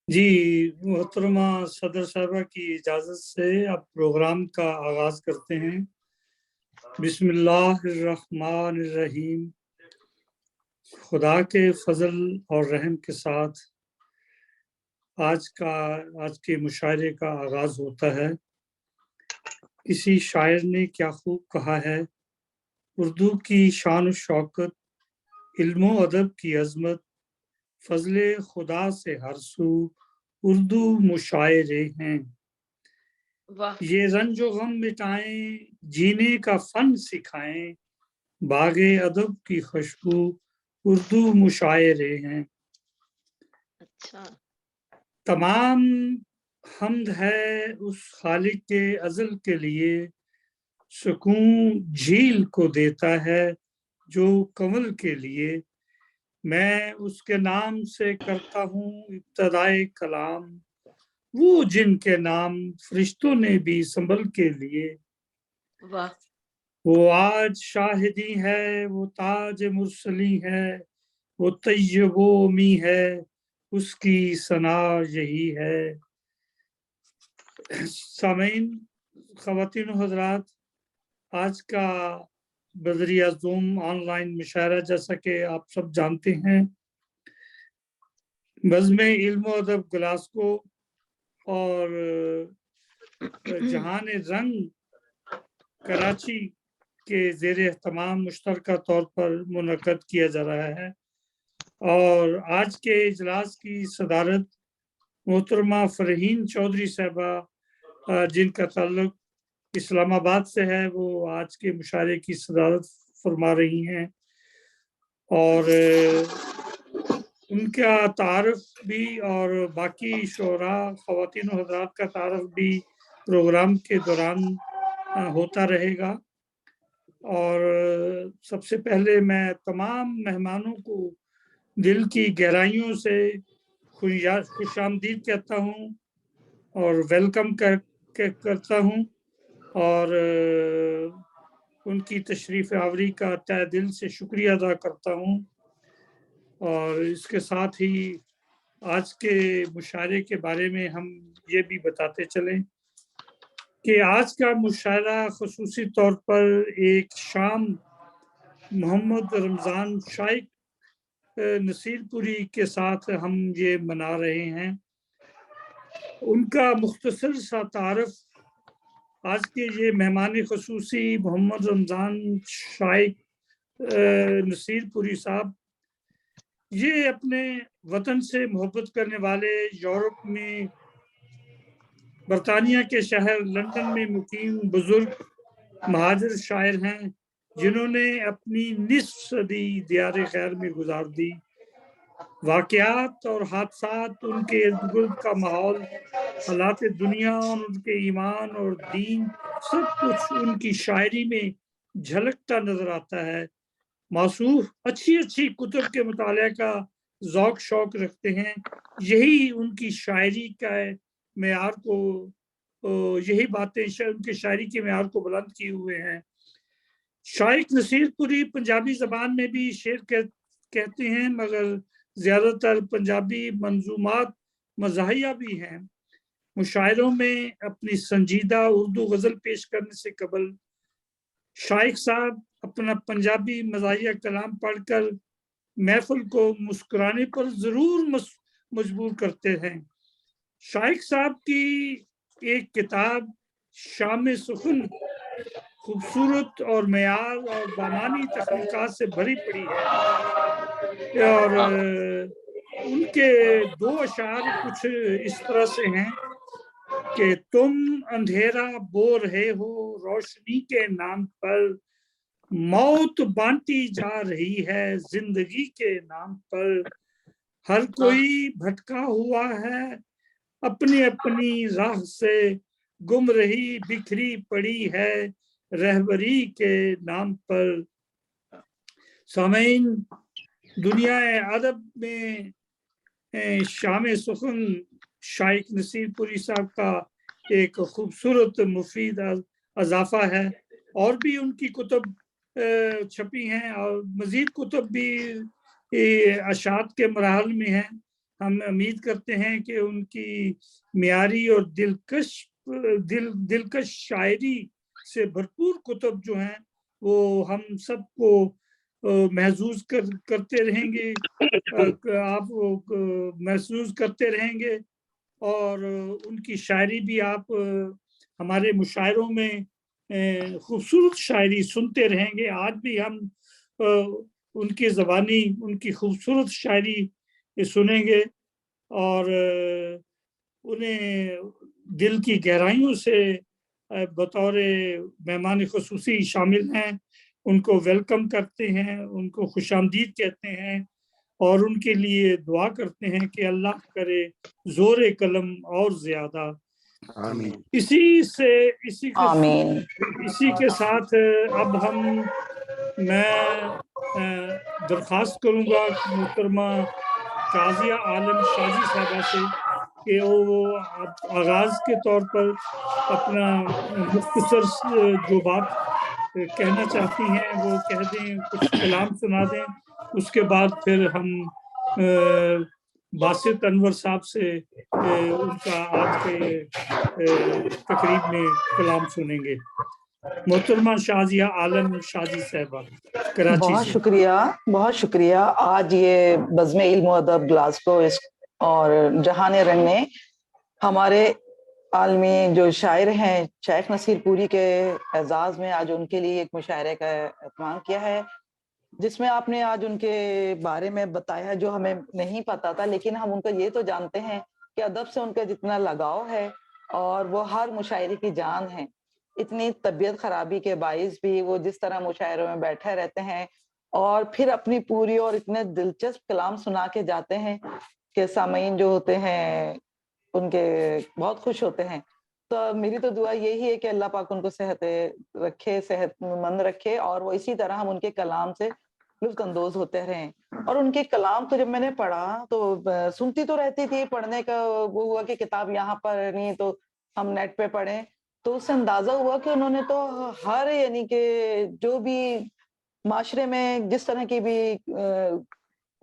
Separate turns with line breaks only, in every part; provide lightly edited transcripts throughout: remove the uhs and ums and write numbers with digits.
جی محترمہ صدر صاحبہ کی اجازت سے اب پروگرام کا آغاز کرتے ہیں۔ بسم اللہ الرحمن الرحیم۔ خدا کے فضل اور رحم کے ساتھ آج کے مشاعرے کا آغاز ہوتا ہے۔ کسی شاعر نے کیا خوب کہا ہے، اردو کی شان و شوکت، علم و ادب کی عظمت، فضل خدا سے ہر سو اردو مشاعرے ہیں۔ یہ رنج و غم مٹائیں، جینے کا فن سکھائیں، باغ ادب کی خوشبو اردو مشاعرے ہیں۔
اچھا،
تمام حمد ہے اس خالق کے ازل کے لیے، سکون جھیل کو دیتا ہے جو کنول کے لیے۔ میں اس کے نام سے کرتا ہوں ابتدائے کلام، وہ جن کے نام فرشتوں نے بھی سنبھل کے لیے۔
واہ،
وہ آج شاہدی ہے، وہ تاج مرسلی ہے، وہ طیب و امی ہے، اس کی ثنا یہی ہے۔ سامعین، خواتین و حضرات، آج کا بذریعہ زوم آن لائن مشاعرہ جیسا کہ آپ سب جانتے ہیں، بزم علم و ادب گلاسکو اور جہان رنگ کراچی کے زیر اہتمام مشترکہ طور پر منعقد کیا جا رہا ہے، اور آج کے اجلاس کی صدارت محترمہ فرحین چودھری صاحبہ جن کا تعلق اسلام آباد سے ہے، وہ آج کے مشاعرے کی صدارت فرما رہی ہیں، اور ان کا تعارف بھی اور باقی شعراء خواتین و حضرات کا تعارف بھی پروگرام کے دوران ہوتا رہے گا۔ اور سب سے پہلے میں تمام مہمانوں کو دل کی گہرائیوں سے خوش آمدید کہتا ہوں اور ویلکم کرتا ہوں، اور ان کی تشریف آوری کا تہ دل سے شکریہ ادا کرتا ہوں۔ اور اس کے ساتھ ہی آج کے مشاعرے کے بارے میں ہم یہ بھی بتاتے چلیں کہ آج کا مشاعرہ خصوصی طور پر ایک شام محمد رمضان شائق نصیر پوری کے ساتھ ہم یہ منا رہے ہیں۔ ان کا مختصر سا تعارف آج کے یہ مہمان خصوصی محمد رمضان شائق نصیر پوری صاحب، یہ اپنے وطن سے محبت کرنے والے یورپ میں برطانیہ کے شہر لندن میں مقیم بزرگ مہاجر شاعر ہیں، جنہوں نے اپنی نصف صدی دیار خیر میں گزار دی۔ واقعات اور حادثات، ان کے ارد گرد کا ماحول، حالات دنیا اور ان کے ایمان اور دین، سب کچھ ان کی شاعری میں جھلکتا نظر آتا ہے۔ موصوف اچھی کتب کے مطالعے کا ذوق شوق رکھتے ہیں، یہی ان کی شاعری کا معیار کو، یہی باتیں ان کے شاعری کے معیار کو بلند کیے ہوئے ہیں۔ شائق نصیر پوری پنجابی زبان میں بھی شعر کہتے ہیں، مگر زیادہ تر پنجابی منظومات مزاحیہ بھی ہیں۔ مشاعروں میں اپنی سنجیدہ اردو غزل پیش کرنے سے قبل شائق صاحب اپنا پنجابی مزاحیہ کلام پڑھ کر محفل کو مسکرانے پر ضرور مجبور کرتے ہیں۔ شائق صاحب کی ایک کتاب شام سخن خوبصورت اور معیار اور بامانی تخلیقات سے بھری پڑی ہے، اور ان کے دو اشعار کچھ اس طرح سے ہیں کہ تم اندھیرا بو رہے ہو روشنی کے نام پر، موت بانٹی جا رہی ہے زندگی کے نام پر، ہر کوئی بھٹکا ہوا ہے اپنی اپنی راہ سے، گم رہی بکھری پڑی ہے رہبری کے نام پر۔ سامعین، دنیا ادب میں شام سخن شائق نصیر پوری صاحب کا ایک خوبصورت مفید اضافہ ہے، اور بھی ان کی کتب چھپی ہیں اور مزید کتب بھی اشاعت کے مراحل میں ہیں، ہم امید کرتے ہیں کہ ان کی معیاری اور دلکش شاعری سے بھرپور کتب جو ہیں وہ ہم سب کو محظوظ کرتے رہیں گے، آپ محسوس کرتے رہیں گے، اور ان کی شاعری بھی آپ ہمارے مشاعروں میں خوبصورت شاعری سنتے رہیں گے۔ آج بھی ہم ان کی زبانی، ان کی خوبصورت شاعری سنیں گے اور انہیں دل کی گہرائیوں سے بطور مہمان خصوصی شامل ہیں، ان کو ویلکم کرتے ہیں، ان کو خوش آمدید کہتے ہیں اور ان کے لیے دعا کرتے ہیں کہ اللہ کرے زور قلم اور زیادہ۔
آمین۔
اسی کے ساتھ اب میں درخواست کروں گا محترمہ شازیہ عالم شازی صاحبہ سے کہ وہ آغاز کے طور پر اپنا مختصر جو بات کہنا چاہتی ہیں وہ کہہ دیں، کچھ کلام سنا دیں، اس کے بعد پھر ہم باسط انور صاحب سے ان کا آج کے تقریب میں کلام سنیں گے۔ محترمہ شازیہ عالم شازی صاحبہ کراچی
بہت
سے۔
شکریہ، بہت شکریہ۔ آج یہ بزم علم و ادب گلاسگو اور جہان رنگ نے ہمارے عالمی جو شاعر ہیں شیخ نصیر پوری کے اعزاز میں آج ان کے لیے ایک مشاعرے کا اہتمام کیا ہے، جس میں آپ نے آج ان کے بارے میں بتایا جو ہمیں نہیں پتا تھا، لیکن ہم ان کو یہ تو جانتے ہیں کہ ادب سے ان کا جتنا لگاؤ ہے اور وہ ہر مشاعرے کی جان ہے۔ اتنی طبیعت خرابی کے باعث بھی وہ جس طرح مشاعروں میں بیٹھے رہتے ہیں اور پھر اپنی پوری اور اتنے دلچسپ کلام سنا کے جاتے ہیں کہ سامعین جو ہوتے ہیں ان کے بہت خوش ہوتے ہیں۔ تو میری تو دعا یہی ہے کہ اللہ پاک ان کو صحت رکھے، صحت مند رکھے، اور وہ اسی طرح ہم ان کے کلام سے لطف اندوز ہوتے رہیں۔ اور ان کے کلام کو جب میں نے پڑھا تو سنتی تو رہتی تھی، پڑھنے کا وہ ہوا کہ کتاب یہاں پر نہیں تو ہم نیٹ پہ پڑھیں، تو اس سے اندازہ ہوا کہ انہوں نے تو ہر یعنی کہ جو بھی معاشرے میں جس طرح کی بھی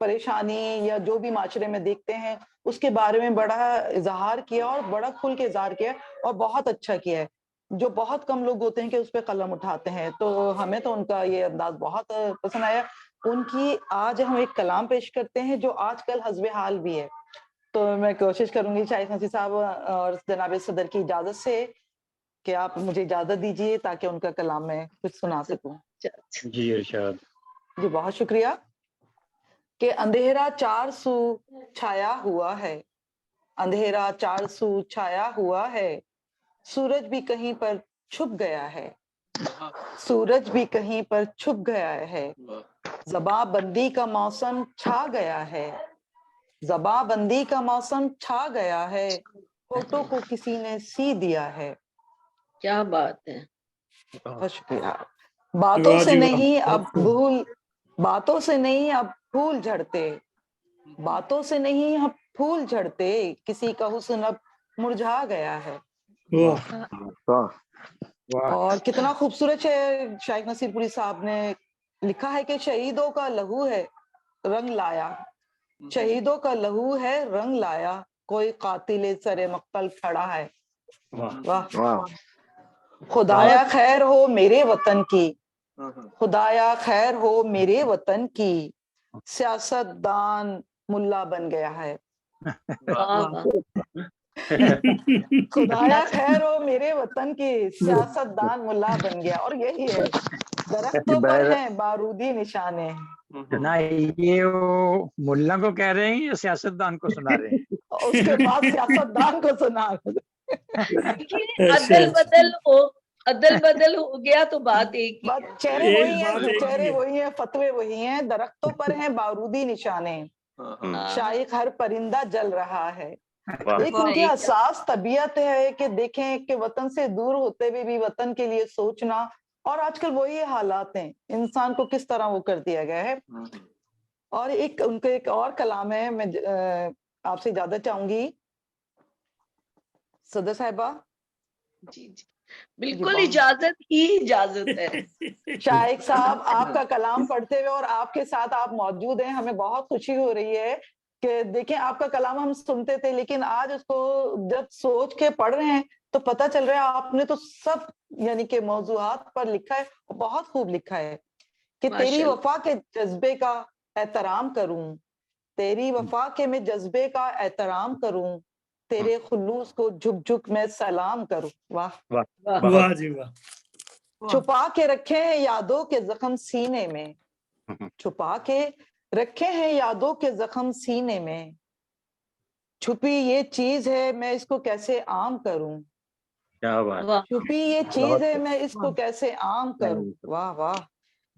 پریشانی یا جو بھی معاشرے میں دیکھتے ہیں اس کے بارے میں بڑا اظہار کیا اور بڑا کھل کے اظہار کیا اور بہت اچھا کیا ہے، جو بہت کم لوگ ہوتے ہیں کہ اس پہ قلم اٹھاتے ہیں۔ تو ہمیں تو ان کا یہ انداز بہت پسند آیا۔ ان کی آج ہم ایک کلام پیش کرتے ہیں جو آج کل حسب حال بھی ہے، تو میں کوشش کروں گی شیخ نصیر صاحب اور جناب صدر کی اجازت سے کہ آپ مجھے اجازت دیجیے تاکہ ان کا کلام میں کچھ سنا سکوں۔
جی ارشاد۔
جی بہت شکریہ۔ کہ اندھیرا چار سو چھایا ہوا ہے، اندھیرا چار سو چھایا ہوا ہے، سورج بھی کہیں پر چھپ گیا ہے، سورج بھی کہیں پر چھپ گیا ہے، زباں بندی کا موسم چھا گیا ہے، زباں بندی کا موسم چھا گیا ہے، فوٹو کو کسی نے سی دیا ہے۔
کیا بات ہے۔
بہت شکریہ۔ باتوں سے نہیں اب بھول، باتوں سے نہیں اب پھول جھڑتے، باتوں سے نہیں اب پھول جھڑتے، کسی کا حسن اب مرجھا گیا ہے۔ اور کتنا خوبصورت شیخ نصیر پوری صاحب نے لکھا ہے کہ شہیدوں کا لہو ہے رنگ لایا، شہیدوں کا لہو ہے رنگ لایا، کوئی قاتل سر مقتل کھڑا ہے۔ واہ، خدایا خیر ہو میرے وطن کی، خدایا خیر ہو میرے وطن کی، سیاست دان ملا بن گیا ہے۔ خدایا خیر ہو میرے وطن کی، سیاست دان ملا بن گیا۔ اور یہی ہے، درختوں پر ہیں بارودی نشانے۔
نہ یہ وہ ملا کو کہہ رہے ہیں یا سیاست دان کو سنا رہے ہیں؟
اس کے بعد سیاست دان کو سنا۔
عدل بدل ہو گیا تو بات ایک ہی ہے۔
چہرے وہی ہیں، چہرے وہی ہیں، فتوے وہی ہیں، درختوں پر ہیں بارودی نشانے، شائق ہر پرندہ جل رہا ہے۔ ایک ان کی حساس طبیعت ہے کہ دیکھیں کہ وطن سے دور ہوتے ہوئے بھی وطن کے لیے سوچنا، اور آج کل وہی حالات ہیں، انسان کو کس طرح وہ کر دیا گیا ہے۔ اور ایک ان کا ایک اور کلام ہے، میں آپ سے اجازت چاہوں گی صدر صاحبہ۔
جی جی بالکل، اجازت ہی اجازت ہے۔
شائق صاحب آپ کا کلام پڑھتے ہوئے اور آپ کے ساتھ آپ موجود ہیں، ہمیں بہت خوشی ہو رہی ہے کہ دیکھیں آپ کا کلام ہم سنتے تھے لیکن آج اس کو جب سوچ کے پڑھ رہے ہیں تو پتہ چل رہا ہے آپ نے تو سب یعنی کہ موضوعات پر لکھا ہے، بہت خوب لکھا ہے کہ تیری
ماشاءاللہ۔
وفا کے جذبے کا احترام کروں، تیری وفا کے میں جذبے کا احترام کروں، تیرے خلوص کو جھک جھک میں سلام کروں۔ واہ!
واہ
واہ جی واہ،
چھپا کے رکھے ہیں یادوں کے زخم سینے میں، چھپا کے رکھے ہیں یادوں کے زخم سینے میں، چھپی یہ چیز ہے میں اس کو کیسے عام کروں،
کیا بات
واہ
چھپی یہ چیز ہے میں اس کو کیسے عام کروں۔ واہ واہ!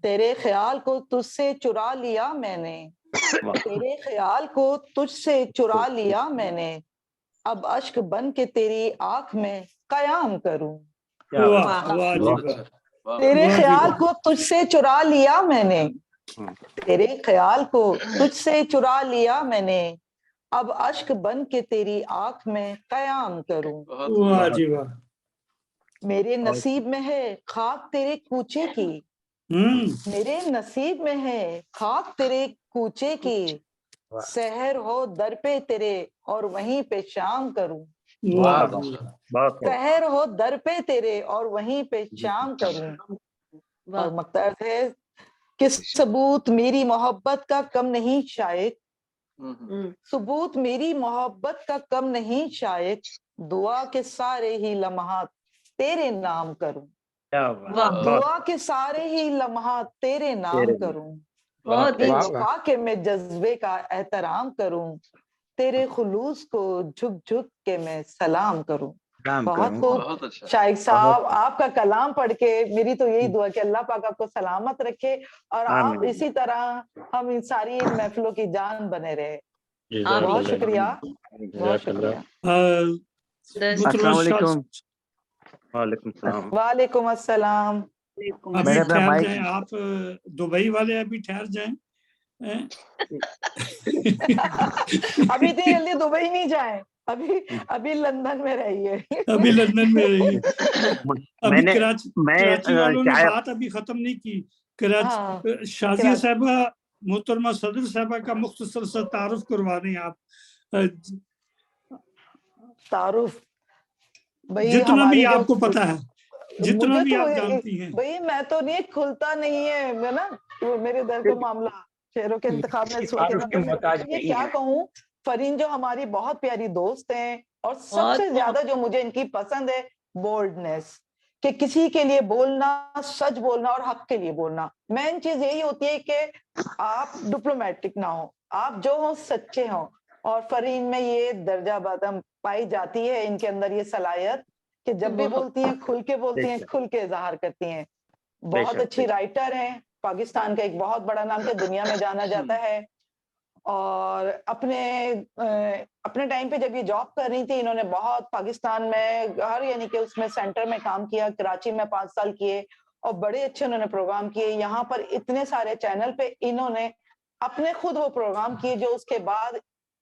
تیرے خیال کو تجھ سے چرا لیا میں نے، تیرے خیال کو تجھ سے چرا لیا میں نے، اب اشک بن کے تیری آنکھ میں قیام کروں۔
کیا
واہ
بات
واہ جی واہ،
تیرے
واہ جی
خیال
واہ،
کو تجھ سے چرا لیا میں نے، تیرے خیال کو تجھ سے چرا لیا میں نے، اب اشک بن کے تیری آنکھ میں قیام کروں۔
واہ جی واہ،
میرے نصیب میں ہے خاک تیرے کوچے کی، میرے نصیب میں ہے خاک تیرے کوچے کی، سحر ہو در پہ تیرے اور وہیں پہ شام کروں،
واہ جی واہ،
بہت
سحر ہو در پہ تیرے اور وہیں پہ شام کروں۔ اور
واہ
مقتد ہے کہ ثبوت میری محبت کا کم نہیں شائق، ثبوت میری محبت کا کم نہیں شائق، دعا کے سارے ہی لمحات تیرے نام کروں،
کیا
واہ
بات
دعا کے سارے ہی لمحات تیرے نام کروں،
بہت
اپنی
واہ
وفا کے میں جذبے کا احترام کروں، تیرے خلوص کو جھک جھک کے میں سلام کروں۔
کام
بہت
کروں۔
خوب شائق صاحب، آپ کا کلام پڑھ کے میری تو یہی دعا کہ اللہ پاک آپ کو سلامت رکھے اور آپ
آمین۔
اسی طرح ہم ان ساری محفلوں کی جان بنے رہے۔
جزاک
بہت
اللہ۔
شکریہ، بہت
جزاک اللہ۔
شکریہ۔
السلام علیکم۔
وعلیکم السلام۔
وعلیکم السلام۔
ابھی
میں نے اپنا
ٹھہر
مائک
جائیں آپ، دبئی والے ابھی ٹھہر جائیں،
ابھی اتنی جلدی دبئی نہیں جائیں، ابھی لندن میں رہیے۔
ابھی لندن میں رہیے، ابھی
میں
کراچی والوں نے
چائے
بات ابھی ختم نہیں کی۔
ہاں،
شازیہ صاحبہ، محترمہ صدر صاحبہ کا مختصر سا تعارف کروا دیں آپ،
تعارف بھائی
جتنا
ہماری
بھی
جو
آپ کو پتا ہے، جتنا
مجھے
بھی
تو
آپ جانتی ہیں۔
بھائی میں تو نہیں کھلتا نہیں ہے نا میرے در کا معاملہ شہروں کے انتخاب میں اس وقت
تعارف کے محتاج
یہ
نہیں
کیا
ہیں۔
کہوں، فرین جو ہماری بہت پیاری دوست ہیں اور سب
بہت
سے زیادہ جو مجھے ان کی پسند ہے بولڈنس، کہ کسی کے لیے بولنا، سچ بولنا اور حق کے لیے بولنا۔ مین چیز یہی ہوتی ہے کہ آپ ڈپلومیٹک نہ ہو، آپ جو ہوں سچے ہوں، اور فرین میں یہ درجہ بادم پائی جاتی ہے، ان کے اندر یہ صلاحیت کہ جب بھی بولتی ہیں کھل کے بولتی ہیں، کھل کے اظہار کرتی ہیں۔ بہت اچھی رائٹر ہیں، پاکستان کا ایک بہت بڑا نام کہ دنیا میں جانا جاتا ہے، اور اپنے ٹائم پہ جب یہ جاب کر رہی تھی انہوں نے بہت پاکستان میں ہر یعنی کہ اس میں سینٹر میں کام کیا، کراچی میں 5 سال کیے اور بڑے اچھے انہوں نے پروگرام کیے۔ یہاں پر اتنے سارے چینل پہ انہوں نے اپنے خود وہ پروگرام کیے جو اس کے بعد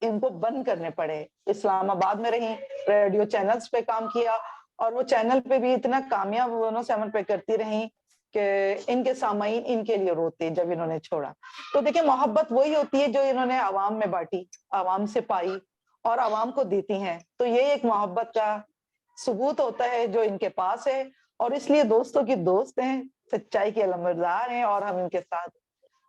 ان کو بند کرنے پڑے۔ اسلام آباد میں رہی، ریڈیو چینلز پہ کام کیا اور وہ چینل پہ بھی اتنا کامیاب 107 پہ کرتی رہیں کہ ان کے سامعین ان کے لیے روتے جب انہوں نے چھوڑا۔ تو دیکھیں محبت وہی ہوتی ہے جو انہوں نے عوام میں بانٹی، عوام سے پائی اور عوام کو دیتی ہیں، تو یہ ایک محبت کا ثبوت ہوتا ہے جو ان کے پاس ہے، اور اس لیے دوستوں کی دوست ہیں، سچائی کے علمبردار ہیں، اور ہم ان کے ساتھ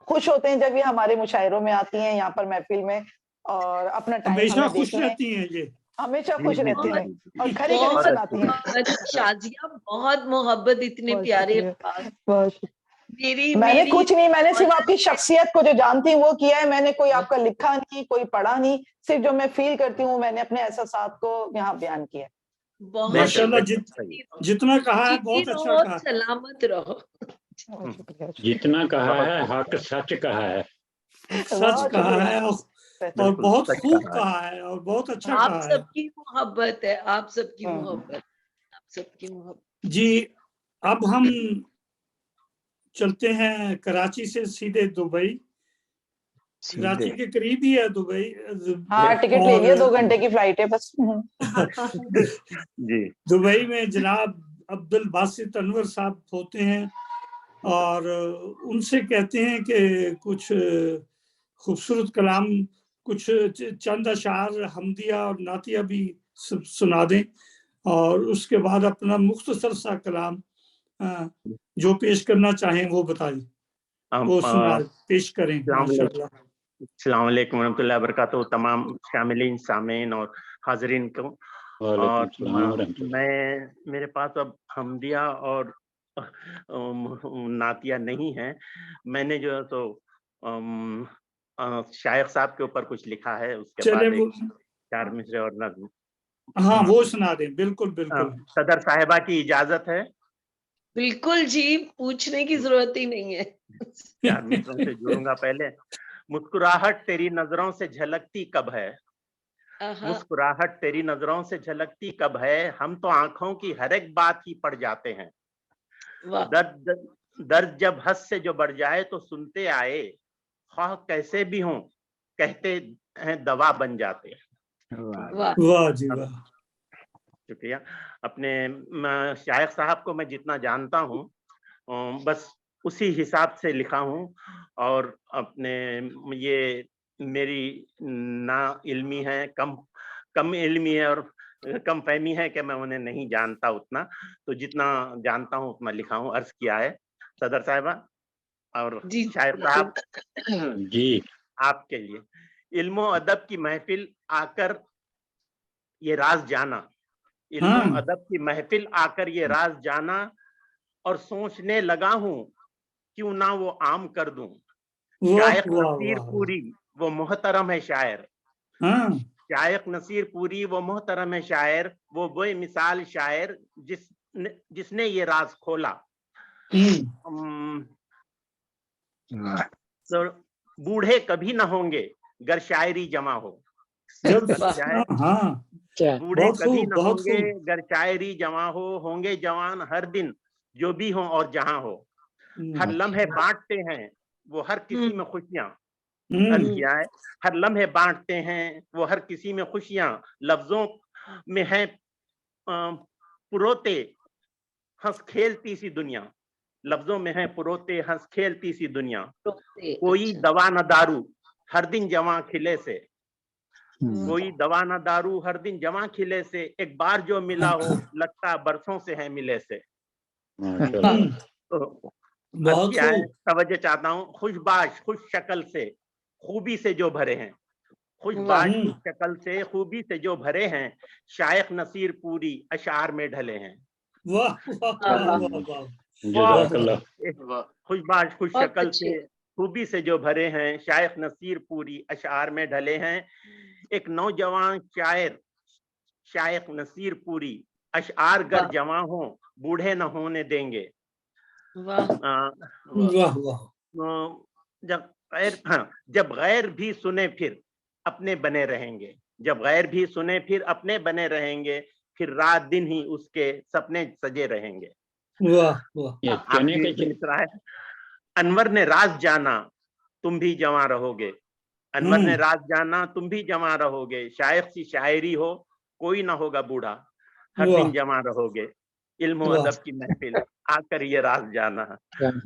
خوش ہوتے ہیں جب یہ ہمارے مشاعروں میں آتی ہیں یہاں پر محفل میں اور اپنا ٹائم
ہمیشہ
ہمیں
خوش
دیتی ہیں،
رہتی ہیں یہ،
ہمیشہ خوش رہتی ہیں اور کھری کھری
بہت
سناتی ہیں۔
محبت شازیہ، بہت محبت، اتنے
بہت
پیارے
شکریہ،
الفاظ۔
بہت شکریہ۔
میری
میں نے کچھ نہیں، میں نے صرف آپ کی
میری
شخصیت کو جو جانتی ہوں وہ کیا ہے، میں نے کوئی آپ کا لکھا نہیں، کوئی پڑھا نہیں، صرف جو میں فیل کرتی ہوں میں نے اپنے احساسات کو یہاں بیان کیا۔
بہت
ماشاءاللہ جتنا کہا ہے
جیتی
بہت اچھا
رہو،
کہا۔
سلامت رہو۔
بہت شکریہ،
جتنا کہا ہے حق سچ کہا ہے۔
سچ کہا ہے اور بہت خوب کہا ہے اور بہت اچھا
آپ
کہا ہے۔
سب کی محبت ہے، آپ سب کی محبت، آپ سب کی محبت۔
جی اب ہم چلتے ہیں کراچی سے سیدھے دبئی، کراچی کے قریب ہی ہے دبئی،
ہاں ٹکٹ لے لیا، 2 گھنٹے کی فلائٹ ہے بس۔
جی
دبئی میں جناب عبد الباسط انور صاحب ہوتے ہیں اور ان سے کہتے ہیں کہ کچھ خوبصورت کلام कुछ चंद अशार हमदिया और नातिया भी सुना दें, और उसके बाद अपना मुख्तसर सा कलाम जो पेश करना चाहें वो बताएं, वो सुना पेश करें माशाअल्लाह।
अस्सलाम वालेकुम रहमतुल्लाहि व बरकातहू तमाम शामिलीन सामीन और हाजरीन को। और मेरे पास अब हमदिया और नातिया नहीं है। मैंने जो है तो शायख साहब के ऊपर कुछ लिखा है, उसके बाद एक 4 मिसरे और नज़्म।
हाँ वो सुना दें, बिल्कुल बिल्कुल।
सदर साहिबा की इजाजत है?
बिल्कुल जी, पूछने की जरूरत ही नहीं है।
4 मिसरों से जुड़ूंगा। पहले, मुस्कुराहट तेरी नजरों से झलकती कब है, मुस्कुराहट तेरी नजरों से झलकती कब है, हम तो आंखों की हर एक बात ही पड़ जाते हैं। दर्द जब हद से जो बढ़ जाए तो सुनते आए, ख्वाह कैसे भी हों कहते हैं दवा बन जाते हैं।
वाह जी वाह,
शुक्रिया। अपने शायख साहब को मैं जितना जानता हूँ बस उसी हिसाब से लिखा हूँ, और अपने ये मेरी ना इल्मी है, कम इल्मी है और कम फहमी है कि मैं उन्हें नहीं जानता उतना, तो जितना जानता हूँ उतना लिखा हूँ, अर्ज किया है। सदर साहिबा और शायर साहब
जी,
आपके लिए, इल्मो अदब की महफिल आकर ये राज जाना, इल्मो अदब की महफिल आकर ये राज जाना, और सोचने लगा हूँ क्यों ना वो आम कर दूं। शायख नसीर पूरी वो मोहतरम है शायर, शायख नसीर पूरी वो मोहतरम है शायर, वो बेमिसाल शायर जिसने ये राज खोला। तो बूढ़े कभी ना होंगे गर शायरी जमा हो, बूढ़े कभी न होंगे गर शायरी जमा हो, होंगे जवान हर दिन जो भी हो और जहां हो, हर लम्हे बांटते हैं वो हर किसी में खुशियां। किया है, हर लम्हे बांटते हैं वो हर किसी में खुशियां, लफ्जों में है पुरोते हंस खेलती सी दुनिया, लफ्जों में है पुरोते हंस खेलती सी दुनिया, कोई दवा न दारू हर दिन जवां खिले से, कोई दवा न दारू हर दिन जवां खिले से, एक बार जो मिला हो लगता बरसों से है मिले से।
बहुत
क्या है, तवज्जो चाहता हूँ, खुशबाश खुश शक्ल से खूबी से जो भरे हैं, खुशबाश खुश शक्ल से खूबी से जो भरे हैं, शायख नसीर पूरी अशार में ढले हैं। खुशबाश खुश शक्ल से खूबी से जो भरे हैं, शायख नसीर पूरी अशार में ढले हैं। एक नौजवान शायर शायख नसीर पूरी अशार गर जवां हो बूढ़े न होने देंगे। जब गैर भी सुने फिर अपने बने रहेंगे, जब गैर भी सुने फिर अपने बने रहेंगे, फिर रात दिन ही उसके सपने सजे रहेंगे। अनवर ने राज जाना तुम भी जवां रहोगे, अनवर ने राज जाना तुम भी जवां रहोगे, शायख सी शायरी हो कोई ना होगा बूढ़ा, हर दिन जवां रहोगे, इल्म अदब की महफिल आकर ये राज जाना,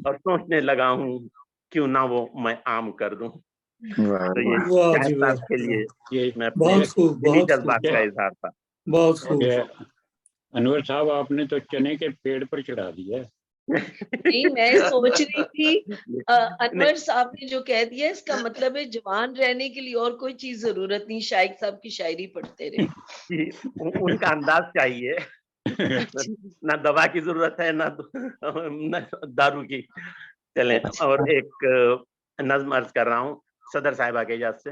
और सोचने लगा हूँ क्यों ना वो मैं आम कर दूं। तो ये शायद साहब के लिए ये मैं अपने दिली जज्बात का इजहार था।
बहुत खूब।
अनवर साहब आपने तो चने के पेड़ पर चढ़ा दिया।
नहीं, मैं सोच रही थी अनवर साहब ने जो कह दिया इसका मतलब है जवान रहने के लिए और कोई चीज जरूरत नहीं, शायद साहब की शायरी पढ़ते रहे।
उनका अंदाज चाहिए, ना दवा की जरूरत है ना दारू की। चलें, और एक नज्म अर्ज कर रहा हूँ सदर साहिबा के इजाजत से।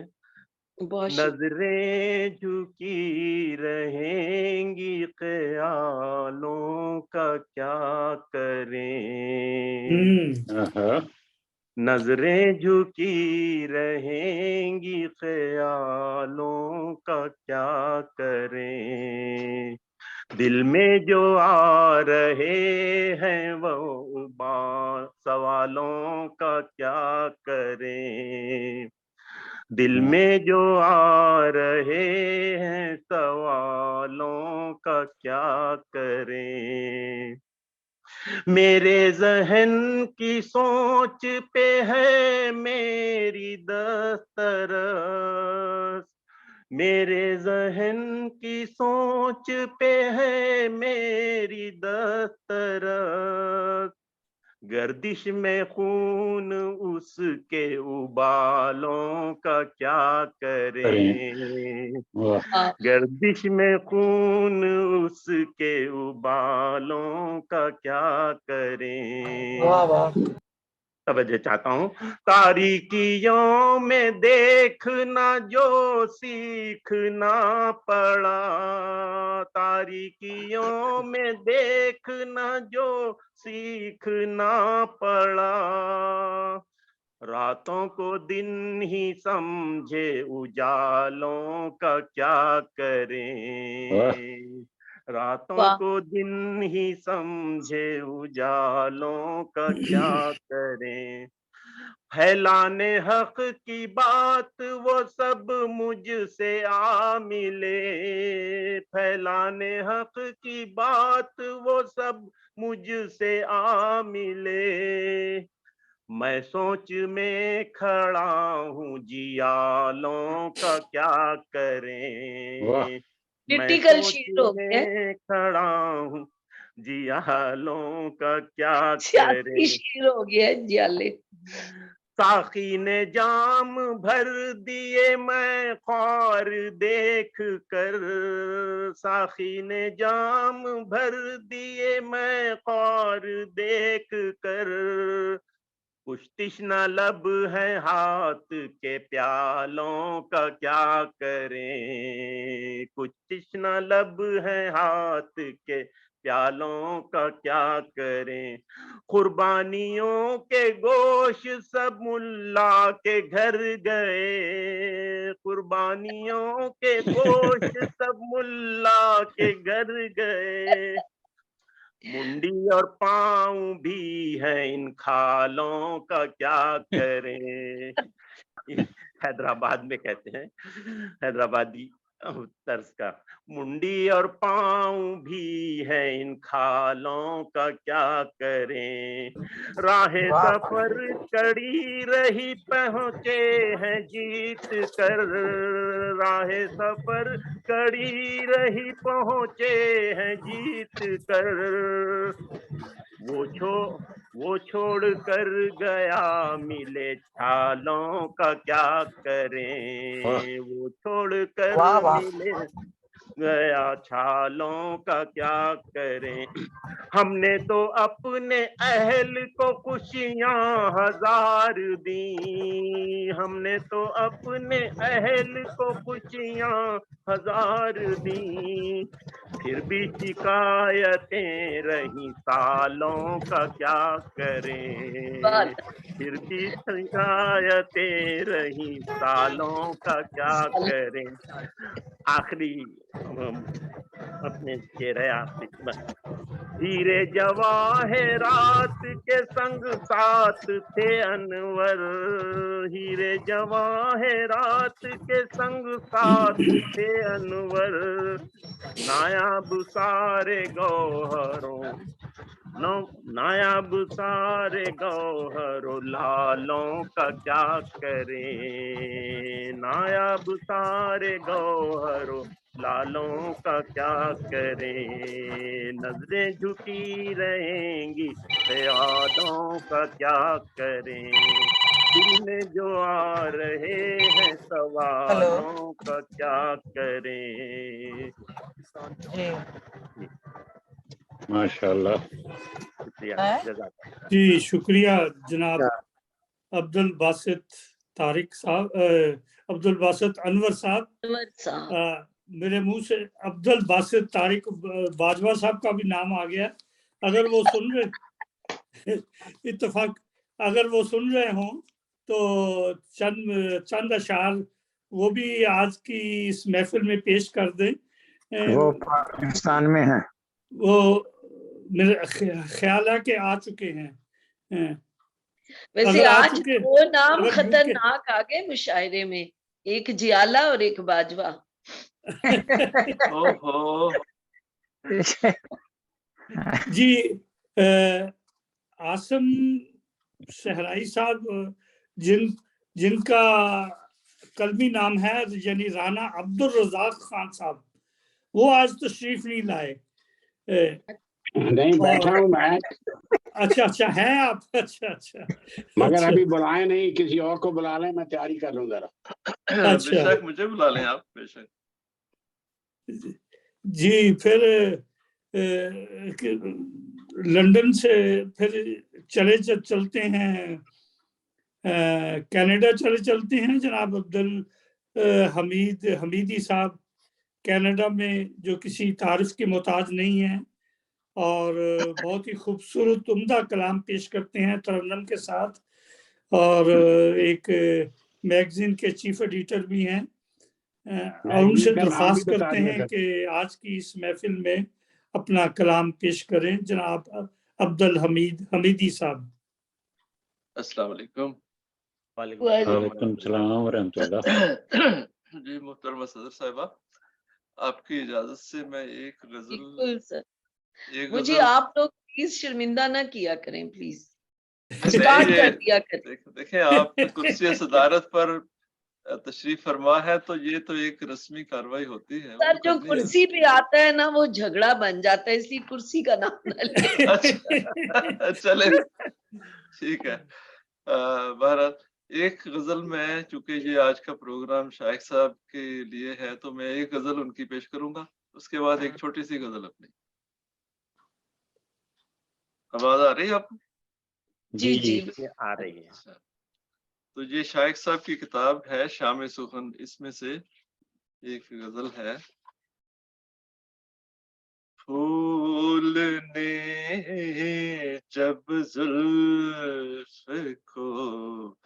नजरें झुकी रहेंगी ख्यालों का क्या करें, नजरें झुकी रहेंगी ख्यालों का क्या करें, दिल में जो आ रहे हैं वो सवालों का क्या करें, दिल में जो आ रहे हैं सवालों का क्या करें, मेरे जहन की सोच पे है मेरी दस्तरस, میرے ذہن کی سوچ پہ ہے میری دسترس، گردش میں خون اس کے ابالوں کا کیا کریں،
واہ
گردش میں خون اس کے ابالوں کا کیا کریں۔
واہ واہ،
توجہ چاہتا ہوں، تاریکیوں میں دیکھنا جو سیکھنا پڑا، تاریکیوں میں دیکھنا جو سیکھنا پڑا، راتوں کو دن ہی سمجھے اجالوں کا کیا کریں، راتوں
واہ
کو دن ہی سمجھے اجالوں کا کیا کریں، پھیلانے حق کی بات وہ سب مجھ سے آ ملے، پھیلانے حق کی بات وہ سب مجھ سے آ ملے، میں سوچ میں کھڑا ہوں جیالوں کا کیا
واہ
کریں، میں
کریٹیکل
سوچ
شیر ہو گیا ہے،
میں کھڑا ہوں جیالوں کا کیا
سیاسی
کریں،
شیر ہو گیا ہے جیالے۔
ساقی نے جام بھر دیے میں خوار دیکھ کر، ساقی نے جام بھر دیے میں خوار دیکھ کر، کچھ تشنہ لب ہے ہاتھ کے پیالوں کا کیا کریں، کچھ تشنہ لب ہے ہاتھ کے پیالوں کا کیا کریں، قربانیوں کے گوشت سب ملا کے گھر گئے، قربانیوں کے گوشت سب ملا کے گھر گئے، منڈی اور پاؤں بھی ہے ان کھالوں کا کیا کریں، حیدرآباد میں کہتے ہیں، حیدرآبادی طرز کا، منڈی اور پاؤں بھی ہے ان کھالوں کا کیا کریں، راہ سفر کڑی رہی پہنچے ہیں جیت کر، راہ سفر کڑی رہی پہنچے ہیں جیت کر، وہ چھوڑ کر گیا ملے چھالوں کا کیا کریں، وہ چھوڑ کر
واہ واہ،
ملے گیا چھالوں کا کیا کریں، ہم نے تو اپنے اہل کو خوشیاں ہزار دیں، ہم نے تو اپنے اہل کو خوشیاں ہزار دیں، پھر بھی شکایتیں رہیں سالوں کا کیا کریں، پھر بھی شکایتیں رہیں سالوں کا کیا کریں، آخری اپنے شعر آخری بس، ہیرے جواہرات کے سنگ ساتھ تھے انور، ہیرے جواہرات کے سنگ ساتھ تھے انور، نایاب سارے گوہروں نایاب سارے گوہروں لالوں کا کیا کریں، نایاب سارے گوہروں لالوں کا کیا کریں، نظریں جھکی رہیں گی خیالوں کا کیا کریں، دل میں جو آ رہے ہیں
ہلو
سوالوں کا کیا کریں،
جی
ماشاء اللہ
شکریہ
ہیں؟
جزاک
جی شکریہ جناب عبد الباسط طارق صاحب، عبد الباسط انور صاحب،
انور صاحب
میرے منہ سے عبد الباسط طارق باجوہ صاحب کا بھی نام آ گیا، اگر وہ سن رہے اتفاق اگر وہ سن رہے ہوں تو چند اشعار وہ بھی آج کی اس محفل میں پیش کر دیں۔
وہ پاکستان میں ہیں،
وہ میرے خیال ہے کہ آ چکے ہیں،
ویسے
اگر آ
آج
چکے
دو نام
اگر
خطرناک آ گئے مشاعرے میں، ایک جیالہ اور ایک باجوہ۔
جی عاصم صحرائی صاحب جن کا कलमी नाम है, यानी राना अब्दुल रज़ाक खान साहब, वो आज तशरीफ नहीं लाए।
नहीं, बैठा हूँ मैं,
अच्छा है आप, अच्छा
मगर
अच्छा।
अभी बुलाए नहीं, किसी और को बुला लें, मैं तैयारी कर लूँ जरा।
अच्छा
बेशक मुझे बुला लें आप, बेशक।
जी, फिर लंदन से फिर चलते हैं कनाडा चलते हैं जनाब अब्दुल हमीदी साहब, कनाडा में जो किसी तारीफ की मोहताज नहीं है और बहुत ही खूबसूरत उम्दा कलाम पेश करते हैं तरन्नुम के साथ, और एक मैगजीन के चीफ एडिटर भी हैं, और उनसे दरख्वास्त करते हैं कि आज की इस महफिल में अपना कलाम पेश करें जनाब अब्दुल हमीदी साहब।
अस्सलाम वालेकुम।
वालेकुम सलाम व रहमतुल्लाह।
जी मोहतरमा सदर साहिबा, आपकी इजाजत से मैं एक
बिल्कुल सर,
गजल
मुझे आप लोग प्लीज शर्मिंदा ना किया करें, प्लीज स्टार्ट
नहीं,
कर दिया करें।
देखें आप कुर्सी सदारत पर तशरीफ फरमा है तो ये तो एक रस्मी कार्रवाई होती है, वो
सर
तो
जो
करनी है।
कुर्सी पे आता है ना वो झगड़ा बन जाता है, इसलिए कुर्सी का नाम न ले।
अच्छा चले, ठीक है। बहरहाल एक गजल में, चूंकि ये आज का प्रोग्राम शाइख साहब के लिए है, तो मैं एक गजल उनकी पेश करूंगा, उसके बाद एक छोटी सी गजल अपनी। आवाज आ रही है आपको?
जी जी
आ रही है।
अच्छा, तो ये शाइख साहब की किताब है शाम सुखन, इसमें से एक गजल है। फूल ने जब जुल्फ को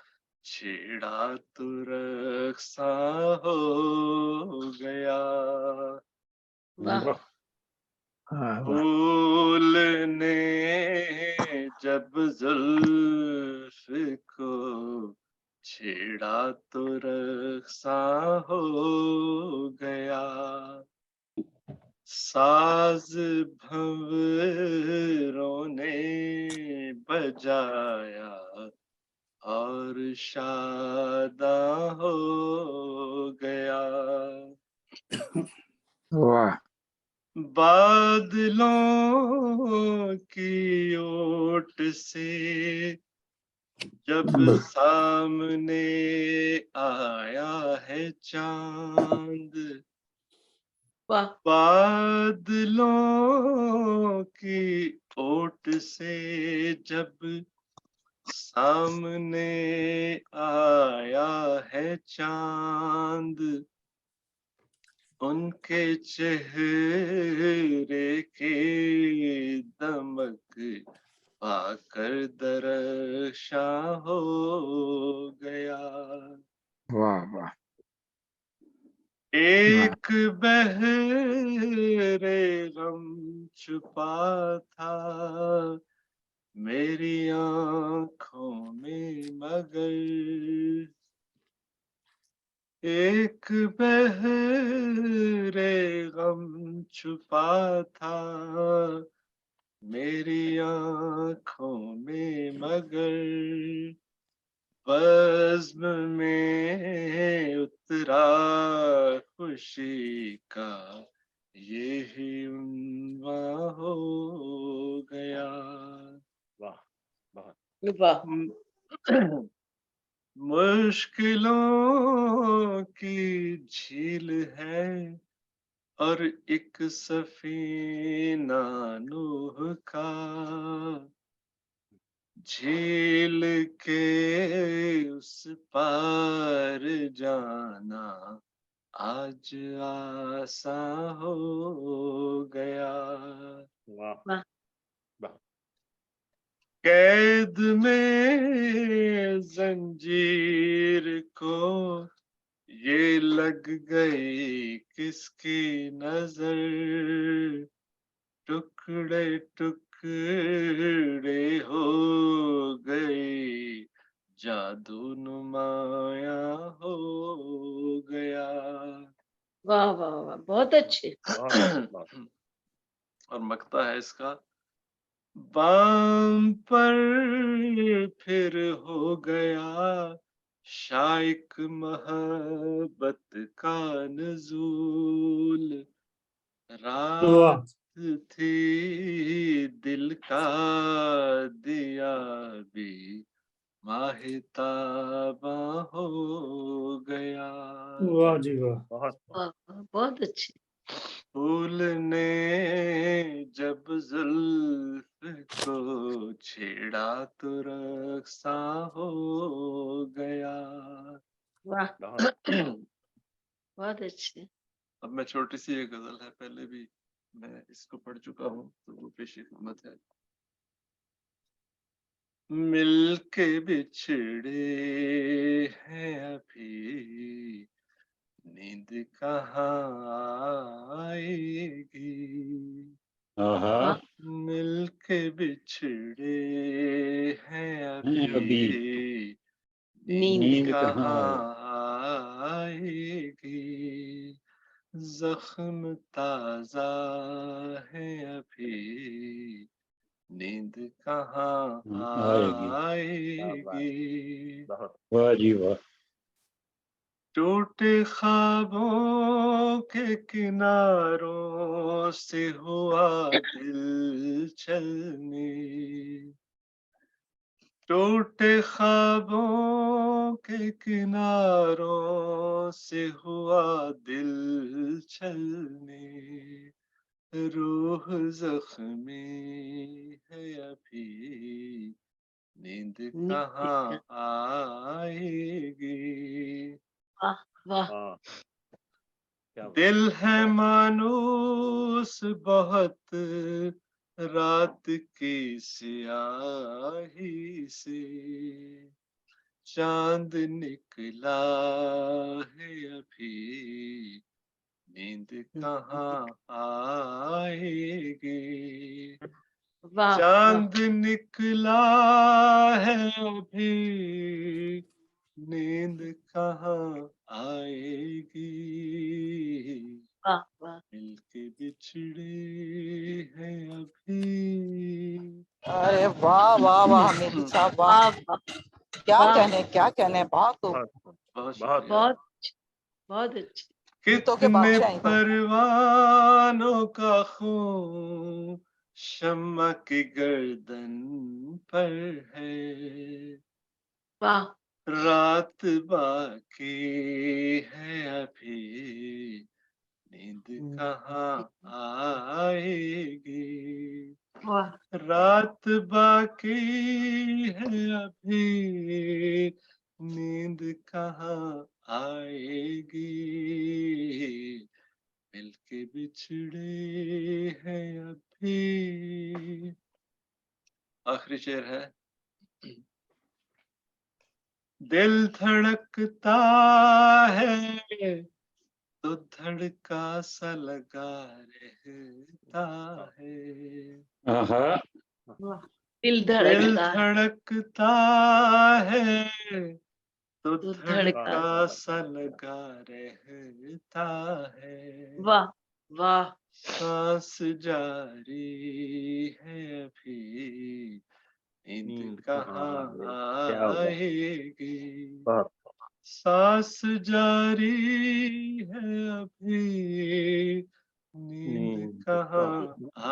छेड़ा तो रक्सा हो गया।
वाह,
फूल ने जब जुल्फ को छेड़ा तो रक्सा हो गया। साज भंवरों ने बजाया और शादा हो गया।
वाह,
बादलों की ओट से जब सामने आया है चांद,
वाह,
बादलों की ओट से जब सामने आया है चांद, उनके चेहरे के दमक पाकर दरख्शा हो गया।
वाह, वाह,
एक बहरे गम छुपा था मेरी आंखों में, मगर एक बहरे गम छुपा था मेरी आंखों में, मगर बज़्म में उतरा खुशी का यही उन्वान हो गया।
वाह, बहुत
वाह,
मुश्किलों की झील है और एक सफीना नूह का, झील के उस पार जाना आज आसान हो गया।
वाह
वाह,
वाह।
कैद में जंजीर को ये लग गई किसकी नजर, टुकड़े टुकड़े हो गई, जादू नुमाया हो गया।
वाह, वाह, वाह, बहुत अच्छे।
और मकता है इसका, बाम पर फिर हो गया शाइक मोहब्बत का नज़ूल, रात थी दिल का दिया भी माहिताबा हो गया।
वाह जी वाह।
बहुत
वाह, वाह, बहुत अच्छे।
फूल ने जब जुल्फ को छेड़ा तो रक्सा हो गया।
वाह,
बहुत
बहुत अच्छे।
अब मैं छोटी सी एक गजल है, पहले भी मैं इसको पढ़ चुका हूँ तो वो पेश खिदमत है। मिलके बिछड़े हैं अभी, नींद कहाँ आएगी।
आहा,
मिलके बिछड़े हैं
अभी
अभी,
नींद
नींद कहाँ
कहाँ आएगी। जख्म ताजा है अभी, नींद कहाँ
आएगी।
आएगी।
बहुत
वाह जी वाह।
टूटे ख्वाबों के किनारों से हुआ दिल चलने, टूटे ख्वाबों के किनारों से हुआ दिल चलने। रूह जख्मी है अभी, नींद कहाँ आएगी।
वाह, वाह,
हाँ, क्या बात।
दिल है मानूस बहुत रात की स्याही से, चांद निकला है अभी, नींद कहाँ आएगी।
वाह, वाह,
चांद निकला है अभी, नींद कहाँ आएगी।
वाह, वाह।
मिलके बिछड़े हैं अभी।
अरे वाह वाह वाह मेरी साहब वाह,
वाह, वाह,
क्या
वाह।
कहने बहुत खूब।
बहुत
बहुत
बहुत
शुक्रिया।
बहुत अच्छे, बहुत अच्छे।
गीतों के
कितने
बादशाह हैं तो।
परवानों का खून शम्मा की गर्दन पर है,
वाह,
रात बाकी है अभी, नींद कहाँ आएगी।
वाह,
रात बाकी है अभी, नींद कहाँ आएगी। मिलके बिछड़े हैं अभी। आखिरी शेर है। दिल धड़कता है तो धड़का सा लगा रहता है।
आहा,
वाह। दिल
दिल
धड़कता है
धड़कता है तो
तो
धड़का सा लगा रहता है।
वाह, वाह,
सांस जारी है अभी, नींद
नींद
कहाँ
क्या हुआ?
आएगी।
बहुत
सांस जारी है अभी, नींद
नींद
कहाँ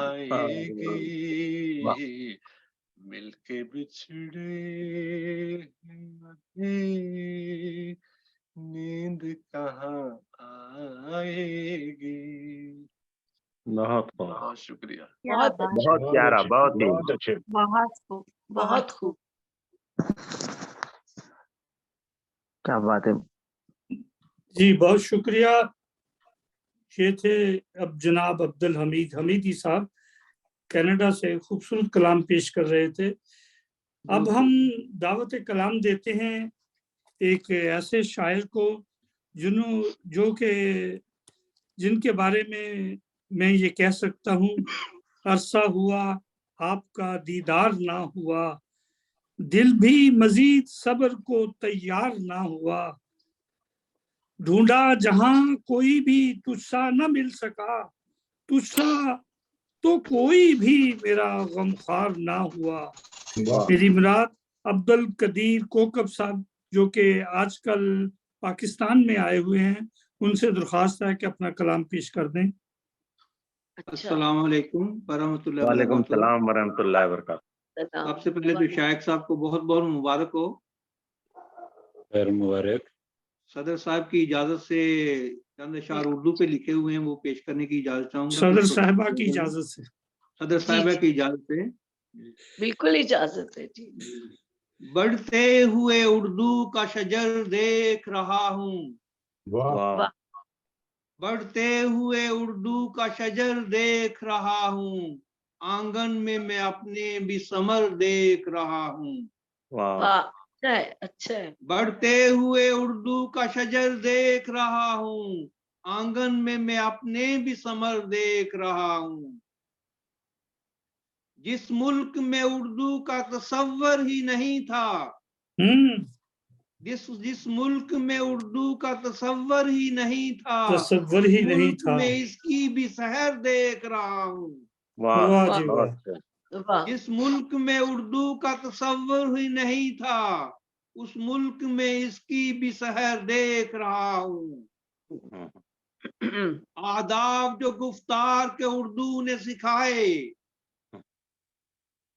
आएगी। वाह।
आएगी। मिलके बिछड़े हैं अभी, नींद कहाँ आएगी।
बहुत खूब,
बहुत शुक्रिया।
बहुत
बहुत प्यारा,
अच्छे,
बहुत ही
बहुत अच्छे।
बहुत खूब, बहुत खूब।
क्या बात है।
जी बहुत शुक्रिया। ये थे अब जनाब अब्दुल हमीद हमीदी साहब, कनाडा से खूबसूरत कलाम पेश कर रहे थे। अब हम दावत कलाम देते हैं एक ऐसे शायर को जिनके बारे में मैं ये कह सकता हूँ, अरसा हुआ आपका दीदार ना हुआ, दिल भी मजीद सब्र को तैयार ना हुआ, ढूंढा जहां कोई भी तुझसा न मिल सका, तुझसा तो कोई भी मेरा गमखार ना हुआ। मेरी मुराद अब्दुल कदीर कोकब साहब جو کہ آج کل پاکستان میں آئے ہوئے ہیں، ان سے درخواست ہے کہ اپنا کلام پیش کر دیں۔
السلام علیکم ورحمۃ اللہ
وعلیکم
وبرکاتہ۔
السلام ورحمۃ اللہ وبرکاتہ۔
سب سے پہلے تو شائخ صاحب کو بہت بہت مبارک ہو۔
خیر مبارک۔
صدر صاحب کی اجازت سے چند اشعار اردو پہ لکھے ہوئے ہیں، وہ پیش کرنے کی اجازت چاہوں گا۔
صدر صاحبہ کی اجازت سے۔
صدر صاحبہ کی اجازت سے
بالکل اجازت ہے جی۔
بڑھتے ہوئے اردو کا شجر دیکھ رہا ہوں،
واہ
بڑھتے ہوئے اردو کا شجر دیکھ رہا ہوں، آنگن میں اپنے بھی ثمر دیکھ رہا ہوں۔
واہ
واہ اچھا ہے، اچھا ہے۔
بڑھتے ہوئے اردو کا شجر دیکھ رہا ہوں، آنگن میں اپنے بھی ثمر دیکھ رہا ہوں۔ جس ملک میں اردو کا تصور ہی نہیں تھا، جس ملک میں اردو کا تصور ہی نہیں تھا،
تصور ہی نہیں
ملک
تھا۔
میں اس کی بھی سحر دیکھ رہا ہوں۔
واہ
واہ جی
بہت
واہ۔
اچھا۔
واہ
جس ملک میں اردو کا تصور ہی نہیں تھا، اس ملک میں اس کی بھی سحر دیکھ رہا ہوں۔ آداب جو گفتار کے اردو نے سکھائے،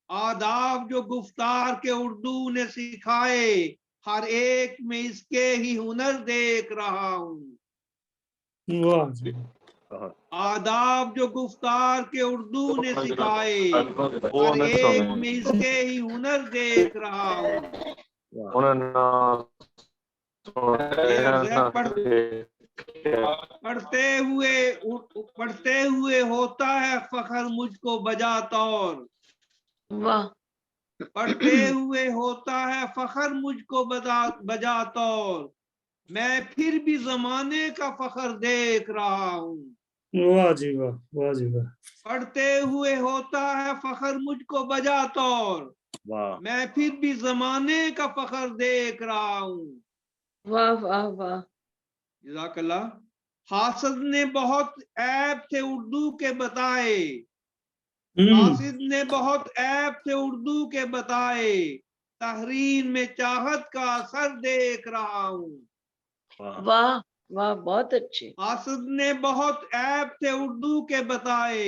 آداب جو گفتار کے اردو نے سکھائے، ہر ایک میں اس کے ہی ہنر دیکھ رہا ہوں۔
واہ جی
بہت
آداب جو گفتار کے اردو نے سکھائے، ہر ایک میں اس کے ہی ہنر دیکھ رہا ہوں۔ پڑھتے ہوئے ہوتا ہے فخر مجھ کو بجا طور،
واہ
پڑھتے ہوئے ہوتا ہے فخر مجھ کو بجا طور، میں پھر بھی زمانے کا فخر دیکھ رہا ہوں۔
واہ جی واہ، واہ جی واہ۔
پڑھتے ہوئے ہوتا ہے فخر مجھ کو بجا طور،
واہ
میں پھر بھی زمانے کا فخر دیکھ رہا ہوں۔
واہ واہ واہ۔
جزاک اللہ۔ حاسد نے بہت عیب تھے اردو کے بتائے، حاسد نے بہت عیب تھے اردو کے بتائے، تحریر میں چاہت کا اثر دیکھ رہا ہوں۔
واہ واہ بہت اچھے۔
حاسد نے بہت عیب تھے اردو کے بتائے،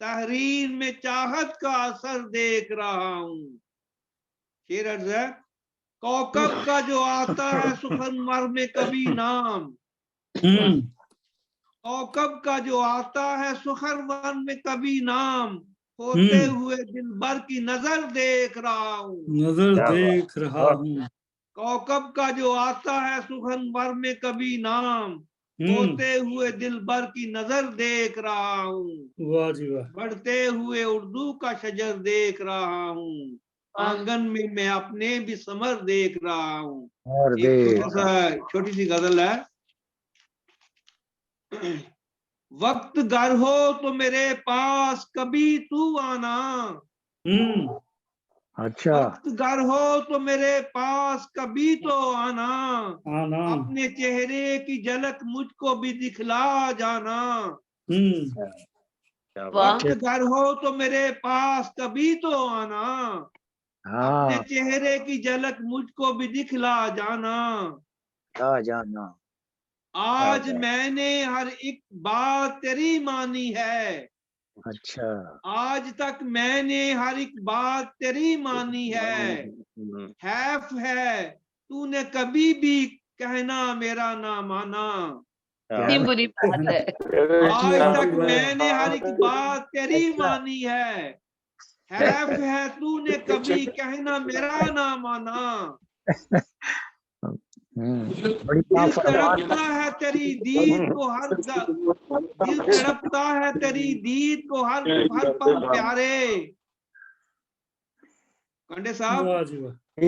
تحریر میں چاہت کا اثر دیکھ رہا ہوں۔ شعر عرض ہے، کوکب کا جو آتا ہے سخنور میں کبھی نام، کوکب کا جو آتا ہے سخنور میں کبھی نام، ہوتے ہوئے دل بھر کی نظر دیکھ رہا ہوں۔
نظر دیکھ رہا ہوں۔
کوکب کا جو آتا ہے سخنور میں کبھی نام، ہوتے ہوئے دل بھر کی نظر دیکھ رہا ہوں۔
واہ جی واہ۔
بڑھتے ہوئے اردو کا شجر دیکھ رہا ہوں، آنگن میں اپنے بھی ثمر دیکھ رہا ہوں۔ ایک چھوٹا سا چھوٹی سی غزل ہے۔ وقت گر ہو تو میرے پاس کبھی تو آنا،
اچھا
وقت گر ہو تو میرے پاس کبھی تو آنا، اپنے چہرے کی جھلک مجھ کو بھی دکھلا جانا۔ وقت گر ہو تو میرے پاس کبھی تو آنا، اپنے چہرے کی جھلک مجھ کو بھی دکھلا جانا۔ آج میں نے ہر ایک بات تیری مانی ہے،
اچھا
آج تک میں نے ہر ایک بات تیری مانی ہے، حیف ہے تو نے کبھی بھی کہنا میرا نہ مانا۔
کتنی بری بات ہے۔
آج تک میں نے ہر ایک بات تیری مانی ہے، حیف ہے تو نے کبھی کہنا میرا نہ مانا۔ دل تڑپتا ہے تیری دید کو ہر دل تڑپتا ہے تیری دید کو ہر پل پیارے۔ کنڈے صاحب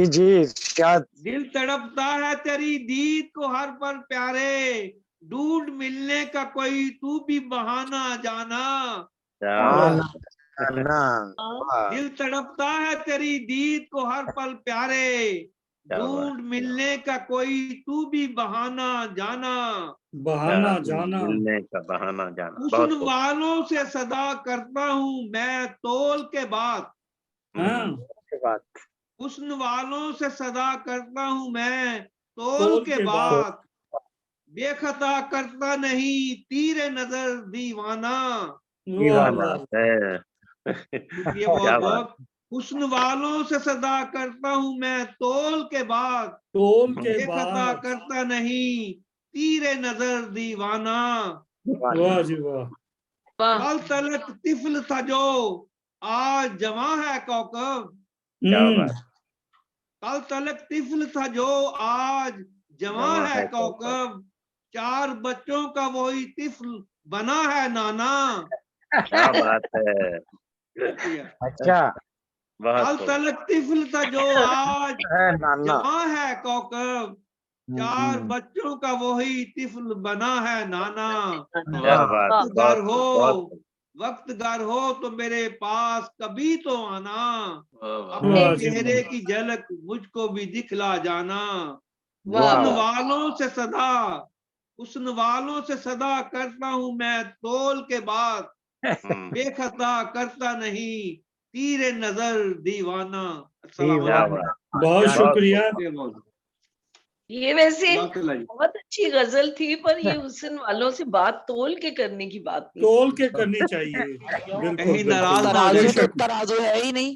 جی کیا
دل تڑپتا ہے تیری دید کو ہر پل پیارے، ڈھونڈ ملنے کا کوئی تو بھی بہانہ جانا۔ دل تڑپتا ہے تیری دید کو ہر پل پیارے، ڈھونڈ ملنے کا کوئی تو بھی بہانہ جانا۔
بہانہ جانا،
ملنے کا بہانہ جانا۔
حسن والوں سے صدا کرتا ہوں میں تول کے بات، हुस्न वालों से सदा करता हूँ मैं तोल
तोल
के
के
बात, बेखता करता नहीं तीरे नजर दीवाना।
वाह वाह,
शुक्रिया बहुत बहुत। हुस्न वालों से सदा करता हूँ मैं तोल के बात,
तोल के
बेखता
बाद,
करता नहीं तीरे नजर दीवाना।
वाह जी वाह,
वाह,
कल तलक तिफल था जो आज जवां है कौकब, कल तलक तिफल था जो आज जवां है कौकब, 4 बच्चों का वही तिफल बना है नाना।
क्या बात है।
अच्छा
कल तलक तिफल था जो आज
है नाना।
जवां है कौकब, 4 बच्चों का वही तिफल बना है नाना।
क्या बात,
वक्त गर
बहुत
हो, वक्त गर हो तो मेरे पास कभी तो आना, अपने
वाह जी
चेहरे की झलक मुझको भी दिखला जाना।
वाह,
हुस्न
वाह,
वालों से सदा, हुस्न वालों से सदा करता हूँ मैं तोल के बात, बेखता करता नहीं तीरे नजर दीवाना। अस्सलाम वालेकुम।
बहुत शुक्रिया।
ये वैसे
बाकला जी।
बहुत अच्छी गजल थी, पर ये हुस्न वालों से बात तोल के करने की बात नहीं
तोल
थी।
के करनी चाहिए, बिल्कुल
कहीं नाराज
बिल्कुल,
ना हो जाए।
तराजू तो
बेशक।
तराजू है ही नहीं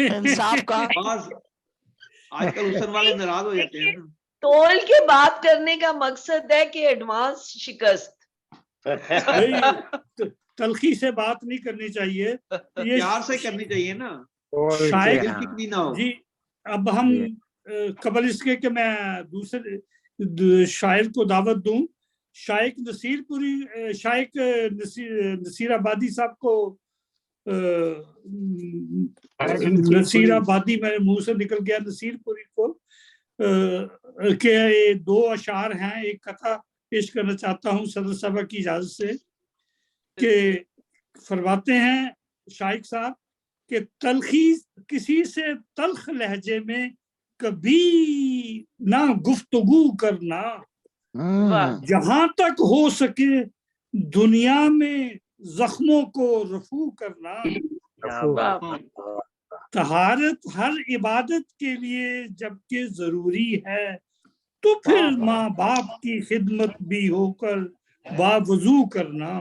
इंसाफ का।
बस आजकल हुस्न वाले नाराज हो जाते हैं ना।
तोल के बात करने का मकसद है कि एडवांस शिकस्त।
भाई तलखी से बात नहीं करनी चाहिए, ये
प्यार से करनी चाहिए ना,
शायद
दिल चिकनी ना हो।
जी। अब हम कबल इसके कि मैं दूसरे शायर को दावत दूं, शाइक नसीरपुरी, शाइक नसीर आबादी साहब को, नसीर आबादी मेरे मुंह से निकल गया, नसीरपुरी को के 2 अशार हैं, एक कथा पेश करना चाहता हूं सदर सभा की इजाजत से, कि फरमाते हैं शाइक साहब कि तलखी किसी से तल्ख लहजे में कभी ना गुफ्तगू करना, जहां तक हो सके दुनिया में जख्मों को रफू करना, तहारत हर इबादत के लिए जबकि जरूरी है, तो फिर माँ बाप की खिदमत भी होकर बावजू करना।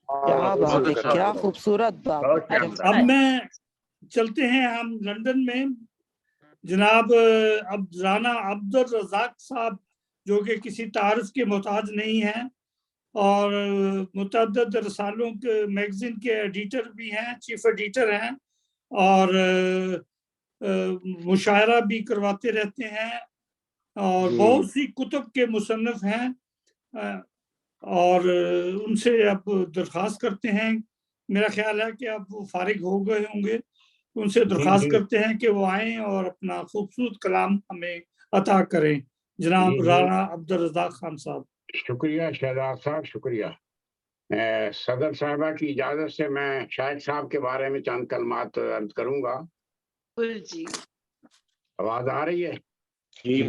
क्या बात है, क्या खूबसूरत बात।
अब मैं चलते हैं हम लंदन में, जनाब अब राना अब्दुल रज़ाक साहब जो कि किसी तारफ के मोहताज नहीं हैं और मुतअद्दिद रसालों के मैगजीन के एडिटर भी हैं, चीफ एडिटर हैं, और मुशायरा भी करवाते रहते हैं और बहुत सी कुतुब के मुसन्निफ हैं, और उनसे अब दरख्वास्त करते हैं, मेरा ख्याल है कि अब वो फारिग हो गए होंगे, उनसे दरख्वास्त करते हैं कि वो आएं और अपना खूबसूरत कलाम हमें अता करें। जनाब राना अब्दुल रज़ाक खान साहब।
शुक्रिया शहजाद साहब, शुक्रिया। सदर साहबा की इजाजत से मैं शाइक साहब के बारे में चंद कलमात अर्ज करूंगा।
जी,
आवाज आ रही है?
जी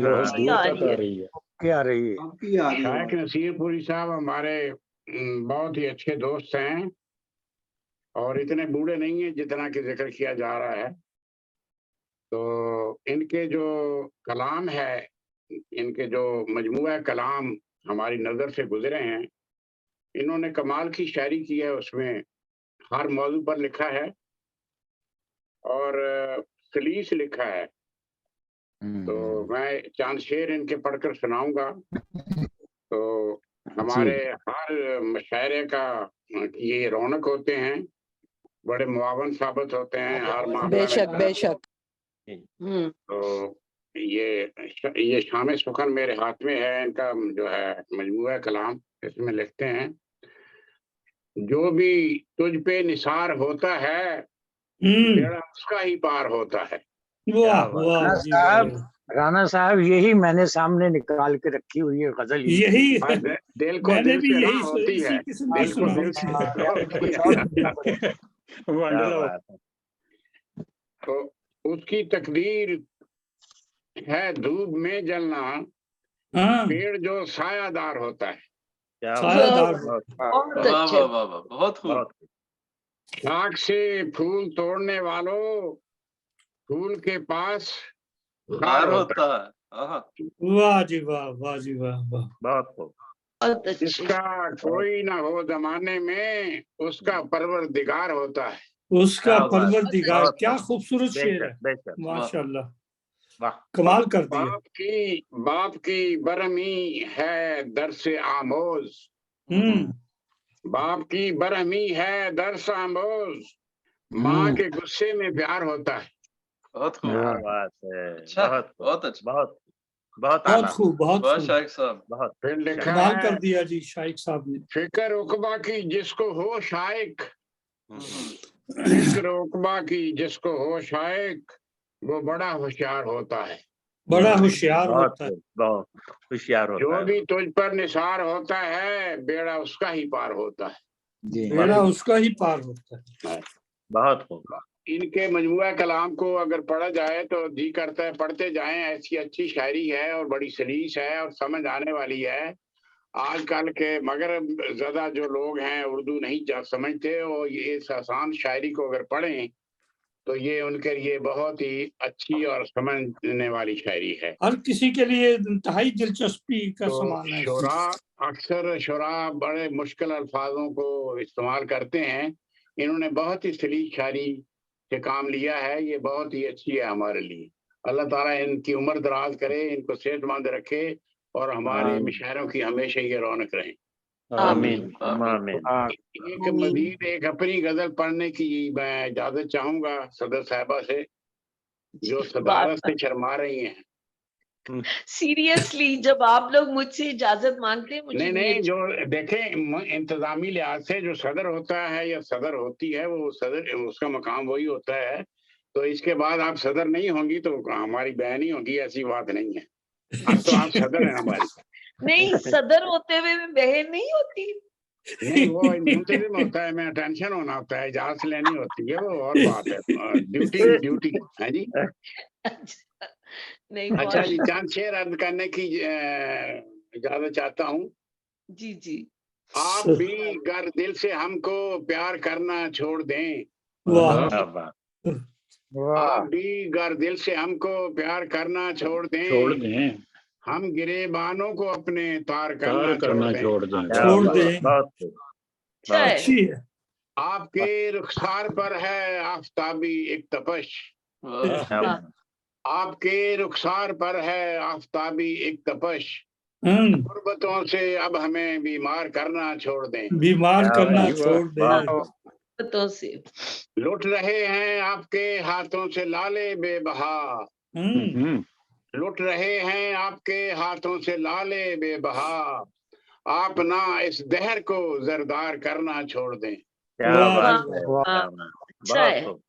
आ रही है।
क्या रही है?
आपकी आ रही है
शाइक नसीरपुरी साहब हमारे बहुत ही अच्छे दोस्त हैं और इतने बूढ़े नहीं हैं जितना कि जिक्र किया जा रहा है। तो इनके जो कलाम है, इनके जो मजमूआ कलाम हमारी नज़र से गुजरे हैं, इन्होंने कमाल की शायरी की है, उसमें हर मौजू पर लिखा है और सलीस लिखा है। तो मैं चंद शेर इनके पढ़कर सुनाऊंगा। तो हमारे हर मुशायरे का ये रौनक होते हैं, बड़े मुआवन साबित होते हैं हर मामला में।
बेशक बेशक।
तो ये शाम सुखन मेरे हाथ में है, इनका जो है मजमूआ कलाम, इसमें लिखते हैं, जो भी तुझ पे निसार होता है बेड़ा उसका ही पार होता है।
वाह वाह जी वाह।
राणा साहब यही मैंने सामने निकाल के रखी हुई है गजल,
यही
दिल को
मैंने
दिल
भी
से ना
यही
होती है,
इसी किस्म की
दिल को
सुनाई
दिल
थी।
से तो उसकी तकदीर है धूप में जलना,
हाँ,
पेड़ जो सायादार होता है।
सायादार।
बहुत
वाह
अच्छे।
वाह वाह वाह, बहुत खूब।
खाक से फूल तोड़ने वालों फूल के पास
हार होता है। आहा,
वाह जी वाह, वाह जी वाह, वाह।
बहुत खूब।
बहुत अच्छे।
जिसका कोई ना हो जमाने में उसका परवरदिगार होता है।
उसका
क्या बात,
परवरदिगार,
बहुत
क्या
खूब।
खूबसूरत शेर है,
बेशक बेशक,
माशाल्लाह,
वाह।
कमाल कर दिया।
बाप की बरहमी है दरसे आमोज, बाप की बरहमी है दरस आमोज, माँ के गुस्से में प्यार होता है।
बहुत खूब।
क्या बात है,
अच्छा,
बहुत खूब,
बहुत अच्छा,
बहुत
बहुत
आला,
खूब, बहुत
वाह
खूब,
शाइख साहब।
बहुत
फिर लिखा
कमाल
है,
कर दिया जी शाइख साहब ने।
फिक्र उकबा की जिसको हो शाइक,
हम्म,
फिक्र उकबा की जिसको हो शाइक, वो बड़ा होशियार होता है।
बड़ा होशियार
बहुत
होता है।
खूब, बहुत होशियार होता
जो
है।
भी तुझ पर निसार होता है बेड़ा उसका ही पार होता है।
जी
बेड़ा उसका ही पार होता है।
बहुत खूब।
इनके मजमुआ कलाम को अगर पढ़ा जाए तो जी करता है पढ़ते जाएं, ऐसी अच्छी शायरी है और बड़ी सलीस है और समझ आने वाली है। आजकल के मगर ज्यादा जो लोग हैं उर्दू नहीं समझते, और ये इस आसान शायरी को अगर पढ़ें तो ये उनके लिए बहुत ही अच्छी और समझने वाली शायरी है।
हर किसी के लिए इंतहाई दिलचस्पी का
तो
सवाल है।
शुरा, अक्सर शुरा बड़े मुश्किल अल्फाजों को इस्तेमाल करते हैं, इन्होंने बहुत ही सलीस शायरी से काम लिया है, ये बहुत ही अच्छी है हमारे लिए। अल्लाह ताला इनकी उम्र दराज करे, इनको सेहतमंद रखे और हमारे मुशायरों की हमेशा ये रौनक रहे।
आमीन आमीन।
एक मजीद एक अपनी गजल पढ़ने की मैं इजाजत चाहूंगा सदर साहिबा से, जो सदारत से शर्मा रही हैं।
सीरियसली जब आप लोग मुझसे इजाजत मांगते हैं मुझे
नहीं, जो देखें इंतजामी लिहाज से जो सदर होता है या सदर होती है, वो सदर उसका मकाम वही होता है। तो इसके बाद आप सदर नहीं होंगी तो हमारी बहन ही होगी, ऐसी बात नहीं है। अब तो आप सदर हैं हमारी।
नहीं, सदर होते हुए मैं बहन नहीं होती।
नहीं, वो मुंतजिम होता है, मैं टेंशन होना होता है, इजाजत लेनी होती है, वो और बात है। ड्यूटी ड्यूटी है जी।
अच्छा, नहीं
अच्छा
बहुत
जी, चांद शेर अर्ज करने की इजाजत चाहता हूँ।
जी जी।
आप भी गर दिल से हमको प्यार करना छोड़ दें,
वाह,
क्या बात।
आप भी गर दिल से हमको प्यार करना छोड़ दें, हम गिरेबानों को अपने तार करना छोड़ दें।
क्या
छोड़
बात,
दें,
बहुत खूब,
अच्छा है।
अच्छी है।
आपके रुखसार पर है आफताबी एक तपश,
क्या बात।
आपके रुखसार पर है आफताबी एक तपश, गुर्बतों से अब हमें बीमार करना छोड़ दें।
बीमार
क्या
करना
बात,
छोड़ दे।
बहुत खूब।
बातों से
लुट रहे हैं आपके हाथों से लाले बेबहा, लुट रहे हैं आपके हाथों से लाले बेबहा, आप ना इस दहर को जरदार करना छोड़ दें।
क्या
वाह,
बात
वाह,
है,
वाह,
क्या बात,
अच्छा
बहुत
है।
खूब।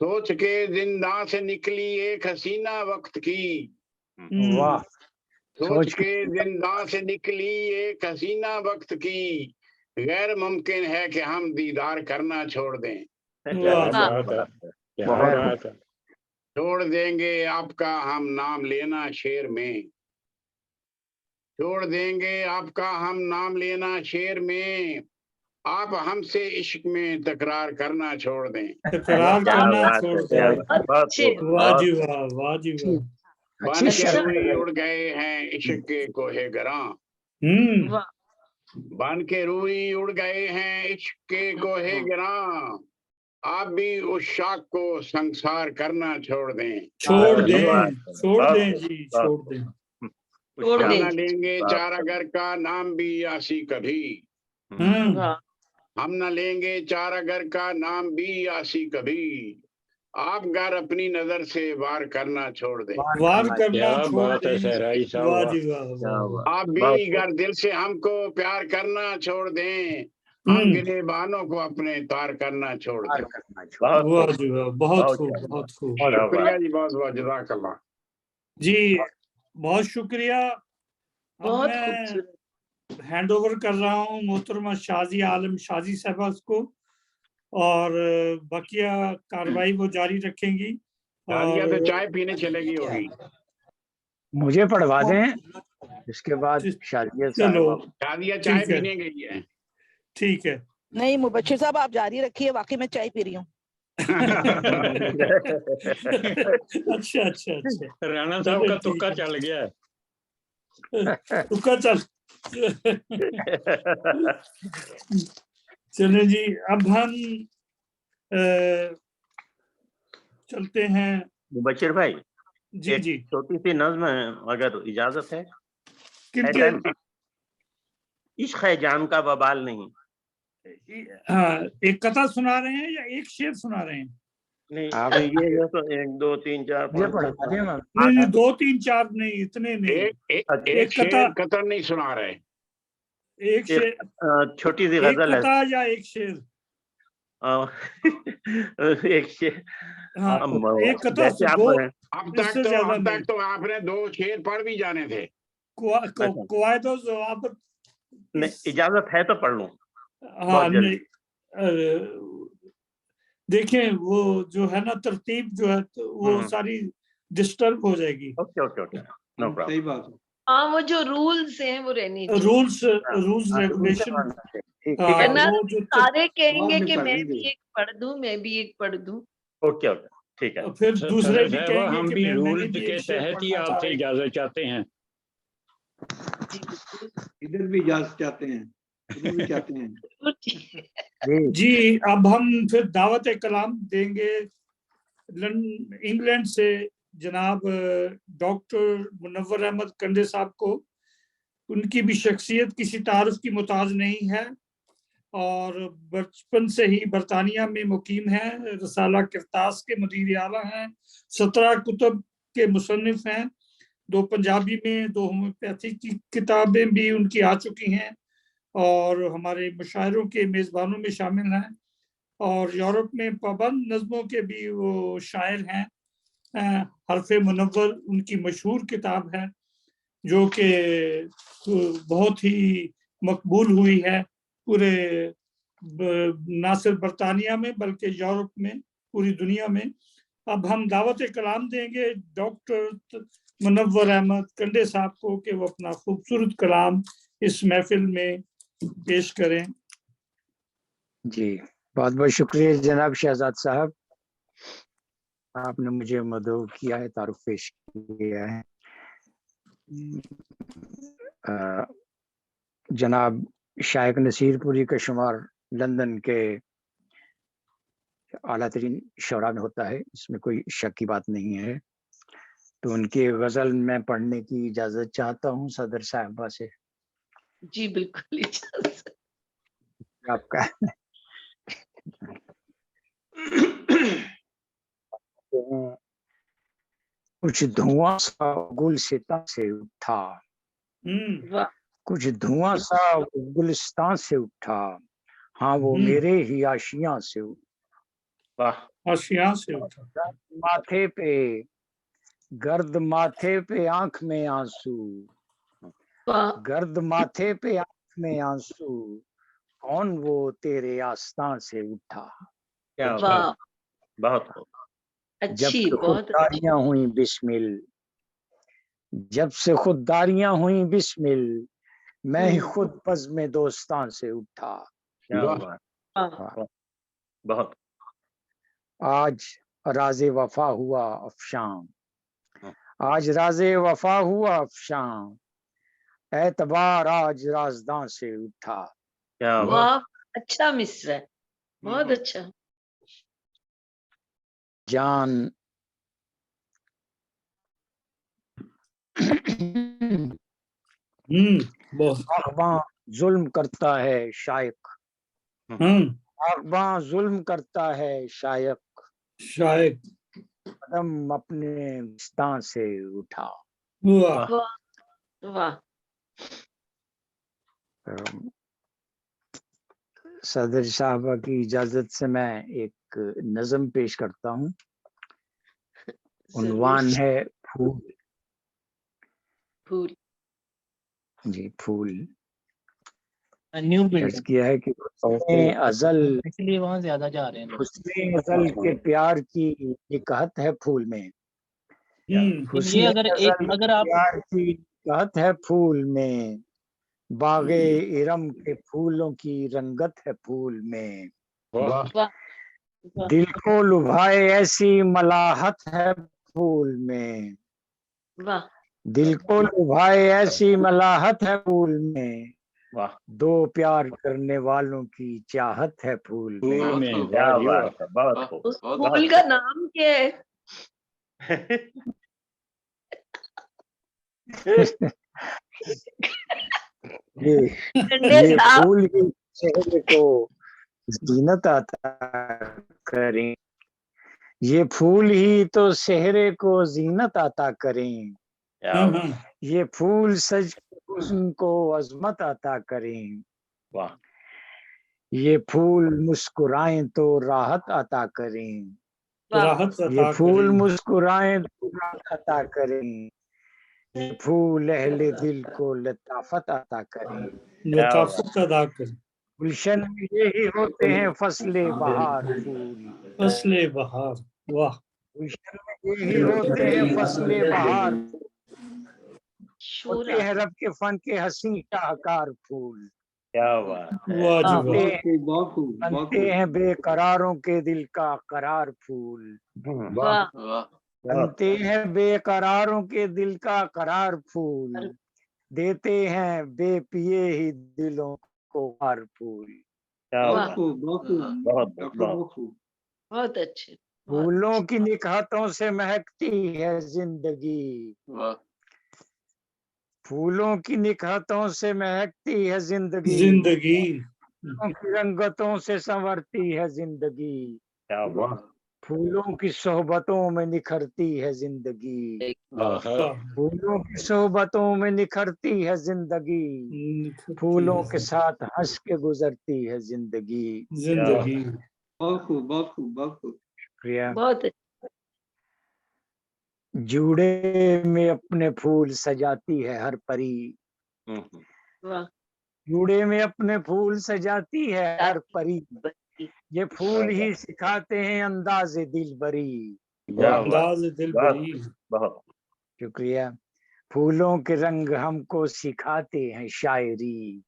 सोच के जिंदा से निकली एक हसीना वक्त की,
वाह,
सोच के जिंदा से निकली एक हसीना वक्त की, गैर मुमकिन है कि हम दीदार करना छोड़ दें।
क्या
वाह,
बात है,
बहुत
छोड़ देंगे आपका हम नाम लेना शेर में, छोड़ देंगे आपका हम नाम लेना शेर में, आप हमसे इश्क में तकरार करना छोड़ दें।
तकरार
क्या
करना
बात
छोड़
है,
दे।
क्या
बहुत
बहुत
अच्छे।
खूब,
वाह
बहुत
जी वाह, वाह जी वाह।
बन के
अच्छा।
रूई उड़ गए हैं इश्क के कोहे गरां,
वाह,
बन के रूई उड़ गए हैं इश्क के कोहे गरां, आप भी उस शाख को संसार करना छोड़ दें।
छोड़
क्या
दें,
बात है,
छोड़
बहुत
दें
खूब,
जी,
बहुत
छोड़
खूब।
दें।
छोड़
हम
दें
न
जी।
लेंगे
बात
चारा घर का नाम भी यासी कभी,
वाह,
हम न लेंगे चारा घर का नाम भी यासी कभी, आप घर अपनी नजर से वार करना छोड़ दें।
वार करना छोड़ दें। वाह जी वाह,
क्या
वाह।
बात,
आप
बहुत
भी
खूब।
घर दिल से हमको प्यार करना छोड़ दें, हम गिरेबानों को अपने तार करना छोड़ दें।
बहुत
वाह
खूब,
जी वाह, बहुत
बहुत
खूब,
शानदार,
बहुत खूब
क्या बात।
शुक्रिया जी, बहुत बहुत जज़ाकल्लाह।
जी, बहुत शुक्रिया। अब
बहुत
मैं
खूबसूरत।
हैंड ओवर कर रहा हूँ मोहतरमा शाजी आलम शाजी साहबा को, और बकिया कार्रवाई वो जारी रखेंगी।
शादिया
और
तो चाय पीने चलेगी होगी।
मुझे पढ़वा दें, इसके बाद शादिया
चलो
साहब।
शादिया चाय
ठीक है,
पीने गई है।
ठीक है।
नहीं मुबशिर साहब आप जारी रखिए, वाकई मैं चाय पी रही हूँ।
अच्छा अच्छा अच्छा,
राणा साहब
चलो
का
ठीक
तुक्का
है।
चल गया है।
तुक्का चल। चलो जी, अब हम चलते हैं।
मुबशिर भाई,
जी
एक
जी,
छोटी सी नज्म अगर इजाजत है
किनके?
टाइम। इश्क है जान का बबाल नहीं।
हाँ, एक कथा सुना रहे हैं या एक शेर सुना रहे हैं?
नहीं,
आप
ये तो 1 2 3 4
ये
5
पढ़ा
6
दें मैम।
नहीं नहीं, 2 3 4 नहीं, इतने नहीं।
एक
एक
शेर
कथा,
कतर नहीं सुना रहे।
एक शेर,
छोटी सी
एक
गजल है।
कथा या एक शेर?
एक शेर।
हाँ, एक कथा
जैसे
से
आप
2,
अब
इससे ज्यादा नहीं।
तक तो आपने 2 शेर पढ़ भी जाने थे।
कवायदो ज़वाबित,
इजाजत है तो पढ़ लूं।
हाँ नहीं, देखें वो जो है ना तरतीब जो है, तो वो सारी डिस्टर्ब हो जाएगी।
ओके ओके ओके, नो
सही
प्रॉब्लम।
बात है।
हाँ, वो जो रूल्स हैं वो रहनी चाहिए।
रूल्स रेगुलेशन,
वरना
वो जो
सारे कहेंगे
बाद
कि
में
मैं
पढ़
भी
लेंगे।
एक पढ़ दूं, मैं भी एक पढ़ दूं।
ओके ओके, ठीक है।
फिर दूसरे भी
साहब,
कहेंगे
हम
कि
भी
मैंने
रूल्स
भी
के
एक शेर
तहत ही
पढ़ना
आपसे
चाहा।
इजाजत चाहते हैं।
जी बिल्कुल,
इधर भी इजाजत चाहते हैं, उधर भी चाहते हैं।
बिल्कुल ठीक है।
जी, अब हम फिर दावत कलाम देंगे इंग्लैंड से जनाब डॉक्टर मुनव्वर अहमद कंडे साहब को। उनकी भी शख्सियत किसी तारुफ की मुताज नहीं है और बचपन से ही बरतानिया में मुकीम है। रसाला किरतास के मुदीर आला हैं, 17 कुतुब के मुसन्निफ हैं, 2 पंजाबी में, 2 होम्योपैथी की किताबें भी उनकी आ चुकी हैं और हमारे मुशायरों के मेज़बानों में शामिल हैं और यूरोप में पाबंद नज़मों के भी वो शायर हैं। हरफ़े मुनव्वर उनकी मशहूर किताब है जो कि बहुत ही मकबूल हुई है पूरे ना सिर्फ बरतानिया में बल्कि यूरोप में, पूरी दुनिया में। अब हम दावत कलाम देंगे डॉक्टर मुनव्वर अहमद कंडे साहब को कि वो अपना खूबसूरत कलाम इस महफिल में पेश करें।
जी, बहुत बहुत शुक्रिया जनाब शहजाद साहब, आपने मुझे मदऊ किया है, तारुफ पेश किया है। जनाब शाइख नसीरपुरी का शुमार लंदन के आला तरीन शौरा में होता है, इसमें कोई शक की बात नहीं है। तो उनकी गजल मैं पढ़ने की इजाजत चाहता हूँ सदर साहबा से।
जी बिल्कुल इजाजत।
आपका कुछ धुआं सा गुलसिता से उठा,
वाह,
कुछ धुआं सा गुलिस्तान से उठा, हाँ वो मेरे ही आशियां से
वाह,
आशियां से उठा,
माथे पे गर्द, माथे पे आंख में आंसू,
वाह,
गर्द माथे पे आंख में आंसू, कौन वो तेरे आस्तां से उठा।
क्या
वाह,
बहुत खूब।
जब
अच्छी,
से
बहुत अच्छी।
खुददारियां हुई बिस्मिल, जब से खुददारियां हुई बिस्मिल, मैं ही खुद बज़्म दोस्तां से उठा।
क्या
वाह।
बात,
वाह,
बहुत।
आज राज़े वफा हुआ अफशां, आज राज़े वफा हुआ अफशां, एतबार आज राज़दां से उठा।
क्या बात।
वाह, अच्छा मिसरा है, बहुत अच्छा।
जान
बहुत।
आगबां जुल्म करता है शायक, आगबां जुल्म करता है शायक,
शायद
कदम अपने गुलिस्तां से उठा।
वाह,
वाह, वाह,
सदर साहबा की इजाजत से मैं एक नज़म पेश करता हूँ। उन्वान
जरूर।
है फूल।
फूल।
जी, फूल।
न्यू
अर्ज किया है कि हुस्ने अज़ल,
इसलिए वहां ज्यादा जा रहे हैं।
हुस्ने अज़ल के प्यार की ये कहत है फूल में,
ये
हुस्ने
अगर
अज़ल
अगर
के
आप
प्यार की कहत है फूल में, बागे इरम के फूलों की रंगत है फूल में।
वाह।
वाह,
दिल को लुभाए ऐसी मलाहत है फूल में,
वाह
दिल को लुभाए ऐसी मलाहत है फूल में,
वाह
दो प्यार करने वालों की चाहत है फूल में।
फूल में
बहुत
वाह जी वाह।
बात है, बहुत खूब,
उस
बहुत
फूल का नाम क्या है?
ये
ठंडे
ये
साहब
फूल ही चेहरे को जीनत अता करें, ये फूल ही तो चेहरे को जीनत अता करें,
क्या बात,
ये फूल सज के हुस्न को अजमत अता करें,
वाह
ये फूल मुस्कुराएं तो राहत अता करें,
वाह
राहत
ये
अता
फूल
करें,
मुस्कुराएं तो राहत अता करें, ये फूल अहले दिल को लताफत अता करें।
लताफत अदा करें।
गुलशन में यही होते हैं फसले बहार फूल,
फसले बहार, वाह
गुलशन में यही होते हैं फसले बहार,
शोरा
होते हैं रब के फन के हसी शाहकार फूल,
क्या बात है,
वाह जी
वाह
वाह,
बहुत खूब बहुत खूब बहुत
बनते
खूब।
हैं बेकरारों के दिल का करार फूल,
वाह
वाह
बनते हैं बेकरारों के दिल का करार फूल, देते हैं बेपिए ही दिलों को हार फूल,
क्या
वाह
बात,
बहुत खूब
बहुत
डॉक्टर
बहुत
बहुत खूब।
बहुत अच्छे बहुत
फूलों की निकहतों से महकती है जिंदगी,
वाह
फूलों की निकहतों से महकती है जिंदगी,
जिंदगी,
फूलों की रंगतों से संवरती है जिंदगी,
क्या बात,
फूलों की सोहबतों में निखरती है जिंदगी,
वाह,
फूलों की सोहबतों में निखरती है जिंदगी, फूलों के साथ हंस के गुजरती है जिंदगी।
जिंदगी,
बहुत खूब बहुत खूब बहुत खूब।
शुक्रिया।
बहुत अच्छे
जूड़े में अपने फूल सजाती है हर परी,
वाह
जूड़े में अपने फूल सजाती है हर परी,
बच्ची
ये फूल ही सिखाते हैं अंदाज़े दिलबरी।
क्या बात,
अंदाज दिल
बहुत
बरी,
बहुत,
शुक्रिया। फूलों के रंग हमको सिखाते हैं शायरी,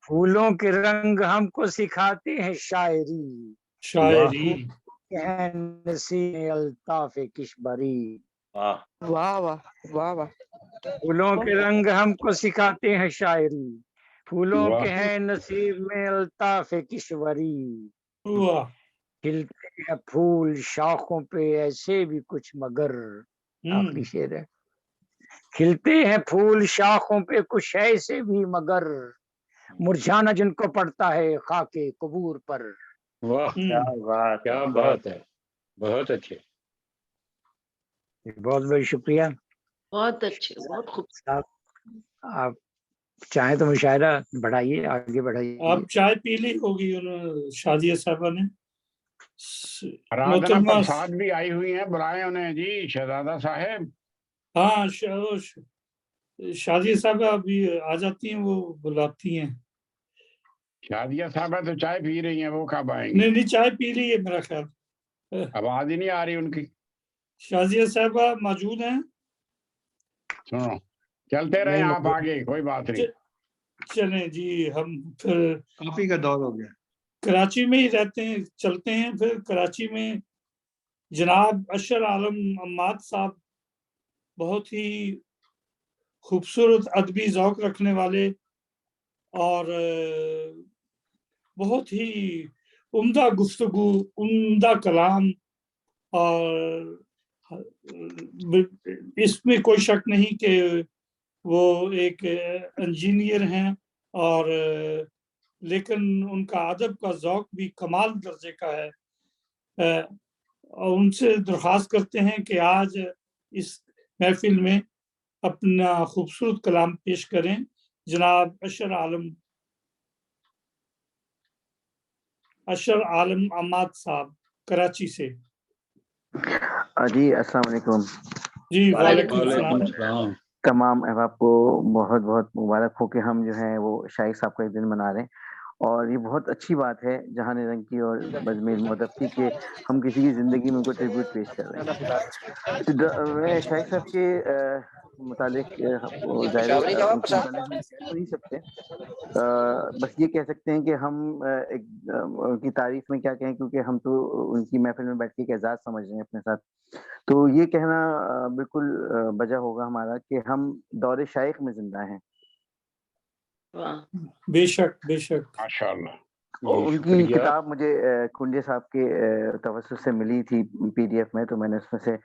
फूलों के रंग हमको सिखाते हैं शायरी,
शायरी,
हैं नसीम अल्ताफ किशबरी,
वाह
वाह वाह वाह वाह।
फूलों के रंग हमको सिखाते हैं शायरी, फूलों
वाह।
के हैं नसीब में अल्ताफ किशवरी,
वाह,
खिलते हैं फूल शाखों पे ऐसे भी कुछ मगर, आखिरी शेर है, खिलते हैं फूल शाखों पे कुछ ऐसे भी मगर, मुरझाना जिनको पड़ता है खाके कबूर पर।
वाह
क्या बात,
क्या
बहुत
बात है, बहुत अच्छे।
बहुत बहुत शुक्रिया
बहुत अच्छे बहुत खूब।
साहब। आप चाहें तो मुशायरा बढ़ाइए, आगे बढ़ाइए।
आप चाय पी ली होगी उन्होंने, शादिया साहबा ने।
आराधना
मोहतरमा,
प्रसाद भी आई हुई हैं, बुलाए उन्हें जी शहजादा साहब।
हाँ शादिया साहबा अभी आ जाती हैं, वो बुलाती हैं।
शादिया साहब तो चाय पी रही हैं, वो कब आएंगी?
नहीं नहीं, चाय पी ली है मेरा ख्याल।
आवाज ही नहीं आ रही उनकी।
शाजिया साहबा मौजूद हैं?
सुनो, चलते रहे
नहीं,
आप आगे, कोई बात नहीं।
चलें जी, हम फिर
काफी का दौर हो गया।
कराची में ही रहते हैं, चलते हैं फिर कराची में। जनाब अशर आलम अम्माद साहब बहुत ही खूबसूरत अदबी ज़ौक रखने वाले और बहुत ही उम्दा गुफ्तगू, उम्दा कलाम, और इसमें कोई शक नहीं कि वो एक इंजीनियर हैं, और लेकिन उनका अदब का ज़ौक भी कमाल दर्जे का है। और उनसे दरख्वास्त करते हैं कि आज इस महफिल में अपना खूबसूरत कलाम पेश करें। जनाब अशर आलम अम्माद साहब कराची से।
जी अस्सलाम वालेकुम।
जी वालेकुम
वालेकुम
सलाम।
सलाम।
तमाम अहबाब को बहुत बहुत मुबारक हो कि हम जो है वो शाइख साहब का दिन मना रहे हैं। اور یہ بہت اچھی بات ہے جہان رنگ کی اور بزم علم و ادب کی کہ ہم کسی کی زندگی میں ان کو ٹریبیوٹ پیش کر رہے ہیں. میں شائخ صاحب کے متعلق ظاہر ان کے متعلق ہم کہہ تو نہیں سکتے, بس یہ کہہ سکتے ہیں کہ ہم ان کی تعریف میں کیا کہیں, کیونکہ ہم تو ان کی محفل میں بیٹھ کے ایک اعزاز سمجھ رہے ہیں اپنے ساتھ. تو یہ کہنا بالکل بجا ہوگا ہمارا کہ ہم دور شائخ میں زندہ ہیں.
بے شک بے شک.
ماشاء اللہ.
ان کی کتاب مجھے کنڈے صاحب کے توسط سے ملی تھی PDF میں, تو میں نے اس میں سے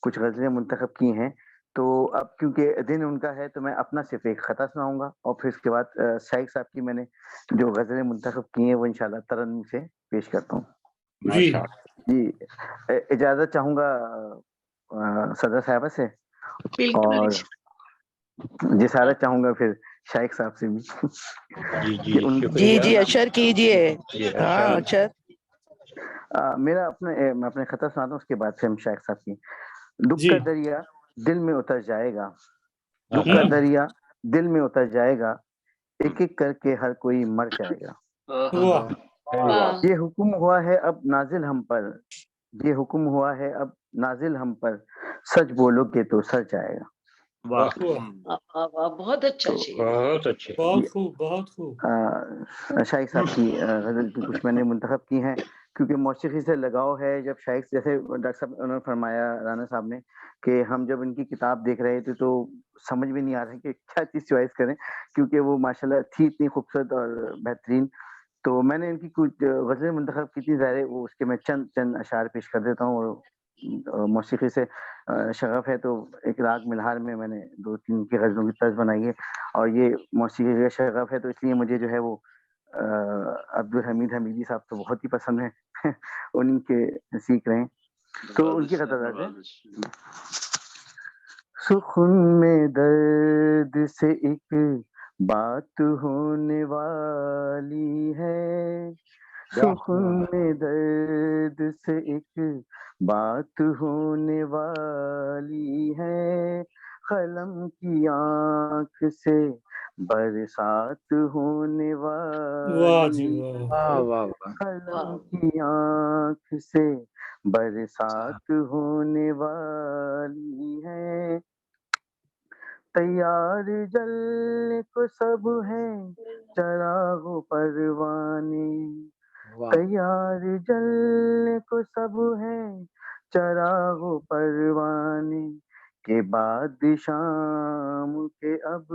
کچھ غزلیں منتخب کی ہیں. تو اب کیونکہ دن ان کا ہے تو میں اپنا صرف ایک خطا سناؤں گا, اور پھر اس کے بعد شائخ صاحب کی میں نے جو غزلیں منتخب کی ہیں وہ انشاءاللہ ترنم سے پیش کرتا ہوں. جی اجازت چاہوں گا صدر صاحبہ سے, اور جسارت چاہوں گا پھر شائخ صاحب سے بھی.
جی جی اشر کیجیے. ہاں اشر.
میں اپنے خطا سناتا ہوں, اس کے بعد سے ہم شائخ صاحب کی. دکھ کا دریا دل میں اتر جائے گا, دکھ کا دریا دل میں اتر جائے گا, ایک ایک کر کے ہر کوئی مر جائے گا. یہ حکم ہوا ہے اب نازل ہم پر, یہ حکم ہوا ہے اب نازل ہم پر, سچ بولو گے تو سر جائے گا.
بہت اچھا شعر.
بہت اچھے.
بہت خوب بہت خوب.
شائخ صاحب کی غزل کی کچھ میں نے منتخب کی ہیں, کیونکہ موسیقی سے لگاؤ ہے. جب شائخ جیسے ڈاکٹر صاحب انہوں نے فرمایا, رانا صاحب نے, کہ ہم جب ان کی کتاب دیکھ رہے تھے تو سمجھ میں نہیں آ رہا کہ کیا چیز چوائس کریں, کیونکہ وہ ماشاءاللہ تھی اتنی خوبصورت اور بہترین. تو میں نے ان کی کچھ غزلیں منتخب کی تھی, ظاہر وہ اس کے میں چند اشعار پیش کر دیتا ہوں. اور موسیقی سے شغف ہے تو ایک راگ ملہار میں میں نے 2-3 کی غزلوں کی طرز بنائی ہے, اور یہ موسیقی کا شغف ہے تو اس لیے مجھے جو ہے وہ عبدالحمید حمیدی صاحب تو بہت ہی پسند ہیں, انہیں کے سیکھ رہے ہیں. تو ان کی قطعات ہے. سخن میں درد سے ایک بات ہونے والی ہے, سخن میں درد سے ایک بات ہونے والی ہے, قلم کی آنکھ سے برسات ہونے والی ہے, قلم کی آنکھ سے برسات ہونے والی ہے. تیار جلنے کو سب ہیں چراغ و پروانے, تیار جلنے کو سب ہیں چراغ و پروانے, کے بعد شام کے اب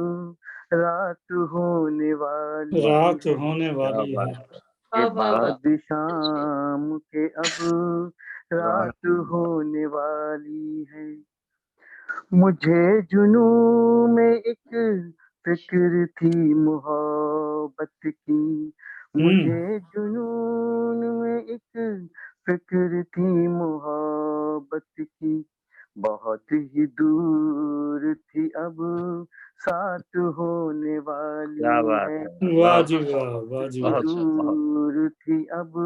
رات ہونے والی
رات ہونے والی ہے.
کے بعد شام کے اب رات ہونے والی ہے. مجھے جنوں میں ایک فکر تھی محبت کی, مجھے جنون میں ایک فکر تھی محبت کی, بہت ہی دور تھی اب ساتھ ہونے والی ہے.
واہ جی واہ, واہ جی واہ.
دور تھی اب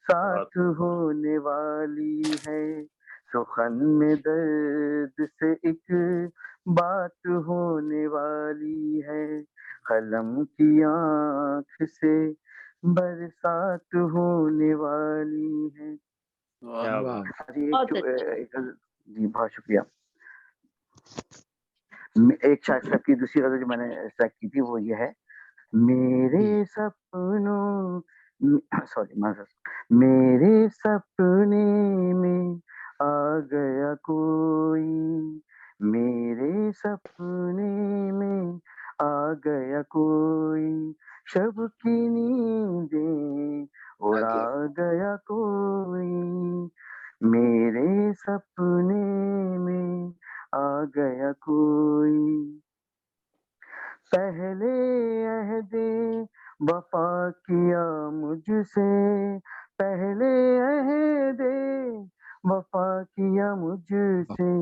ساتھ ہونے والی ہے. سخن میں درد سے ایک بات ہونے والی ہے, قلم کی آنکھ سے برسات ہونے والی ہے. جی بہت شکریہ. ایک شاعر صاحب کی دوسری غزل جو میں نے سلیکٹ کی تھی وہ یہ ہے, میرے سپنوں میرے سپنے میں آ گیا کوئی, میرے سپنے میں آ گیا کوئی, شب کی نیندیں اڑا گیا کوئی, میرے سپنے میں آ گیا کوئی. پہلے عہد وفا کیا مجھ سے, پہلے عہد وفا کیا مجھ سے,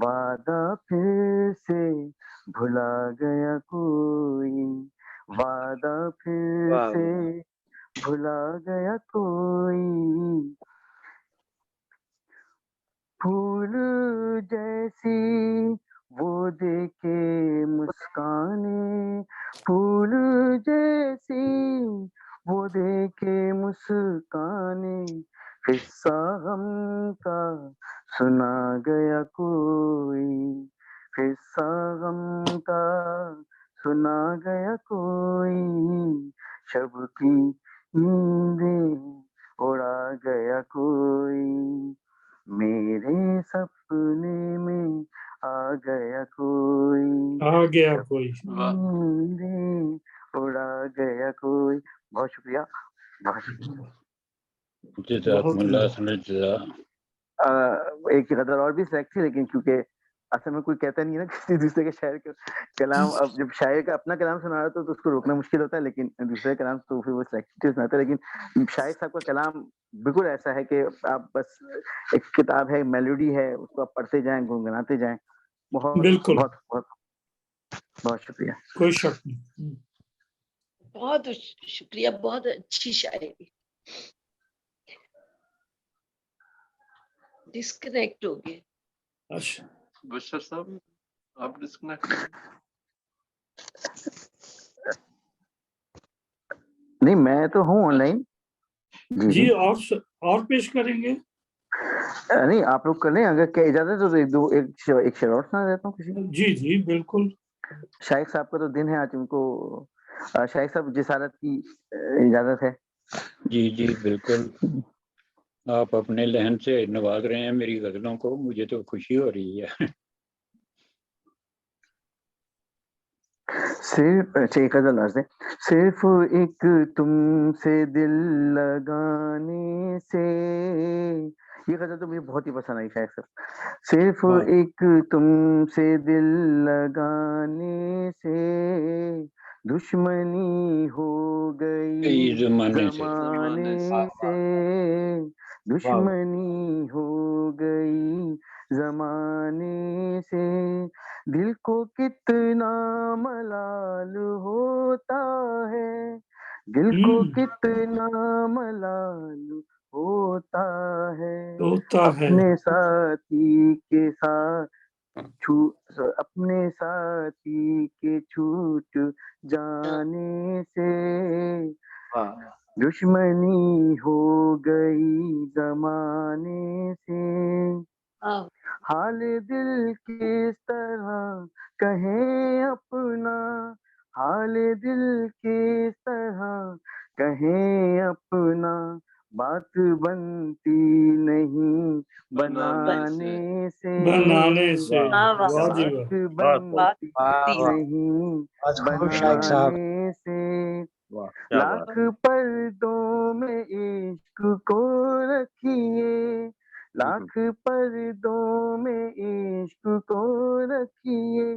وعدہ پھر سے بھلا گیا کوئی, وعدہ پھر سے بھلا گیا کوئی. پھول جیسی وہ دیکھے مسکانے, پھول جیسی مسکانے قصہ غم کا سنا گیا کوئی، قصہ غم کا سنا گیا کوئی، شب کی نیندیں اڑا گیا کوئی، میرے سپنے میں آ گیا کوئی،
آ گیا کوئی۔
نیندیں اڑا گیا کوئی۔ بہت شکریہ، بہت شکریہ۔
بہت
ایک غزل اور بھی سلیکٹ تھی، لیکن کیونکہ اصل میں کوئی کہتا نہیں ہے نا کسی دوسرے کے شاعر کا کلام، اب جب شاعر کا اپنا کلام سنا رہا تو اس کو روکنا مشکل ہوتا ہے، لیکن دوسرے کلام تو پھر وہ سلیکٹ سناتا ہے۔ لیکن شاعر صاحب کا کلام بالکل ایسا ہے کہ آپ بس ایک کتاب ہے، میلوڈی ہے، اس کو آپ پڑھتے جائیں، گنگناتے جائیں۔ بہت
بالکل،
بہت بہت بہت شکریہ۔
کوئی شک نہیں۔
بہت شکریہ، بہت اچھی شاعری۔ ڈسکنیکٹ ہو گئے۔
اچھا
بشر صاحب آپ ڈسکنیکٹ؟
نہیں میں تو ہوں آن لائن۔
جی اور پیش کریں گے؟
نہیں آپ لوگ کر لیں اگر کیا اجازت ہے تو ایک شعر اور سنا دیتا ہوں کسی۔
جی جی بالکل۔
شائخ صاحب کا تو دن ہے آج، ان کو شائخ صاحب جسارت کی اجازت ہے؟
جی جی بالکل، آپ اپنے لہن سے نواز رہے ہیں میری غزلوں کو، مجھے تو خوشی ہو رہی ہے۔
صرف ایک غزل عرض ہے، صرف ایک تم سے دل لگانے سے، یہ غزل تو مجھے بہت ہی پسند آئی شائخ صاحب۔ صرف ایک تم سے دل لگانے سے دشمنی ہو گئی زمانے سے، دشمنی ہو گئی زمانے سے، دل کو کتنا ملال ہوتا ہے، دل کو کتنا ملال ہوتا ہے، اپنے ساتھی کے ساتھ اپنے ساتھی کے چھوٹ جانے سے، دشمنی ہو گئی زمانے سے، حال دل کس طرح کہیں اپنا، حال دل کس طرح کہیں اپنا، بات بنتی نہیں بنانے سے، بات بنتی نہیں بنانے سے، لاکھ پردوں میں عشق کو رکھیے، لاکھ پردوں میں عشق کو رکھیے،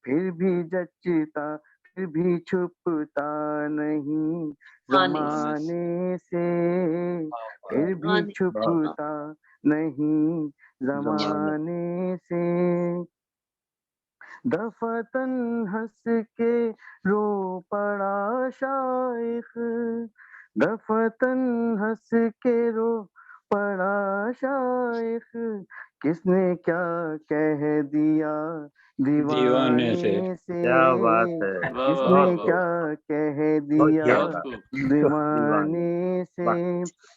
پھر بھی جچتا پھر بھی چھپتا نہیں زمانے سے، پھر بھی چھپتا نہیں زمانے سے، دفعتاً ہنس کے رو پڑا شائخ، دفعتاً ہنس کے رو پڑا شائخ، کس نے کیا کہہ دیا دیوانے سے، کس نے کیا کہہ دیا دیوانے سے۔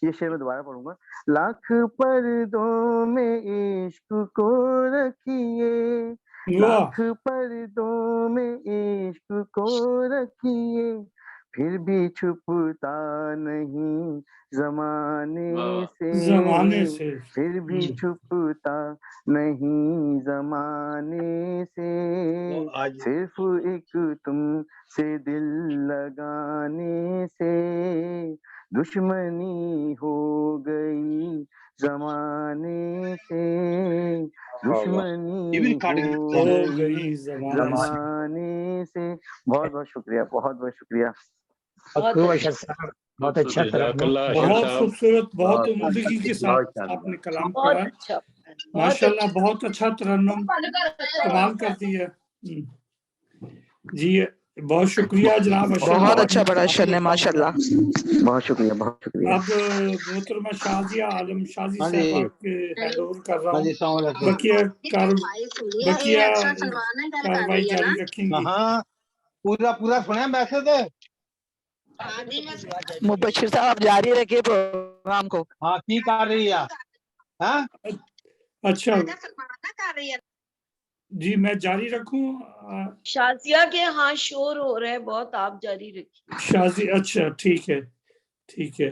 یہ شعر میں دوبارہ پڑھوں گا، لاکھ پردوں میں عشق کو رکھیے، لاکھ پردوں میں عشق کو رکھیے، پھر بھی چھپتا نہیں زمانے سے، پھر بھی چھپتا نہیں زمانے سے، صرف ایک تم سے دل لگانے سے دشمنی ہو گئی زمانے سے، دشمنی ہو گئی زمانے سے۔ بہت بہت شکریہ، بہت بہت شکریہ۔
بہت اچھا، بہت خوبصورت، بہت عمدگی کے ساتھ آپ نے کلام پڑھا، ماشاءاللہ بہت اچھا ترنم کمال کرتی ہے۔ جی بہت شکریہ جناب اشرف،
بہت اچھا پڑھا شر نے ماشاءاللہ،
بہت شکریہ، بہت شکریہ۔
اب محترمہ شازیہ عالم شازی صاحب آپ کے ہینڈ اوور کر رہا ہوں، بقیہ کاروائی جاری رکھیں گے۔
پورا سنیا میسج
मुबशिर साहब आप जारी रखिए प्रोग्राम को।
हाँ की कर रही है? हाँ
अच्छा जी, मैं जारी रखूं?
शाजिया के हाँ शोर हो रहा है बहुत, आप जारी रखिए।
शाजी, अच्छा ठीक है, ठीक है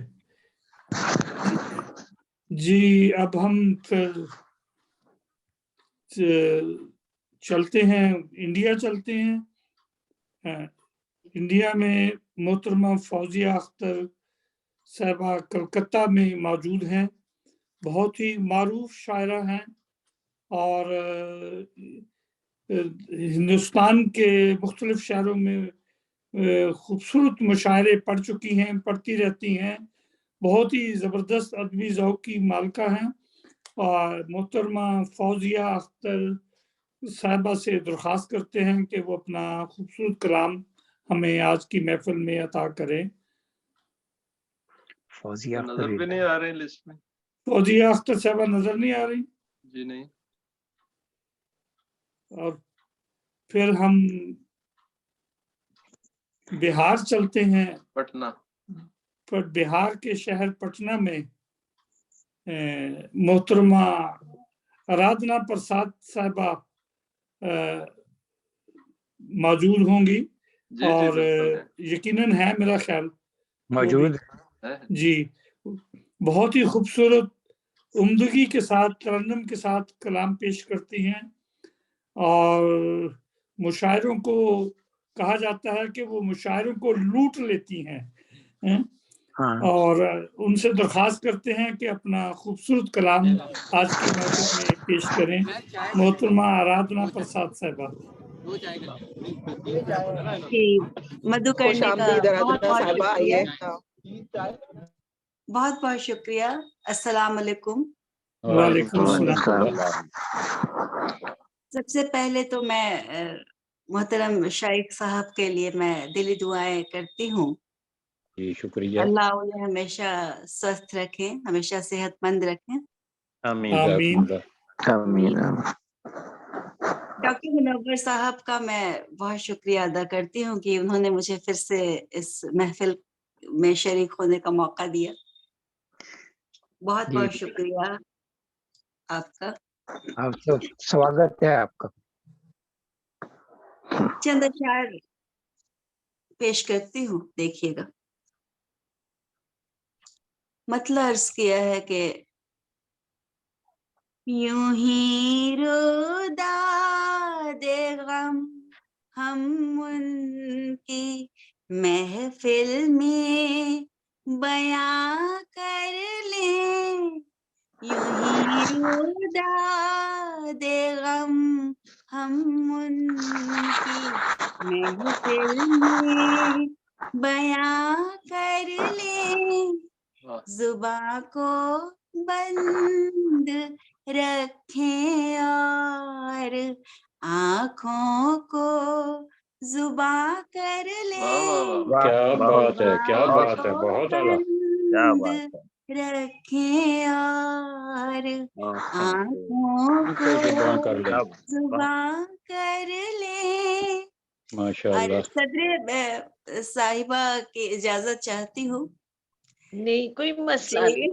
जी। अब हम फिर चलते हैं, इंडिया चलते हैं। इंडिया में मोहतरमा फौजिया अख्तर साहबा कलकत्ता में मौजूद हैं। बहुत ही मारूफ शायरा हैं और हिंदुस्तान के मुख्तलिफ शहरों में खूबसूरत मुशायरे पढ़ चुकी हैं, पढ़ती रहती हैं। बहुत ही ज़बरदस्त अदबी ज़ौक़ की मालिका हैं और मोहतरमा फौजिया अख्तर साहिबा से दरख्वास्त करते हैं कि वो अपना खूबसूरत कलाम हमें आज की महफिल में अता करें।
फौजिया
नजर भी नहीं आ रहे लिस्ट में।
फौजिया अख्तर साहिबा नजर नहीं आ रही
जी नहीं।
और फिर हम बिहार चलते हैं,
पटना।
पर बिहार के शहर पटना में मोहतरमा आराधना प्रसाद साहिबा मौजूद होंगी और यकीनन है मेरा ख्याल
मौजूद
जी। बहुत ही खूबसूरत उम्दगी के साथ, तरन्नुम के साथ कलाम पेश करती हैं और मुशायरों को कहा जाता है कि वो मुशायरों को लूट लेती हैं।
हाँ।
और उनसे दरख्वास्त करते हैं कि अपना खूबसूरत कलाम आज की महफिल में पेश करें। मोहतरमा आराधना प्रसाद साहिबा।
मधुकर्णिका बहुत बहुत शुक्रिया। अस्सलाम वालेकुम।
वालेकुम अस्सलाम।
सबसे पहले तो मैं मोहतरम शाइख साहब के लिए मैं दिली दुआएं करती हूँ।
जी शुक्रिया।
अल्लाह उन्हें हमेशा स्वस्थ रखें, हमेशा सेहतमंद रखें।
आमीन
आमीन
आमीन।
डॉक्टर मुनव्वर साहब का मैं बहुत शुक्रिया अदा करती हूँ कि उन्होंने मुझे फिर से इस महफिल में शरीक होने का मौका दिया। बहुत बहुत शुक्रिया आपका।
आप तो स्वागत है आपका।
चंद अशार पेश करती हूँ, देखिएगा। मतलब अर्ज किया है कि यूं ही रुदा दे गम हम उनकी महफिल में बयां कर लें, यूं ही रुदा दे गम हम उनकी महफिल में बयां कर लें, जुबां को बंद रखें और आँखों को जुबां कर लें।
क्या बात है, क्या बात है, बहुत आला।
क्या बात है।
रखें और आँखों को जुबां कर लें।
माशाअल्लाह।
और सदर साहिबा की इजाजत चाहती हूँ।
नहीं कोई मसला नहीं।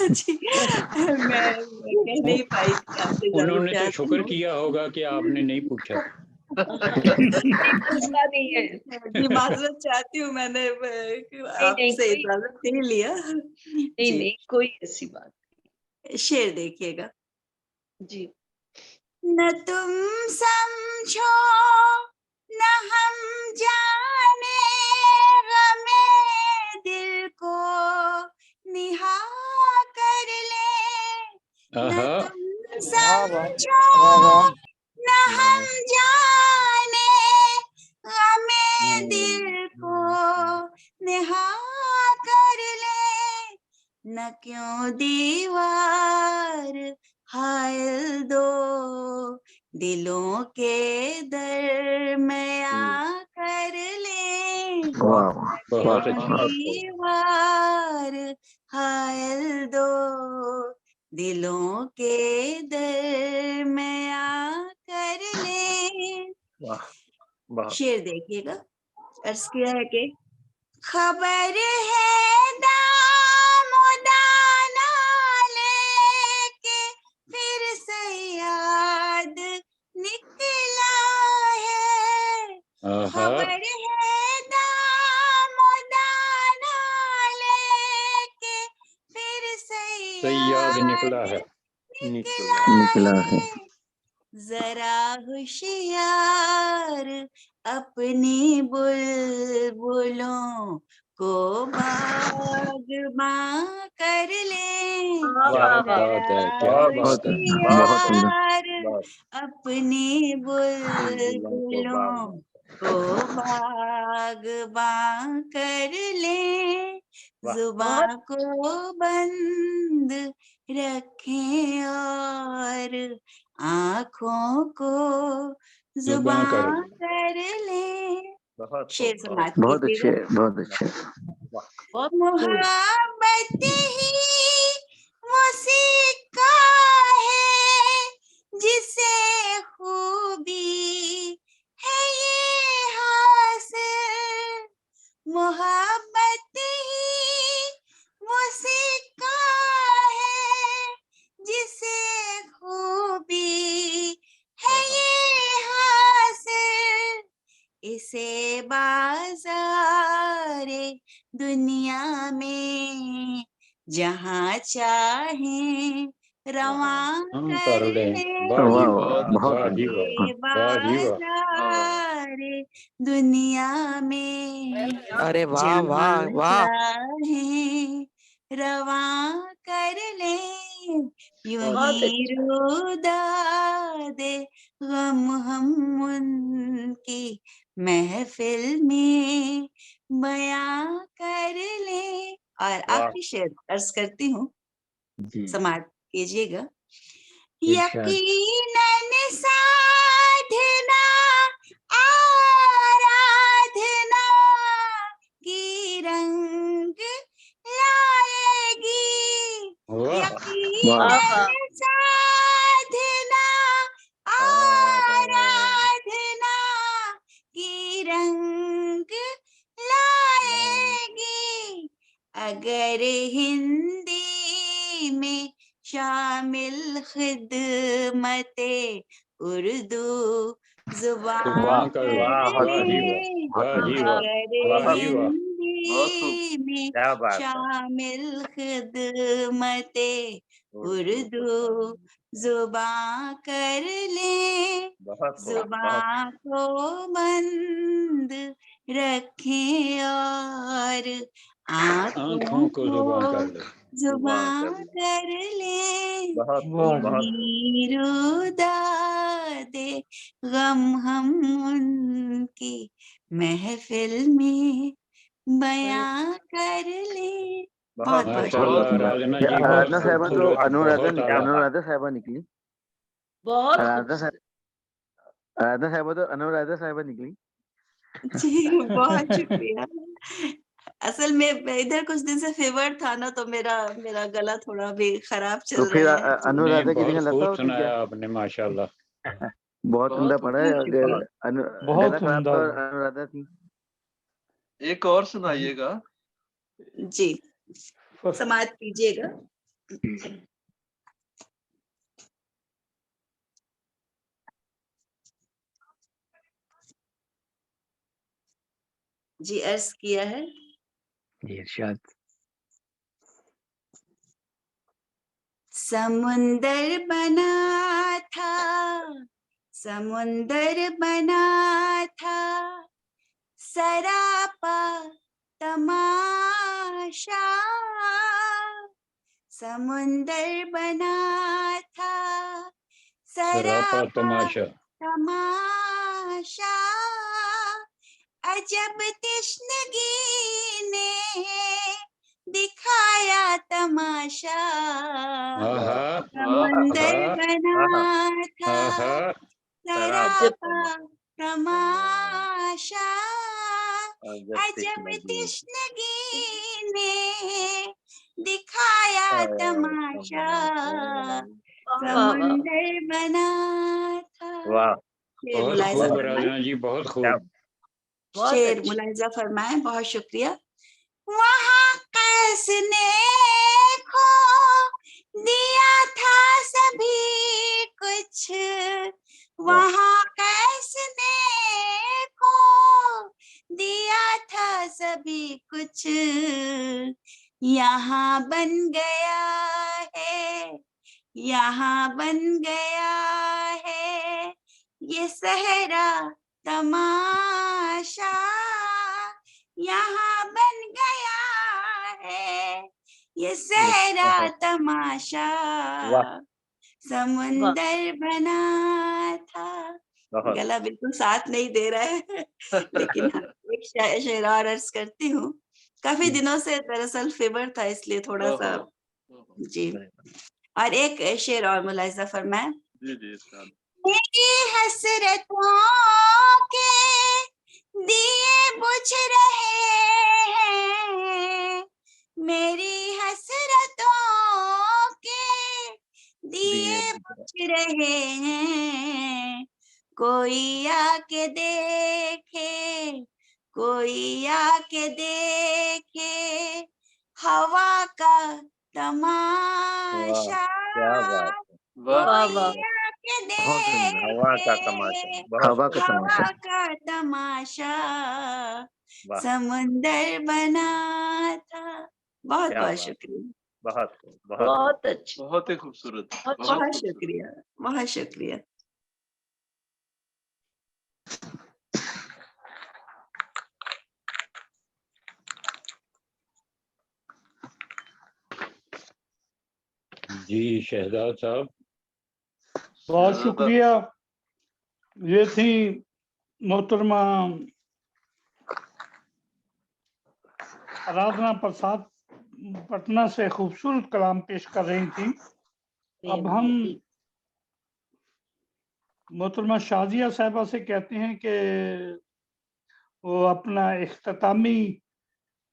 जी मैं कह नहीं पाई थी, आपसे
उन्होंने तो शुक्र किया होगा कि आपने नहीं पूछा।
मसला नहीं है।
जी माजरत चाहती हूँ, मैंने आपसे इजाजत नहीं लिया।
नहीं कोई ऐसी बात
नहीं। शेर देखिएगा
जी।
न तुम समझो न हम जाने गमे दिल को निहा कर ले, न तुम समझो न हम जाने गमे दिल को निहा कर ले, न क्यों दीवार हायल दो दिलों के दरमियां कर ले, दीवार हायल दो दिलों के दरमियां कर ले। शेर देखिएगा, अर्ज किया है कि खबर है दामोदाना लेके फिर से याद निकला है। खबर है दामोदाना लेके फिर से
याद निकला है।
निकला है।
जरा होशियार अपनी बुलबुलों को बागबां कर ले। होशियार अपनी बुलबुलों को बागबां कर ले। जुबां को बंद रखें और आँखों को जुबां कर ले। शेर समाप्त
बहुत अच्छे,
कीजिएगा।
बहुत अच्छे।
मोहब्बत ही मुस्का है जिसे खूबी है ये हासिल। मोहब्बत ही मुस्का है जिसे खूबी है ये हासिल। इसे बाज़ारे दुनिया में जहाँ चाहे रवां कर ले। बाज़ारे दुनिया में
अरे वाह वाह वाह।
चाहे रवां कर ले। यूं ही रुदा दे गम हम उनकी महफिल में बयां कर ले। और आखिरी शेर अर्ज करती हूँ, समाप्त कीजिएगा। यकीनन साधना आराधना की रंग लाएगी। यकीनन साधना आराधना की रंग लाएगी। अगर हिंदी में शामिल खिदमते उर्दू जुबान कर ले। हिंदी में शामिल खिदमते उर्दू जुबान कर ले। जुबान को बंद रखें और आँखों को जुबान कर ले। रुदा दे गम हम उनकी महफिल में बयां कर ले। बहुत बहुत
आराधना साहिबा तो अनुराधा साहिबा निकली। आराधना साहिबा तो अनुराधा साहिबा निकली।
जी बहुत शुक्रिया। असल में इधर कुछ दिन से फीवर था ना, तो मेरा गला थोड़ा भी खराब चल
तो फिर
रहा है।
अनुराधा की जगह लता हो
सुनाया आपने माशाल्लाह।
बहुत उम्दा पढ़ा है। अगर गला खराब था और अनुराधा थी।
एक और सुनाइएगा।
जी समाप्त कीजिएगा। जी अर्ज किया है।
इरशाद।
समुंदर बना था, समुंदर बना था, सरापा तमाशा। समुंदर बना था, सरापा तमाशा। अजब तिश्नगी ने दिखाया तमाशा। समुंदर बना था, सरापा तमाशा। अजब तिश्नगी ने दिखाया तमाशा। समुंदर बना था।
बहुत खूब राजना जी, बहुत खूब।
शेर मुलाहिजा फरमाएं। बहुत शुक्रिया। वहाँ कैस ने खो दिया था सभी कुछ, वहाँ कैस ने खो दिया था सभी कुछ, यहाँ बन गया है, यहाँ बन गया है ये सहरा तमाशा, यहाँ बन गया है ये सहरा तमाशा, समुंदर बना था। गला बिल्कुल साथ नहीं दे रहा है लेकिन हाँ, एक शेर और अर्ज करती हूँ। काफी दिनों से दरअसल फीवर था इसलिए थोड़ा सा जी। और एक शेर और मुलाहिजा फरमाए। मेरी हसरतों के दिए बुझ रहे हैं, मेरी हसरतों के दिए बुझ रहे हैं, कोई आके देखे, कोई आके देखे हवा का तमाशा,
वाह वाह,
हवा का तमाशा, हवा का तमाशा,
हवा का तमाशा समुंदर बना था। बहुत बहुत शुक्रिया।
बहुत
बहुत अच्छा,
बहुत ही खूबसूरत,
बहुत शुक्रिया, बहुत शुक्रिया।
जी शहजाद साहब।
बहुत शुक्रिया। ये थी मोहतरमा आराधना प्रसाद, पटना से खूबसूरत कलाम पेश कर रही थी। अब हम मोहतरमा शाजिया साहिबा से कहते हैं कि वो अपना इख्तितामी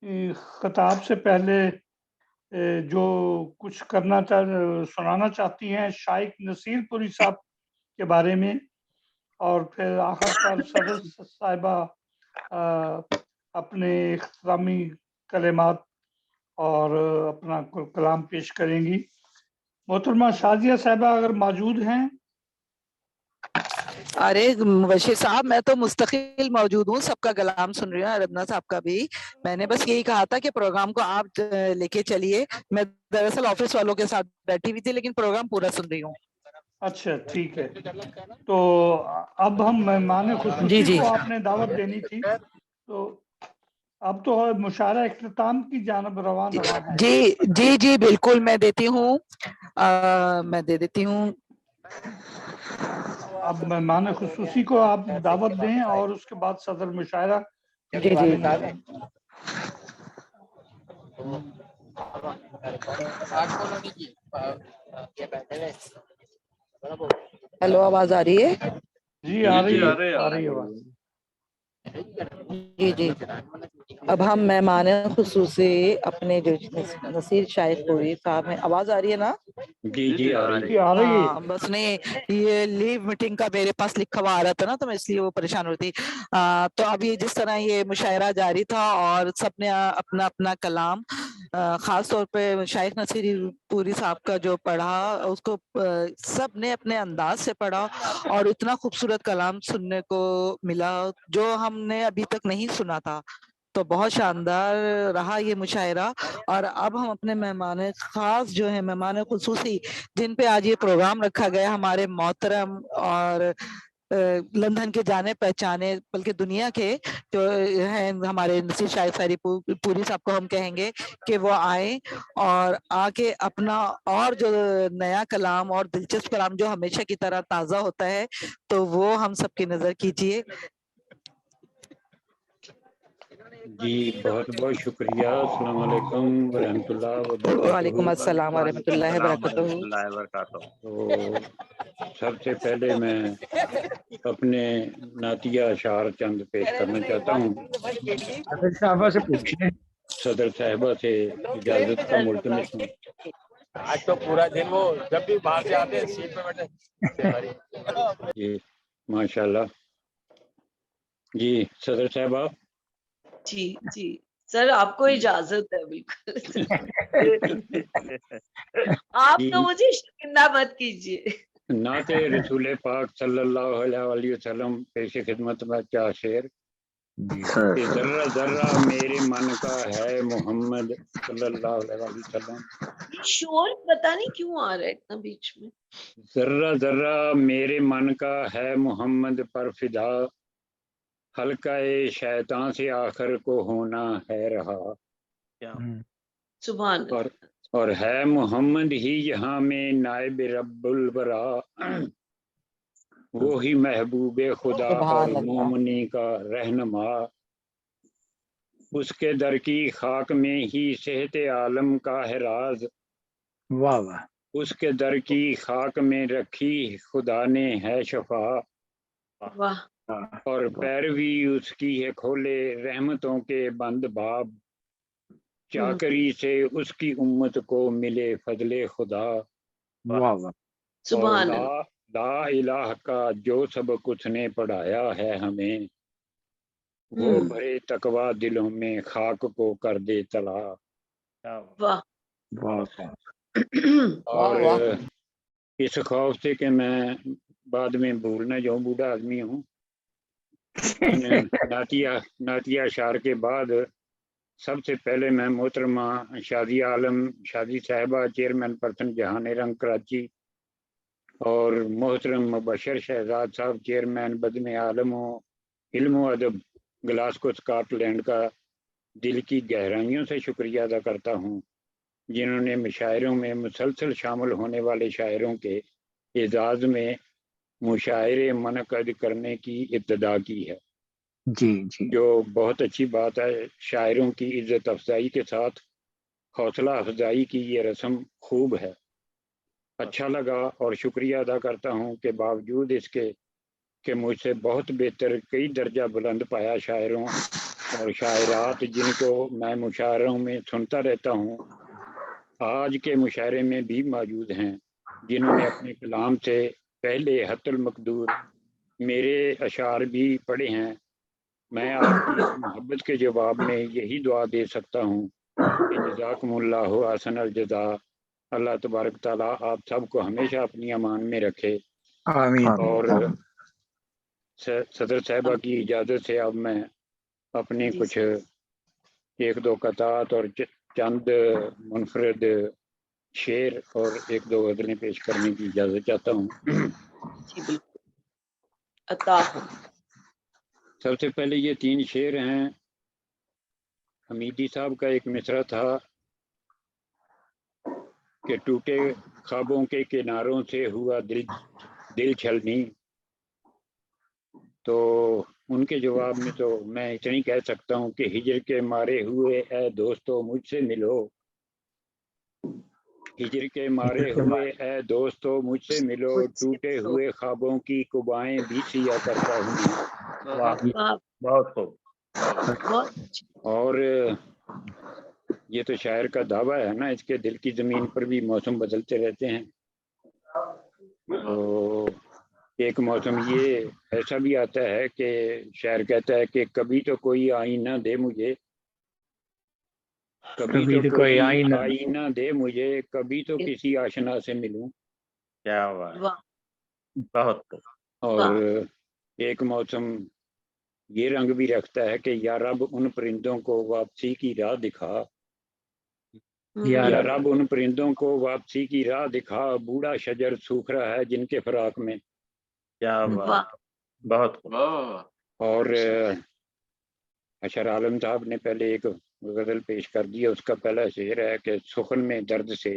खिताब से पहले जो कुछ सुनाना चाहती हैं शाइख नसीरपुरी साहब के बारे में, और फिर आखिर पर सदर साहिबा अपने इख्तितामी कलिमात और अपना कलाम पेश करेंगी। मोहतरमा शाजिया साहिबा अगर मौजूद हैं।
अरे बशीर साहब, मैं तो मुस्तकिल मौजूद हूँ, सबका कलाम सुन रही हूँ, रबना साहब का भी। मैंने बस यही कहा था कि प्रोग्राम को आप लेके चलिए। मैं दरअसल ऑफिस वालों के साथ बैठी हुई थी लेकिन प्रोग्राम पूरा सुन रही हूँ।
अच्छा ठीक है, तो अब हम मेहमान खुसूसी को आपने दावत देनी थी, तो अब तो मुशायरा इख्तिताम की जानब रवाना है।
जी जी जी बिल्कुल, मैं देती हूँ, मैं दे देती हूँ।
अब मेहमान खुसूसी को आप दावत दें और उसके बाद सदर मुशायरा के बारे में।
हेलो, आवाज आ रही है?
जी आ रही है आवाज।
जी जी। अब हम मेहमान खुसूसी अपने जो नसीर शाइखपुरी साहब हैं, आवाज आ रही है ना?
जी जी आ रही है।
हाँ, बस नहीं, ये लीव मीटिंग का मेरे पास लिखा हुआ आ रहा था ना, तो मैं इसलिए वो परेशान हो रही थी। तो अभी जिस तरह ये मुशायरा जारी था और सबने अपना अपना कलाम खास तौर पे शाइख नसीरपुरी साहब का जो पढ़ा, उसको सब ने अपने अंदाज से पढ़ा और इतना खूबसूरत कलाम सुनने को मिला जो हमने अभी तक नहीं सुना था। तो बहुत शानदार रहा ये मुशायरा। और अब हम अपने मेहमान खास जो है, मेहमान खुसूसी जिन पे आज ये प्रोग्राम रखा गया, हमारे मोहतरम और लंदन के जाने पहचाने बल्कि दुनिया के जो हैं हमारे नसीर शाइखपुरी साहब को हम कहेंगे कि वो आए और आके अपना और जो नया कलाम और दिलचस्प कलाम जो हमेशा की तरह ताज़ा होता है, तो वो हम सबकी नजर कीजिए।
जी बहुत बहुत शुक्रिया। अस्सलाम वालेकुम वरहमतुल्लाह वबरकातुहू।
वालेकुम अस्सलाम वरहमतुल्लाहि वबरकातुहू।
तो सबसे पहले मैं अपने नातिया अशार चंद पेश करना चाहता हूँ।
सदर साहबा से पूछिए।
सदर साहिबा से इजाजत का मुल्तमस हूँ।
आज तो पूरा दिन वो जब भी बाहर से आते हैं सीट पे बैठे।
जी माशाल्लाह। जी सदर साहबा।
जी जी سر آپ کو اجازت ہے بالکل. آپ تو مجھے شرمندہ مت کیجیے.
نعت رسول پاک صلی اللہ علیہ وسلم پیش خدمت میں کیا شعر کہ ذرہ ذرہ میرے من کا ہے محمد صلی اللہ علیہ وسلم.
شور پتہ نہیں کیوں آ رہا ہے اتنا بیچ میں.
ذرہ ذرہ میرے من کا ہے محمد پر فدا، حلقہ شیطان سے آخر کو ہونا ہے رہا.
سبحان اللہ.
اور ہے محمد ہی یہاں میں نائب رب البرا، وہی محبوب خدا اور مومنی کا رہنما. اس کے در کی خاک میں ہی صحت عالم کا ہے راز،
واہ واہ.
اس کے در کی خاک میں رکھی خدا نے ہے شفا.
واہ.
اور پیروی اس کی ہے کھولے رحمتوں کے بند باب، چاکری سے اس کی امت کو ملے فضل خدا.
واہ واہ.
سبحان اللہ.
لا الہ کا جو سبق اس نے پڑھایا ہے ہمیں، وہ بھرے تقوی دلوں میں خاک کو کر دے چلا.
واہ.
اور اس خوف سے کہ میں بعد میں بھولنا جاؤں، بوڑھا آدمی ہوں، نعتیہ اشعار کے بعد سب سے پہلے میں محترمہ شادی عالم شادی صاحبہ چیئرمین پرسن جہان رنگ کراچی، اور محترم مبشر شہزاد صاحب چیئرمین بدن عالم و علم و ادب گلاسکو اسکاٹ لینڈ کا دل کی گہرائیوں سے شکریہ ادا کرتا ہوں، جنہوں نے مشاعروں میں مسلسل شامل ہونے والے شاعروں کے اعزاز میں مشاعرے منعقد کرنے کی ابتدا کی ہے.
جی جی،
جو بہت اچھی بات ہے. شاعروں کی عزت افزائی کے ساتھ حوصلہ افزائی کی یہ رسم خوب ہے. اچھا لگا اور شکریہ ادا کرتا ہوں کہ باوجود اس کے کہ مجھ سے بہت بہتر کئی درجہ بلند پایا شاعروں اور شاعرات جن کو میں مشاعروں میں سنتا رہتا ہوں، آج کے مشاعرے میں بھی موجود ہیں، جنہوں نے اپنے کلام سے پہلے حت المقدور میرے اشعار بھی پڑھے ہیں. میں آپ کی اس محبت کے جواب میں یہی دعا دے سکتا ہوں کہ جزاکم اللہ احسن الجزا. اللہ تبارک تعالیٰ آپ سب کو ہمیشہ اپنی امان میں رکھے.
آمین.
اور صدر صاحبہ کی اجازت سے اب میں اپنے کچھ ایک دو قطعات اور چند منفرد شعر اور ایک دو غزلیں پیش کرنے کی اجازت چاہتا ہوں.
جی بالکل. عطا ہو.
سب سے پہلے یہ 3 شعر ہیں. حمیدی صاحب کا ایک مصرع تھا کہ ٹوٹے خوابوں کے کناروں سے ہوا دل چھلنی، تو ان کے جواب میں تو میں اتنا ہی کہہ سکتا ہوں کہ ہجر کے مارے ہوئے اے دوستو مجھ سے ملو، ہجر کے مارے ہوئے اے دوستو مجھ سے ملو، ٹوٹے ہوئے خوابوں کی قبائیں بھی سیا کرتا ہوں.
بہت خوب.
اور یہ تو شاعر کا دعویٰ ہے نا، اس کے دل کی زمین پر بھی موسم بدلتے رہتے ہیں. تو ایک موسم یہ ایسا بھی آتا ہے کہ شاعر کہتا ہے کہ کبھی تو کوئی آئینہ دے مجھے، کبھی تو کوئی آئینہ دے مجھے، کبھی تو کسی آشنا سے ملوں.
کیا بات. بہت.
اور ایک موسم یہ رنگ بھی رکھتا ہے کہ یا رب ان پرندوں کو واپسی کی راہ دکھا، یا رب ان پرندوں کو واپسی کی راہ دکھا، بوڑھا شجر سوکھ رہا ہے جن کے فراق میں.
کیا بات. بہت.
اور اشر عالم صاحب نے پہلے ایک غزل پیش کر دی، اس کا پہلا شعر ہے کہ سخن میں درد سے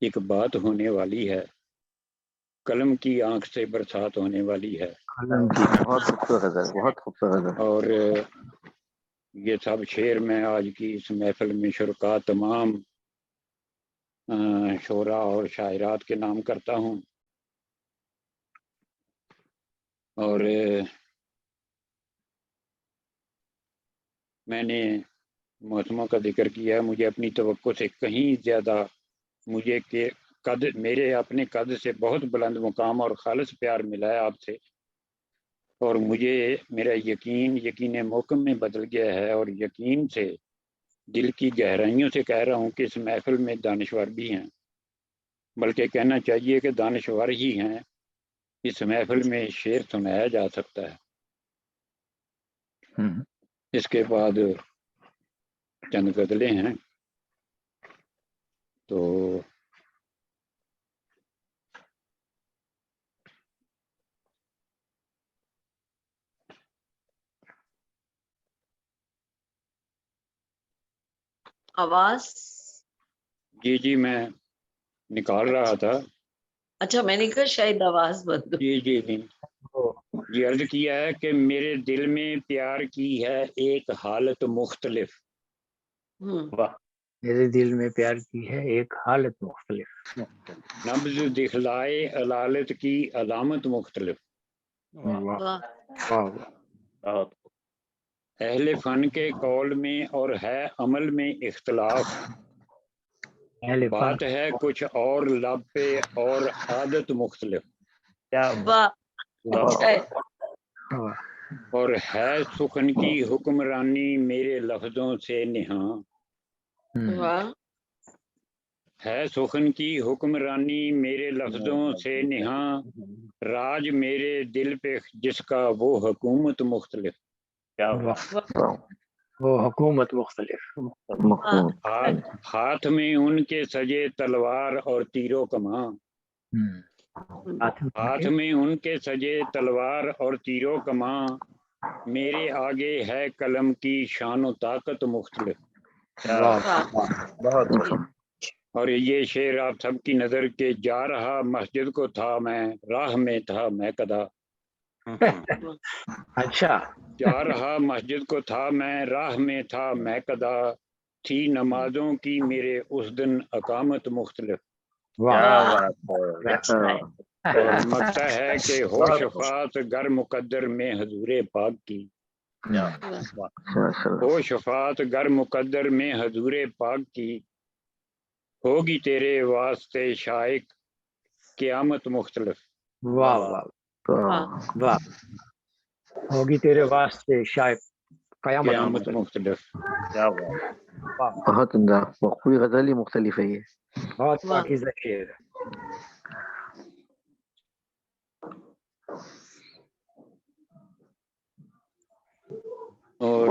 ایک بات ہونے والی ہے، قلم کی آنکھ سے برسات ہونے والی ہے.
بہت خوبصورت غزل، بہت خوبصورت غزل.
اور یہ سب شعر میں آج کی اس محفل میں شرکا تمام شعراء اور شاعرات کے نام کرتا ہوں. اور میں نے موسموں کا ذکر کیا، مجھے اپنی توقع سے کہیں زیادہ مجھے کہ میرے اپنے قد سے بہت بلند مقام اور خالص پیار ملا ہے آپ سے، اور مجھے میرا یقین موقع میں بدل گیا ہے، اور یقین سے दिल की गहराइयों से कह रहा हूँ कि इस महफिल में दानिशवर भी हैं, बल्कि कहना चाहिए कि दानिशवर ही हैं इस महफिल में शेर सुनाया जा सकता है। इसके बाद चंद गजलें हैं, तो
आवाज
जी मैं निकाल रहा था।
अच्छा, मैंने कहा शायद आवाज बंद हो।
जी जी अर्ज किया है कि मेरे दिल में प्यार की है एक हालत मुख्तलिफ।
वाह, मेरे दिल में प्यार की है एक हालत मुख्तलिफ।
नब्ज दिखलाए अलालत की अलामत मुख्तलिफ। अहले फन के कौल में और है अमल में इख्तलाफ, बात है कुछ और लब पे और आदत मुख्तलिफ। और है सुखन की हुक्मरानी मेरे लफ्जों से निहा, है सुखन की हुक्मरानी मेरे लफ्जों से निहा, राज मेरे दिल पे जिसका वो हुकूमत मुख्तलिफ।
वो हुकूमत मुख्तलिफ।
हाथ में उनके सजे तलवार और तीरों कमां, हाथ में उनके सजे तलवार और तीरों कमां, मेरे आगे है कलम की शान व ताकत मुख्तलिफ। और ये शेर आप सबकी नजर के जा रहा मस्जिद को था मैं, राह में था मैं कदा।
अच्छा,
जा रहा मस्जिद को था मैं, राह में था मैं कदा, थी नमाजों की मेरे उस दिन अकामत मुख्तलिफ। और मकता है कि हो शफात गर मुकद्दर में हजूरे पाक की, हो शफात गर मुकद्दर में हजूरे पाक की, होगी तेरे वास्ते शाइक क़यामत मुख्तलिफ।
वाह वाह वाह, होगी तेरे वास्ते शायद
क़यामत मुख्तलिफ।
बहुत उम्दा, पूरी गजल ही मुख्तलिफ है ये।
बहुत पाकीज़ा शेर है।
और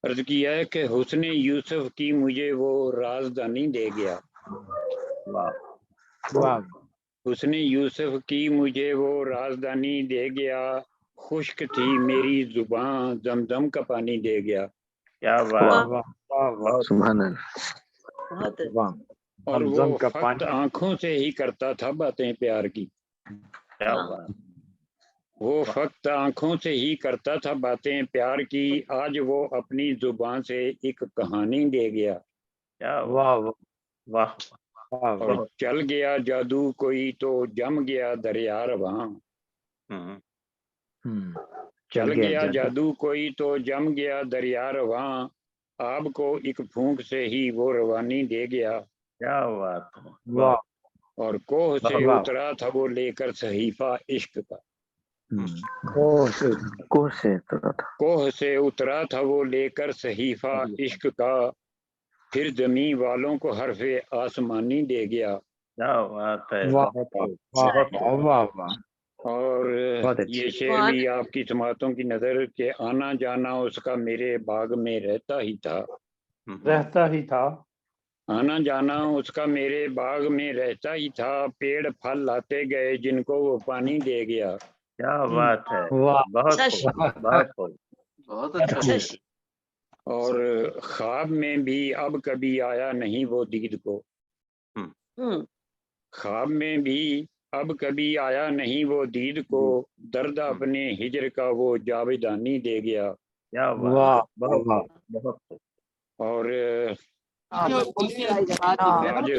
अर्ज किया है कि हुस्ने यूसुफ की मुझे वो राजदानी दे गया।
वाह,
हुस्ने यूसुफ की मुझे वो राजदानी दे गया, खुश्क थी मेरी जुबान जमजम का पानी दे गया।
सुभान अल्लाह।
और वो फक्त आंखों से ही करता था बातें प्यार की, वो फक्त आंखों से ही करता था बातें प्यार की, आज वो अपनी जुबान से एक कहानी दे गया।
वाह वाह,
और चल गया जादू कोई तो जम गया दरिया रवां, चल गया जादू कोई तो जम गया दरिया रवां, आपको एक फूंक से ही वो रवानी दे गया।
क्या बात है।
वाह।
और कोह से उतरा था वो लेकर सहीफा इश्क का, कोह से उतरा था वो लेकर सहीफा इश्क का, फिर जमी वालों को हरफे आसमानी दे गया।
क्या बात है।
और ये शेर भी आपकी समातों की नजर के आना जाना उसका मेरे बाग में रहता ही था, आना जाना उसका मेरे बाग में रहता ही था, पेड़ फल लाते गए जिनको वो पानी दे गया।
क्या बात है। बहुत
अच्छा।
और ख्वाब में भी अब कभी आया नहीं वो दीद को, ख्वाब में भी अब कभी आया नहीं वो दीद को, दर्द अपने हिजर का वो जावेदानी दे गया।
क्या बात।
और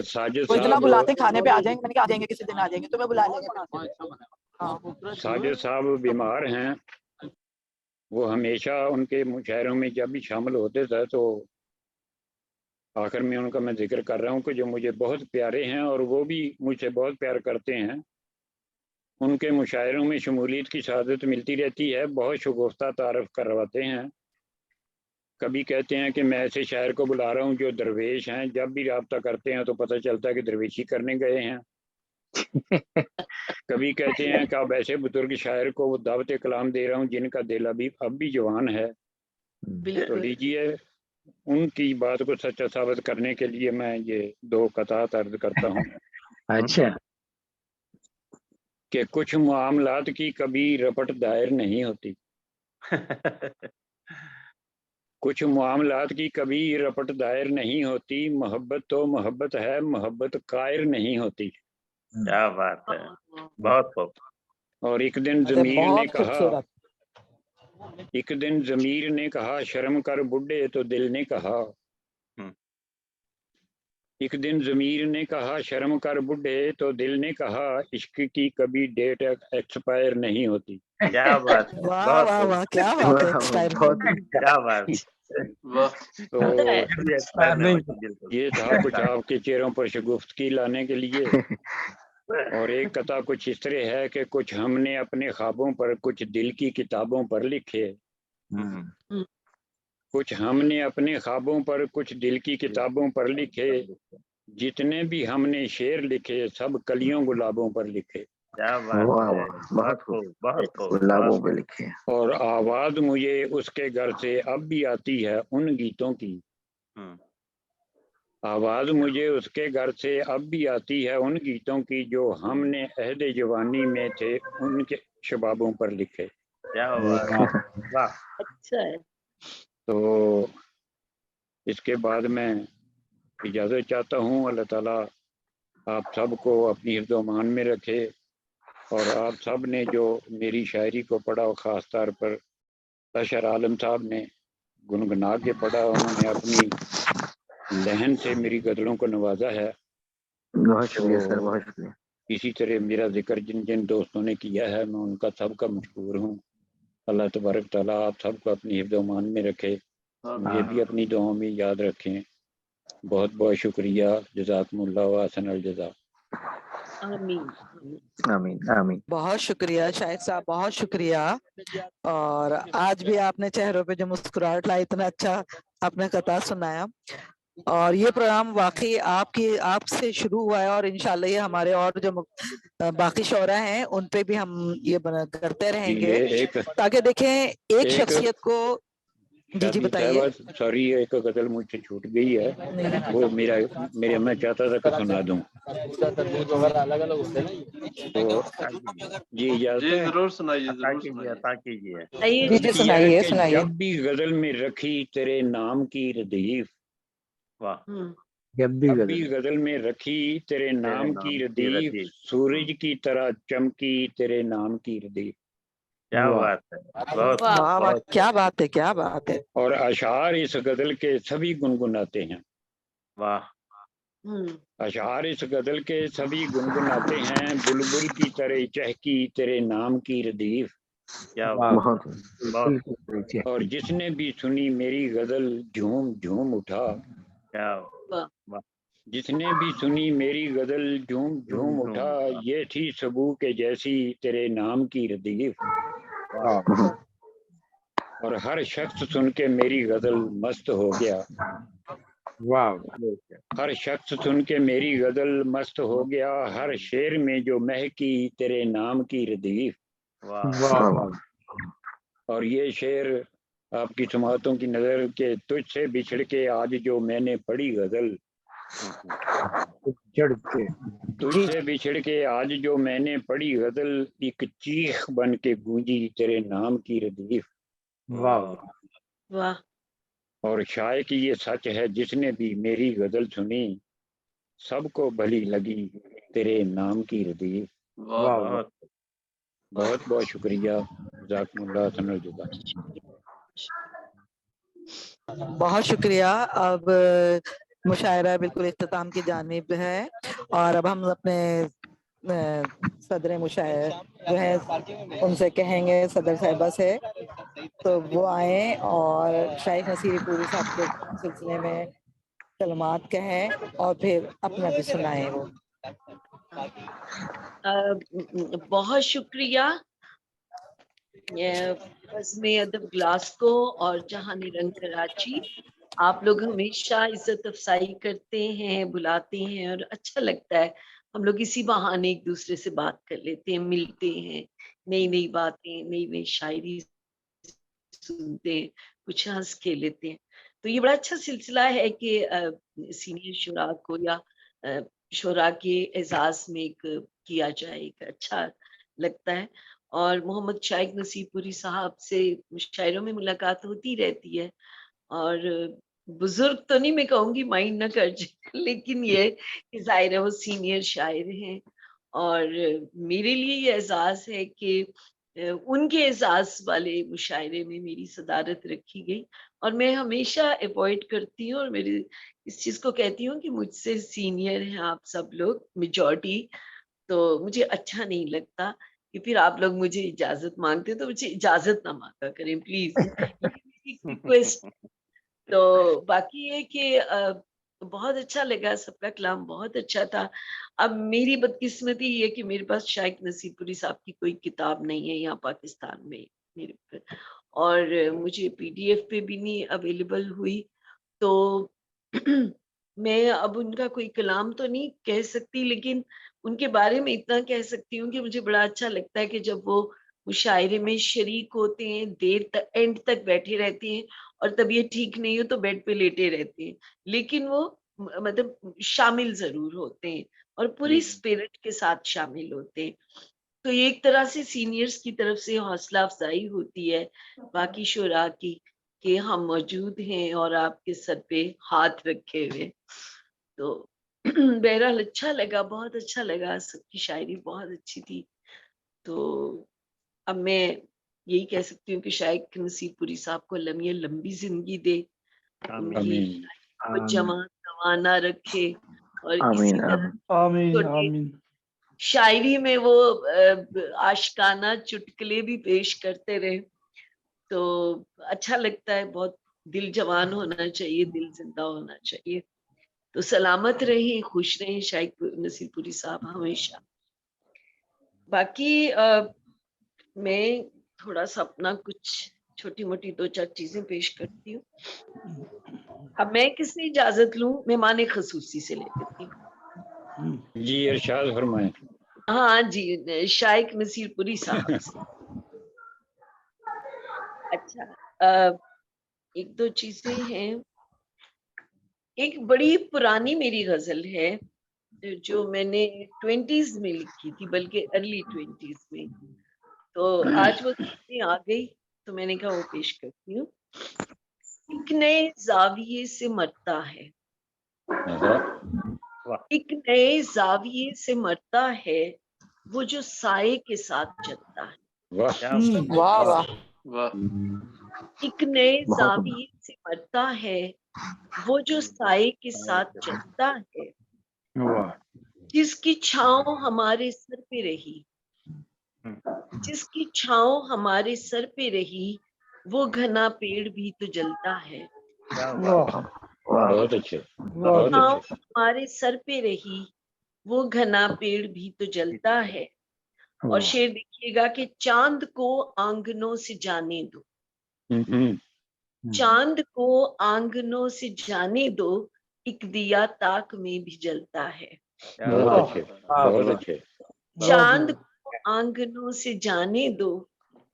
साजिद
इतना बुलाते खाने पे आ जाएंगे, मैंने कहा आ जाएंगे किसी दिन, आ जाएंगे तुम्हें बुला लेंगे।
साजिद साहब बीमार हैं, वो हमेशा उनके मुशायरों में जब भी शामिल होते थे तो आखिर में उनका मैं जिक्र कर रहा हूँ कि जो मुझे बहुत प्यारे हैं और वो भी मुझसे बहुत प्यार करते हैं। ان کے مشاعروں میں شمولیت کی سعادت ملتی رہتی ہے، بہت شگفتہ تعارف کرواتے ہیں۔ کبھی کہتے ہیں کہ میں ایسے شاعر کو بلا رہا ہوں جو درویش ہیں، جب بھی رابطہ کرتے ہیں تو پتہ چلتا ہے کہ درویشی کرنے گئے ہیں۔ کبھی کہتے ہیں کہ اب ایسے بزرگ شاعر کو وہ دعوت کلام دے رہا ہوں جن کا دل اب بھی جوان ہے۔ تو لیجیے ان کی بات کو سچا ثابت کرنے کے لیے میں یہ 2 قطعات عرض کرتا ہوں۔
اچھا،
کہ کچھ معاملات کی کبھی رپٹ دائر نہیں ہوتی، کچھ معاملات کی کبھی رپٹ دائر نہیں ہوتی، محبت تو محبت ہے، محبت قائر نہیں ہوتی۔
کیا بات ہے، بہت خوب۔
اور ایک دن ضمیر نے
بہت
کہا،
خوبصورت۔
ایک دن ضمیر نے کہا شرم کر بڈھے، تو دل نے کہا، ایک دن ضمیر نے کہا شرم کر بڈھے، تو دل نے کہا عشق کی کبھی ڈیٹ ایکسپائر نہیں ہوتی۔
کیا بات ہے،
واہ
بہت
واہ
خوب،
واہ، کیا بات ہے!
کیا بات ہے۔
تو یہ تھا کچھ آپ کے چہروں پر شگفتگی لانے کے لیے۔ اور ایک قطعہ کچھ اس طرح ہے کہ کچھ ہم نے اپنے خوابوں پر، کچھ دل کی کتابوں پر لکھے، کچھ ہم نے اپنے خوابوں پر، کچھ دل کی کتابوں پر لکھے، جتنے بھی ہم نے شعر لکھے سب کلیوں گلابوں پر لکھے۔
کیا بات ہے، بہت خوب، بہت خوب،
گلابوں پہ لکھے۔
اور آواز مجھے اس کے گھر سے اب بھی آتی ہے ان گیتوں کی، آواز مجھے اس کے گھر سے اب بھی آتی ہے ان گیتوں کی جو ہم نے عہد جوانی میں تھے ان کے شبابوں پر لکھے۔
کیا بات ہے، واہ،
اچھا ہے۔
تو اس کے بعد میں اجازت چاہتا ہوں، اللہ تعالیٰ آپ سب کو اپنی حفظ و امان میں رکھے، اور آپ سب نے جو میری شاعری کو پڑھا، خاص طور پر اشر عالم صاحب نے گنگنا کے پڑھا، انہوں نے اپنی لہن سے میری غزلوں کو نوازا ہے۔
بہت شکریہ سر، بہت شکریہ۔
اسی طرح میرا ذکر جن جن دوستوں نے کیا ہے میں ان کا سب کا مشکور ہوں۔ اللہ تبارک تعالیٰ آپ سب کو اپنی حفظ و امان میں رکھے، مجھے بھی اپنی دعاؤں میں یاد رکھیں۔ بہت بہت شکریہ، جزاکم اللہ و احسن الجزا۔
آمین۔
آمین آمین۔
بہت شکریہ شاہد صاحب، بہت شکریہ۔ اور آج بھی آپ نے چہروں پہ جو مسکراہٹ لائی، اتنا اچھا آپ نے قطعہ سنایا۔ اور یہ پروگرام واقعی آپ سے شروع ہوا ہے، اور انشاءاللہ یہ ہمارے اور جو باقی شعراء ہیں ان پہ بھی ہم یہ کرتے رہیں گے، تاکہ دیکھیں ایک شخصیت کو۔ جی بتائیے۔
سوری، ایک غزل مجھ سے چھوٹ گئی ہے، وہ میرا میں چاہتا تھا کہ سنا دوں۔ تو جی
ضرور سنائیے، ضرور
عطا کیجیے۔
جی سنائیے سنائیے۔
جب بھی غزل میں رکھی تیرے نام کی ردیف،
جب بھی
غزل میں رکھی تیرے نام کی ردیف، سورج کی طرح چمکی تیرے نام کی ردیف۔
کیا بات ہے، بہت
واہ واہ، کیا بات ہے، کیا بات ہے۔
اور اشعار اس غزل کے سبھی گنگناتے ہیں۔
واہ،
اشعار اس غزل کے سبھی گنگناتے ہیں، بلبل کی طرح چہکی تیرے نام کی ردیف۔
کیا بات،
اور جس نے بھی سنی میری غزل جھوم جھوم اٹھا،
کیا
جس نے بھی سنی میری غزل جھوم جھوم اٹھا، یہ تھی سبو کے جیسی تیرے نام کی ردیف۔ اور ہر شخص سن کے میری غزل مست ہو گیا، ہر شخص سن کے میری غزل مست ہو گیا، ہر شعر میں جو مہکی تیرے نام کی ردیف۔ اور یہ شعر آپ کی سماعتوں کی نظر کے تجھ سے بچھڑ کے آج جو میں نے پڑھی غزل، تجھ سے بچھڑ کے آج جو میں نے پڑھی غزل، ایک چیخ بن کے گونجی تیرے نام کی ردیف۔
واہ،
اور شاید یہ سچ ہے جس نے بھی میری غزل سنی، سب کو بھلی لگی تیرے نام کی ردیف۔ بہت بہت شکریہ، جزاکم اللہ خیر الجزا۔
بہت شکریہ۔ اب مشاعرہ بالکل اختتام کی جانب ہے، اور اب ہم اپنے صدر مشاعرہ جو ہے ان سے کہیں گے، صدر صاحبہ سے، تو وہ آئیں اور شیخ نصیر پوری صاحب کے سلسلے میں کلمات کہیں اور پھر اپنا بھی سنائیں وہ۔
बहुत शुक्रिया बज़्म अदब ग्लासगो और जहानी रंग कराची। आप लोग हमेशा इज्जत अफसाई करते हैं, बुलाते हैं और अच्छा लगता है। हम लोग इसी बहाने एक दूसरे से बात कर लेते हैं, मिलते हैं, नई नई बातें, नई नई शायरी सुनते हैं, कुछ हंस के लेते हैं। तो ये बड़ा अच्छा सिलसिला है कि सीनियर शुरा को या शुरा के एजाज में एक किया जाए, एक अच्छा लगता है। और मोहम्मद शाइख नसीरपुरी साहब से मुशायरों में मुलाकात होती रहती है, और बुजुर्ग तो नहीं मैं कहूँगी, माइंड ना कर जाए, लेकिन ये कि जाहिर है वो सीनियर शायर हैं, और मेरे लिए ये एजाज है कि उनके एजाज वाले मुशायरे में मेरी सदारत रखी गई। और मैं हमेशा अवॉइड करती हूँ और मेरी इस चीज को कहती हूँ कि मुझसे सीनियर हैं आप सब लोग, मेजॉरिटी, तो मुझे अच्छा नहीं लगता कि फिर आप लोग मुझे इजाजत मांगते, तो मुझे इजाजत ना मांगा करें प्लीज, रिक्वेस्ट। तो बाकी ये कि बहुत अच्छा लगा, सबका कलाम बहुत अच्छा था। अब मेरी बदकिस्मती ये कि मेरे पास शाइख नसीरपुरी साहब की कोई किताब नहीं है यहाँ पाकिस्तान में मेरे पर, और मुझे पीडीएफ पे भी नहीं अवेलेबल हुई। तो मैं अब उनका कोई कलाम तो नहीं कह सकती, लेकिन उनके बारे में इतना कह सकती हूँ कि मुझे बड़ा अच्छा लगता है कि जब वो मुशायरे में शरीक होते हैं, देर तक एंड तक बैठे रहते हैं, और तबीयत ठीक नहीं हो तो बेड पे लेटे रहते हैं, लेकिन वो मतलब शामिल जरूर होते हैं और पूरी स्पिरिट के साथ शामिल होते हैं। तो ये एक तरह से सीनियर्स की तरफ से हौसला अफजाई होती है बाकी शुरा की, कि हम मौजूद हैं और आपके सर पे हाथ रखे हुए। तो बहरहाल अच्छा लगा, बहुत अच्छा लगा, सबकी शायरी बहुत अच्छी थी। तो अब मैं यही कह सकती हूँ कि शायद नसीरपुरी साहब को अल्लाह लंबी जिंदगी दे, उनकी को जवान गवाना रखे, और इसी तरह
आमीन।
शायरी में वो आशिकाना चुटकुले भी पेश करते रहे, तो अच्छा लगता है। बहुत दिल जवान होना चाहिए, दिल जिंदा होना चाहिए। तो सलामत रहें, खुश रहें शाइख नसीरपुरी साहब हमेशा। बाकी मैं थोड़ा सा अपना कुछ छोटी मोटी दो चार चीजें पेश करती हूँ। अब मैं किससे इजाजत लूं? मेहमान खसूसी से ले लेती हूँ।
जी इरशाद फरमाएं।
हाँ जी, शाइख नसीरपुरी साहब से। अच्छा, एक दो चीजें हैं। एक बड़ी पुरानी मेरी गजल है जो मैंने 20s में लिखी थी, बल्कि अर्ली 20s में, तो आज वो सामने आ गई तो मैंने कहा वो पेश करती हूँ। एक नए जाविये से मरता है, एक नए जाविये से मरता है, वो जो साए के साथ चलता है।
वाह वाह
वाह।
एक नए जाविये से मरता है, वो जो साए के साथ चलता है, जिसकी छांव हमारे सर पे रही, जिसकी छांव हमारे सर पे रही, वो घना पेड़ भी तो जलता है।
बहुत अच्छे, बहुत
छांव
अच्छे।
हमारे सर पे रही, वो घना पेड़ भी तो जलता है। और शेर देखिएगा कि चांद को आंगनों से जाने दो, चांद को आंगनों से जाने दो, एक दिया ताक में भी जलता है।
बहुत अच्छे, बहुत अच्छे।
चांद को आंगनों से जाने दो,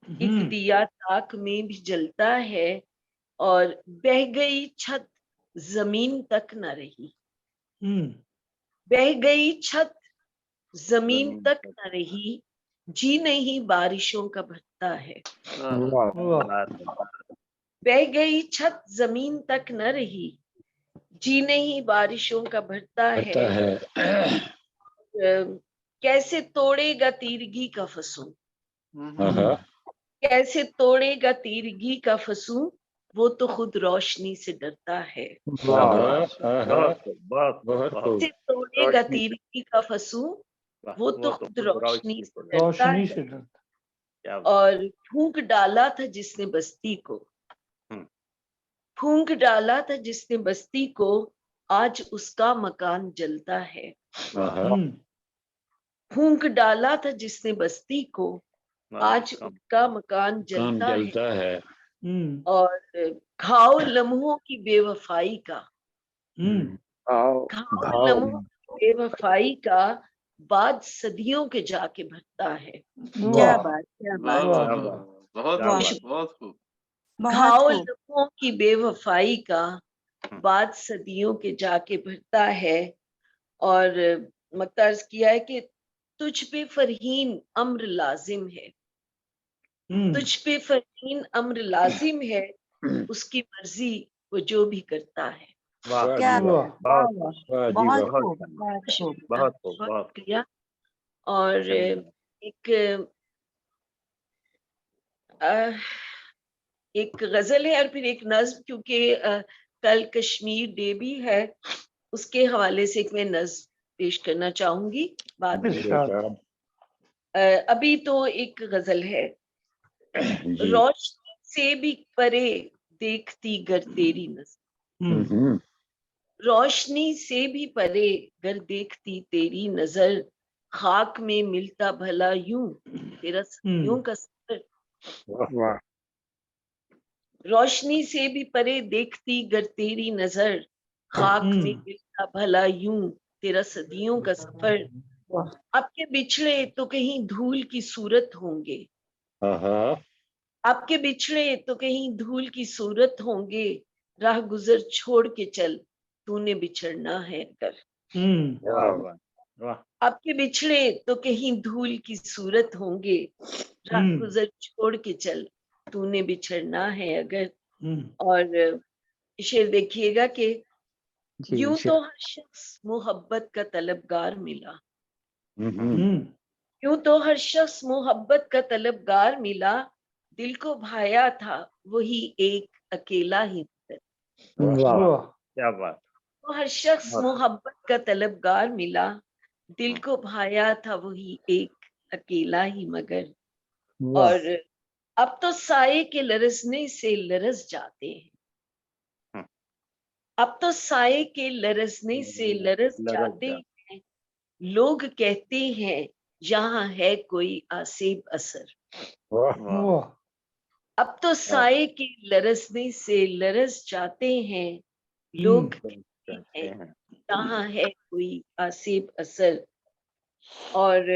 एक दिया ताक में भी जलता है, और बह गई छत जमीन तक न रही, बह गई छत जमीन तक न रही, जी नहीं बारिशों का भरता है। बह गई छत जमीन तक न रही, जी नहीं बारिशों का भरता है। कैसे तोड़ेगा तीरगी का फसूं, कैसे तोड़ेगा तीरगी का फसूं, वो तो खुद रोशनी से डरता है। कैसे तोड़ेगा तीरगी का फसूं, वो तो खुद रोशनी से डरता है। और फूंक डाला था जिसने बस्ती को, फूंक डाला था जिसने बस्ती को, आज उसका मकान जलता है। फूंक डाला था जिसने बस्ती को, आज उसका मकान जलता है। और घाव लम्हों की बेवफाई का, घाव लम्हों की बेवफाई का बाद सदियों के जाके भरता है।
क्या बात, क्या बात।
बहुत खूब।
घाव लम्हों की बेवफाई का बाद सदियों के जाके भरता है। और मक्तार्ज किया है कि तुझ पे फरहीन अम्र लाजिम है, तुझ पे फरहीन अम्र लाजिम है, उसकी मर्जी वो जो भी करता है।
क्या बहुत
शुक्रिया। और एक गजल है और फिर एक नज्म, क्योंकि कल कश्मीर डे भी है, उसके हवाले से एक मैं नज्म पेश करना चाहूंगी बाद में। अभी तो एक गजल है। रोशनी से भी परे देखती गर तेरी नजर, रोशनी से भी परे गर देखती तेरी नजर, खाक में मिलता भला यूं तेरा सदियों का सफर। रोशनी से भी परे देखती गर तेरी नजर, खाक में मिलता भला यूं तेरा सदियों का सफर। आपके बिछड़े तो कहीं धूल की सूरत होंगे, आपके बिछड़े तो कहीं धूल की सूरत होंगे, राह गुजर छोड़ के चल तूने बिछड़ना है अगर। आपके बिछड़े तो कहीं धूल की सूरत होंगे, राह गुजर छोड़ के चल तूने बिछड़ना है अगर। और शेर देखिएगा कि यूं तो हर शख्स मोहब्बत का तलबगार मिला, यूं तो हर शख्स मोहब्बत का तलबगार मिला, दिल को भाया था वही एक अकेला ही।
क्या बात।
तो हर शख्स मोहब्बत का तलबगार मिला, दिल को भाया था वही एक अकेला ही मगर। और अब तो साये के लरसने से लरस जाते हैं, अब तो साये के लरसने से लरस जाते हैं, लोग कहते हैं यहाँ है कोई आसेब असर। अब तो साये के लरसने से लरस जाते हैं, लोग कहते हैं यहाँ है कोई आसेब असर। और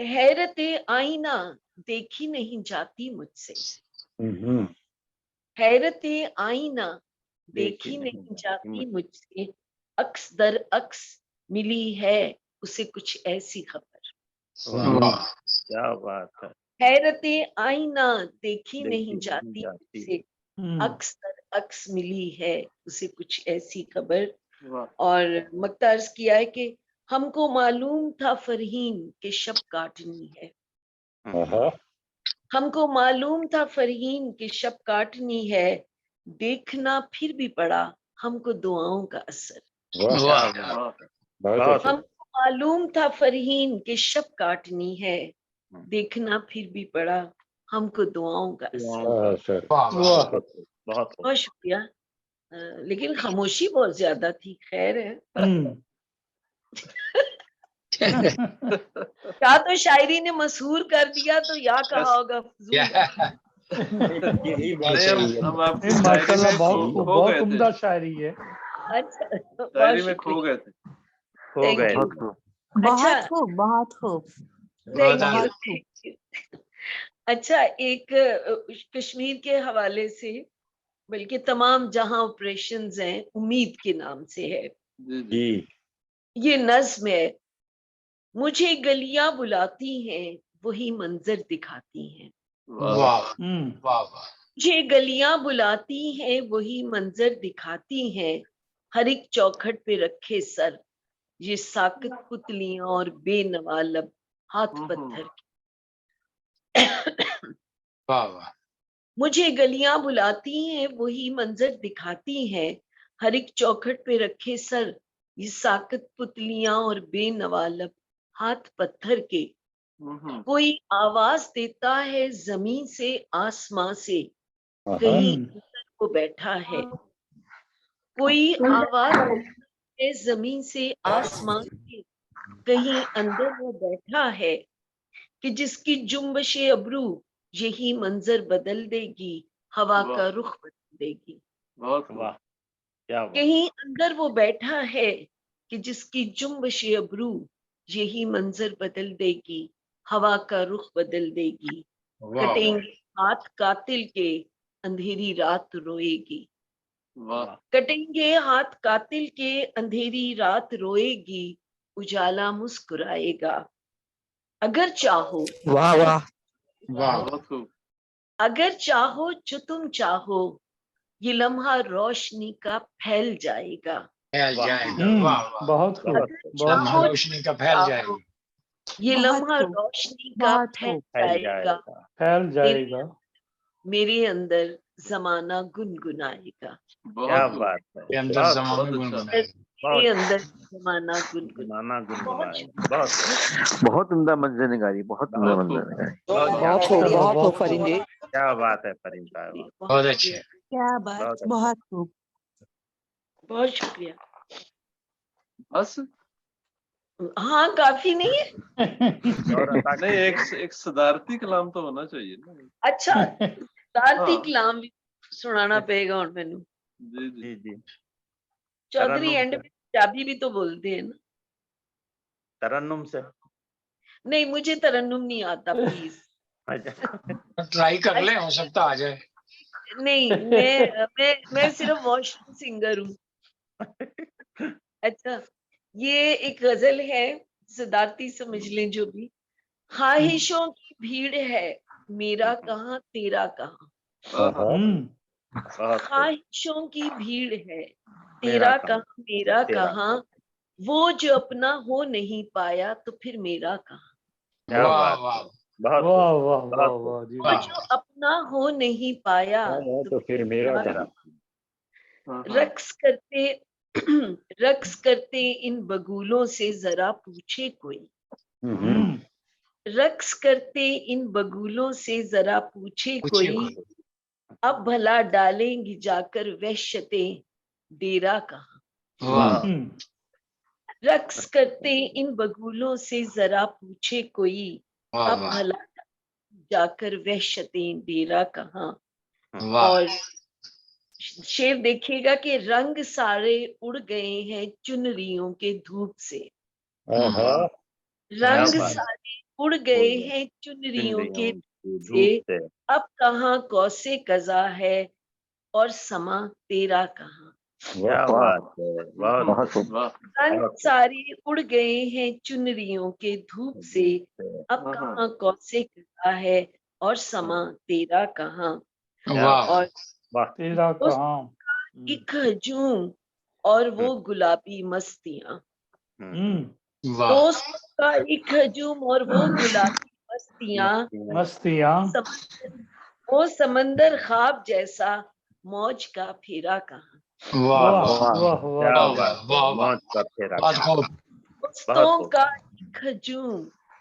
हैरत आईना देखी नहीं जाती मुझसे, हैरत आईना देखी नहीं जाती मुझसे, अक्स दर अक्स मिली है उसे कुछ ऐसी खबर।
क्या बात है।
हैरत आईना देखी नहीं जाती मुझसे, अक्स दर अक्स मिली है उसे कुछ ऐसी खबर। और मक्तार्ज किया है कि हमको मालूम था फरहीन के शब काटनी है, हमको मालूम था फरहीन के शब काटनी है, देखना फिर भी पड़ा हमको दुआओं का असर। हमको मालूम था फरहीन के शब काटनी है, देखना फिर भी पड़ा हमको दुआओं का असर। बहुत शुक्रिया। लेकिन खामोशी बहुत ज्यादा थी, खैर है। क्या तो शायरी ने मशहूर कर दिया तो या कहा होगा फजूल।
माशाल्लाह बहुत उम्दा शायरी है।
अच्छा,
शायरी में खो गए थे।
बहुत खूब, बहुत खूब।
अच्छा, एक कश्मीर के हवाले से, बल्कि तमाम जहां ऑपरेशंस हैं उम्मीद के नाम से है
जी।
ये नज्म है। मुझे गलियां बुलाती हैं वही मंजर दिखाती हैं, मुझे गलियां बुलाती हैं वही मंजर दिखाती हैं, हर एक चौखट पे रखे सर ये साकत पुतलियां और बेनवा लब हाथ पत्थर मुझे गलियां बुलाती हैं वही मंजर दिखाती हैं, हर एक चौखट पे रखे सर ये साकत पुतलियां और बेनवा लब हाथ पत्थर के। कोई आवाज देता है जमीन से आसमां से, कहीं अंदर को बैठा है, कोई आवाज देता है जमीन से आसमां से, कहीं अंदर वो बैठा है कि जिसकी जुम्बश अबरू यही मंजर बदल देगी, हवा का रुख बदल देगी।
बहुत वाह, क्या बात।
कहीं अंदर वो बैठा है कि जिसकी जुम्बश अबरू यही मंजर बदल देगी, हवा का रुख बदल देगी। कटेंगे हाथ कातिल के, अंधेरी रात रोएगी। कटेंगे हाथ कातिल के, अंधेरी रात रोएगी, उजाला मुस्कुराएगा। अगर चाहो,
वाह वाह
बहुत खूब।
अगर चाहो जो तुम चाहो, ये लम्हा रोशनी का फैल जाएगा।
फैल जाएगा। वाह वाह,
बहुत खूब,
अगर
बहुत
लम्हा
चाहो
रोशनी का फैल
चाहो,
जाएगा।
ये
बहुत
लम्हा
खूब,
रोशनी का
बहुत
फैल
खूब।
जाएगा।
फैल जाएगा।
मेरे अंदर जमाना गुनगुनाएगा।
क्या बात है,
के अंदर जमाना गुनगुनाएगा।
मेरे अंदर जमाना गुनगुनाएगा।
बहुत उम्दा मंजर निगारी, बहुत उम्दा मंजर निगारी।
बहुत खूब फरीन जी।
क्या बात है फरीन साहब,
बहुत अच्छे।
क्या बात, बहुत खूब।
बहुत शुक्रिया।
बस
हाँ, काफी नहीं है।
नहीं, एक सदारती कलाम तो होना चाहिए ना।
अच्छा, सदारती
हाँ।
कलाम भी सुनाना पड़ेगा और मैंने।
जी जी
जी।
चौधरी
तरन्नुम
एंड में पंजाबी भी तो बोलते हैं ना।
तरन्नुम से
नहीं, मुझे तरन्नुम नहीं आता, प्लीज।
ट्राई कर ले, हो सकता आ जाए।
नहीं, मैं सिर्फ वॉशरूम सिंगर हूँ। अच्छा, ये एक गजल है, सिद्धार्थी समझ लें जो भी। ख्वाहिशों की भीड़ है, मेरा कहाँ तेरा कहाँ। ख्वाहिशों की भीड़ है, तेरा कहाँ मेरा कहाँ। वो जो अपना हो नहीं पाया तो फिर मेरा कहाँ।
वाह वाह,
वाह वाह वाह वाह जी।
वो जो अपना हो नहीं पाया
तो फिर मेरा
कहाँ।
कहा।
रक्स करते रक्स करते इन बगुलों से जरा पूछे कोई। रक्स करते इन बगुलों से जरा पूछे कोई, अब भला डालेंगी जाकर वहशते डेरा कहाँ। रक्स करते इन बगुलों से जरा पूछे कोई, अब भला जाकर वहशते डेरा कहाँ। और शेर देखिएगा कि रंग सारे उड़ गए हैं चुनरियों के धूप से। रंग सारे उड़ गए हैं चुनरियों के धूप से, अब कहाँ कौसे कज़ा है और समा तेरा कहाँ। रंग सारे उड़ गए हैं चुनरियों के धूप से, अब कहाँ कौसे कज़ा है और समा तेरा कहाँ। और
तेरा कहाँ
एक हजूम और वो गुलाबी मस्तियां। दोस्त का एक हजूम और वो गुलाबी
मस्तियां।
वो समंदर ख्वाब जैसा, मौज का फेरा कहाँ। दोस्तों का एक हजूम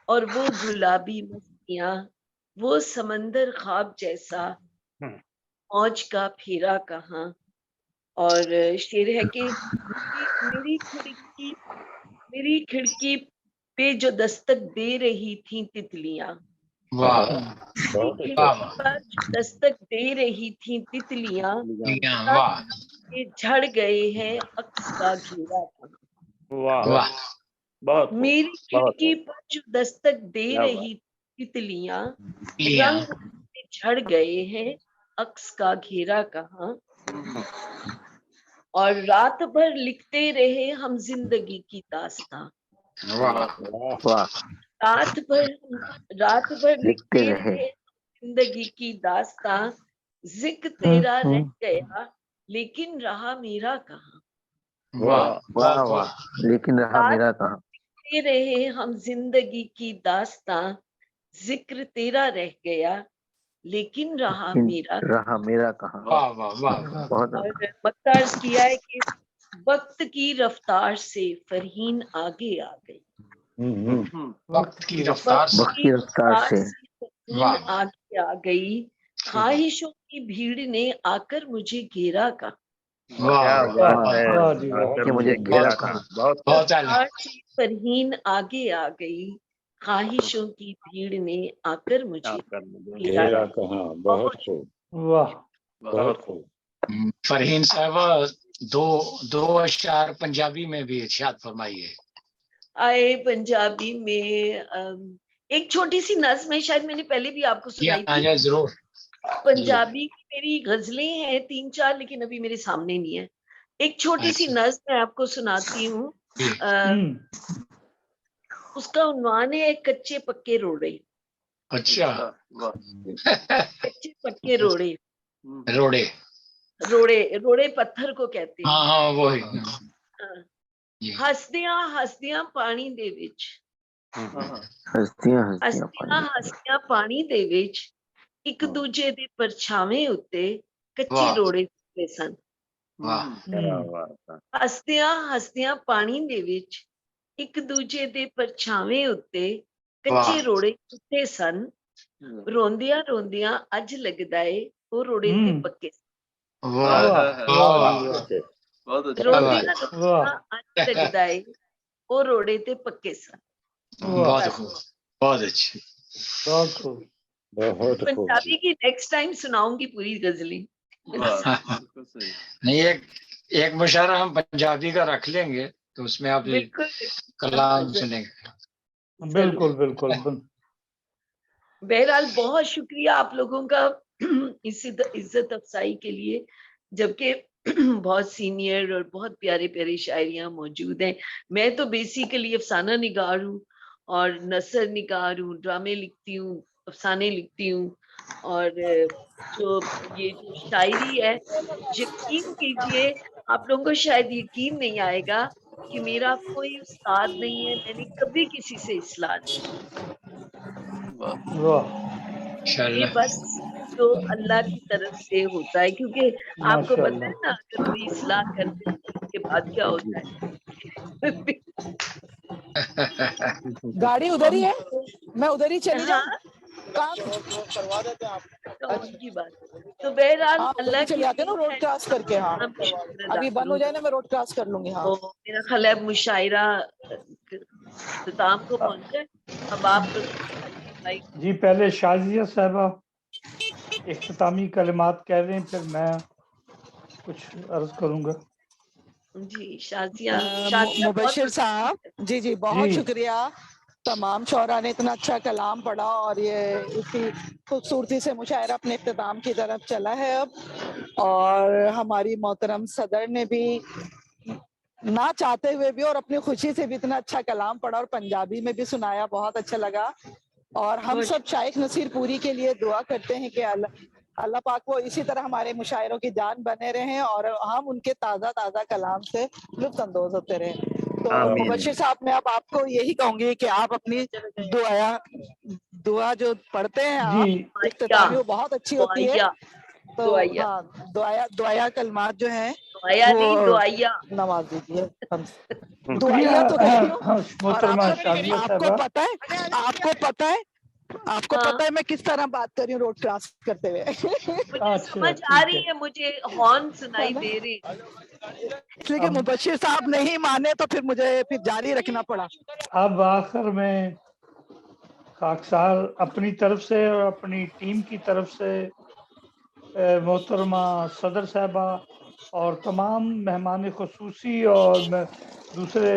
और वो गुलाबी मस्तियां, वो समंदर ख्वाब जैसा, मौज का फेरा कहाँ। और शेर है कि मेरी खिड़की पे जो दस्तक दे रही थी तितलियां। पर दस्तक दे रही थी तितलियां, झड़ गए हैं अक्स का घेरा कहाँ। मेरी खिड़की पर जो दस्तक दे रही तितलियां, रंग झड़ गए हैं अक्स का घेरा कहाँ। और रात भर लिखते रहे हम जिंदगी की दास्तां। रात भर लिखते रहे जिंदगी की दास्तां। जिक्र तेरा रह गया लेकिन रहा मेरा कहाँ।
लेकिन रहा मेरा कहाँ।
लिखते रहे हम जिंदगी की दास्तां, जिक्र तेरा रह गया लेकिन रहा मेरा
कहाँ।
और मक्तार्ज किया है कि वक्त की रफ्तार से फरहीन आगे आ गई।
वक्त की रफ्तार से
फरहीन आगे आ गई। ख्वाहिशों की भीड़ ने आकर मुझे घेरा कहा।
क्या बात है,
वाह जी,
आकर
कि मुझे
मुझे घेरा था, बहुत
प्यार से फरहीन आगे आ गई, ख्वाहिशों की भीड़ ने आकर मुझे
आकर मुझे
घेरा।
घेरा कहाँ, बहुत खूब,
वाह।
बहुत खूब।
फरहीन साहबा दो अशार पंजाबी में भी इरशाद फरमाइए।
आए पंजाबी में एक छोटी सी नज़्म है, शायद मैंने पहले भी आपको सुनाई थी।
जरूर।
पंजाबी की मेरी गजलें हैं 3-4, लेकिन अभी मेरे सामने नहीं है। एक छोटी सी नज़्म मैं आपको सुनाती हूँ। उसका उन्वान है कच्चे पक्के रोड़े।
अच्छा।
कच्चे पक्के रोड़े।
रोड़े
रोड़े रोड़े पत्थर को कहते हैं।
हाँ वही।
हसदियां हसदियां पानी दे विच,
हस्तियां
हसदियां पानी दे विच एक दूजे दे परछावें उत्ते कच्चे रोड़े सुੱਟੇ सन। हसदियां पानी दे विच एक दूजे दे परछावें उत्ते कच्चे रोड़े सुੱਟੇ सन। रोंदियां रोंदियां अज लगदा है वो रोड़े ते पक्के। रोंदियां रोंदियां अज लगदा है वो रोड़े ते पक्के सन।
बहुत खूब, बहुत अच्छी,
बहुत खूब,
बहुत खूब।
पंजाबी की नेक्स्ट टाइम सुनाऊंगी पूरी गजलें।
नहीं, एक मुशायरा हम पंजाबी का रख लेंगे तो उसमें आप कलाम सुनेंगे।
बिल्कुल बिल्कुल।
बहरहाल बहुत शुक्रिया आप लोगों का इज्जत अफसाई के लिए, जबकि बहुत सीनियर और बहुत प्यारे प्यारे शायरियां मौजूद हैं। मैं तो बेसिकली अफसाना निगार हूँ और नसर निगार हूँ, ड्रामे लिखती हूँ, अफसाने लिखती हूँ। और जो ये जो शायरी है, यकीन कीजिए आप लोगों को शायद यकीन नहीं आएगा कि मेरा कोई उस्ताद नहीं है, मैंने कभी किसी से इस्लाह नहीं की। ये बस जो अल्लाह की तरफ से होता है, क्योंकि आपको पता है ना अगर कोई इस्लाह कर दे उसके बाद क्या होता है।
गाड़ी उधर ही है, मैं उधर ही चली जाऊं।
करवा देते आप तो उनकी बात। तो बहरहाल अल्लाह
चले आते ना रोड क्रॉस करके। हाँ अभी बंद हो जाए ना, मैं रोड क्रॉस कर लूंगी। हाँ
तो मेरा ख्याल है मुशायरा इख्तिताम को पहुंचा है। अब आप
जी पहले शाजिया साहबा इख्तितामी कलिमात कह रहे हैं, फिर मैं कुछ अर्ज करूंगा।
जी शाजिया
मुबशिर साहब, जी बहुत शुक्रिया। तमाम शोरा ने इतना अच्छा कलाम पढ़ा और ये इसी खूबसूरती से मुशायरा अपने इख्तिताम की तरफ चला है अब। और हमारी मोहतरम सदर ने भी ना चाहते हुए भी और अपनी खुशी से भी इतना अच्छा कलाम पढ़ा और पंजाबी में भी सुनाया, बहुत अच्छा लगा। और हम सब शाइख नसीर पूरी के लिए दुआ करते हैं कि अल्लाह पाक वो इसी तरह हमारे मुशायरों की जान बने रहें और हम उनके ताज़ा ताज़ा कलाम से लुत्फ अंदोज होते रहें। तो मुबशिर साहब, मैं अब आपको यही कहूंगी कि आप अपनी दुआ जो पढ़ते हैं आप इख्तितामी, वो बहुत अच्छी होती है। तो हाँ, दुआया कलमात जो है वो नवाज दीजिए। दुआया तो आपको पता है मैं किस तरह बात कर रही हूँ रोड क्रॉस करते हुए।
मुझे समझ आ रही है, मुझे हॉर्न सुनाई दे रही,
इसलिए कि मुबशिर साहब नहीं माने तो फिर मुझे जारी रखना पड़ा।
अब आखिर में खाकसार अपनी तरफ से और अपनी टीम की तरफ से मोहतरमा सदर साहबा और तमाम मेहमान खुसूसी और दूसरे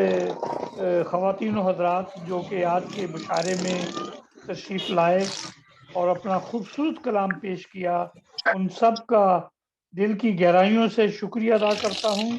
ख़वातीन हज़रात जो कि आज के मुशायरे में तशरीफ़ लाए और अपना खूबसूरत कलाम पेश किया, उन सब का दिल की गहराइयों से शुक्रिया अदा करता हूँ।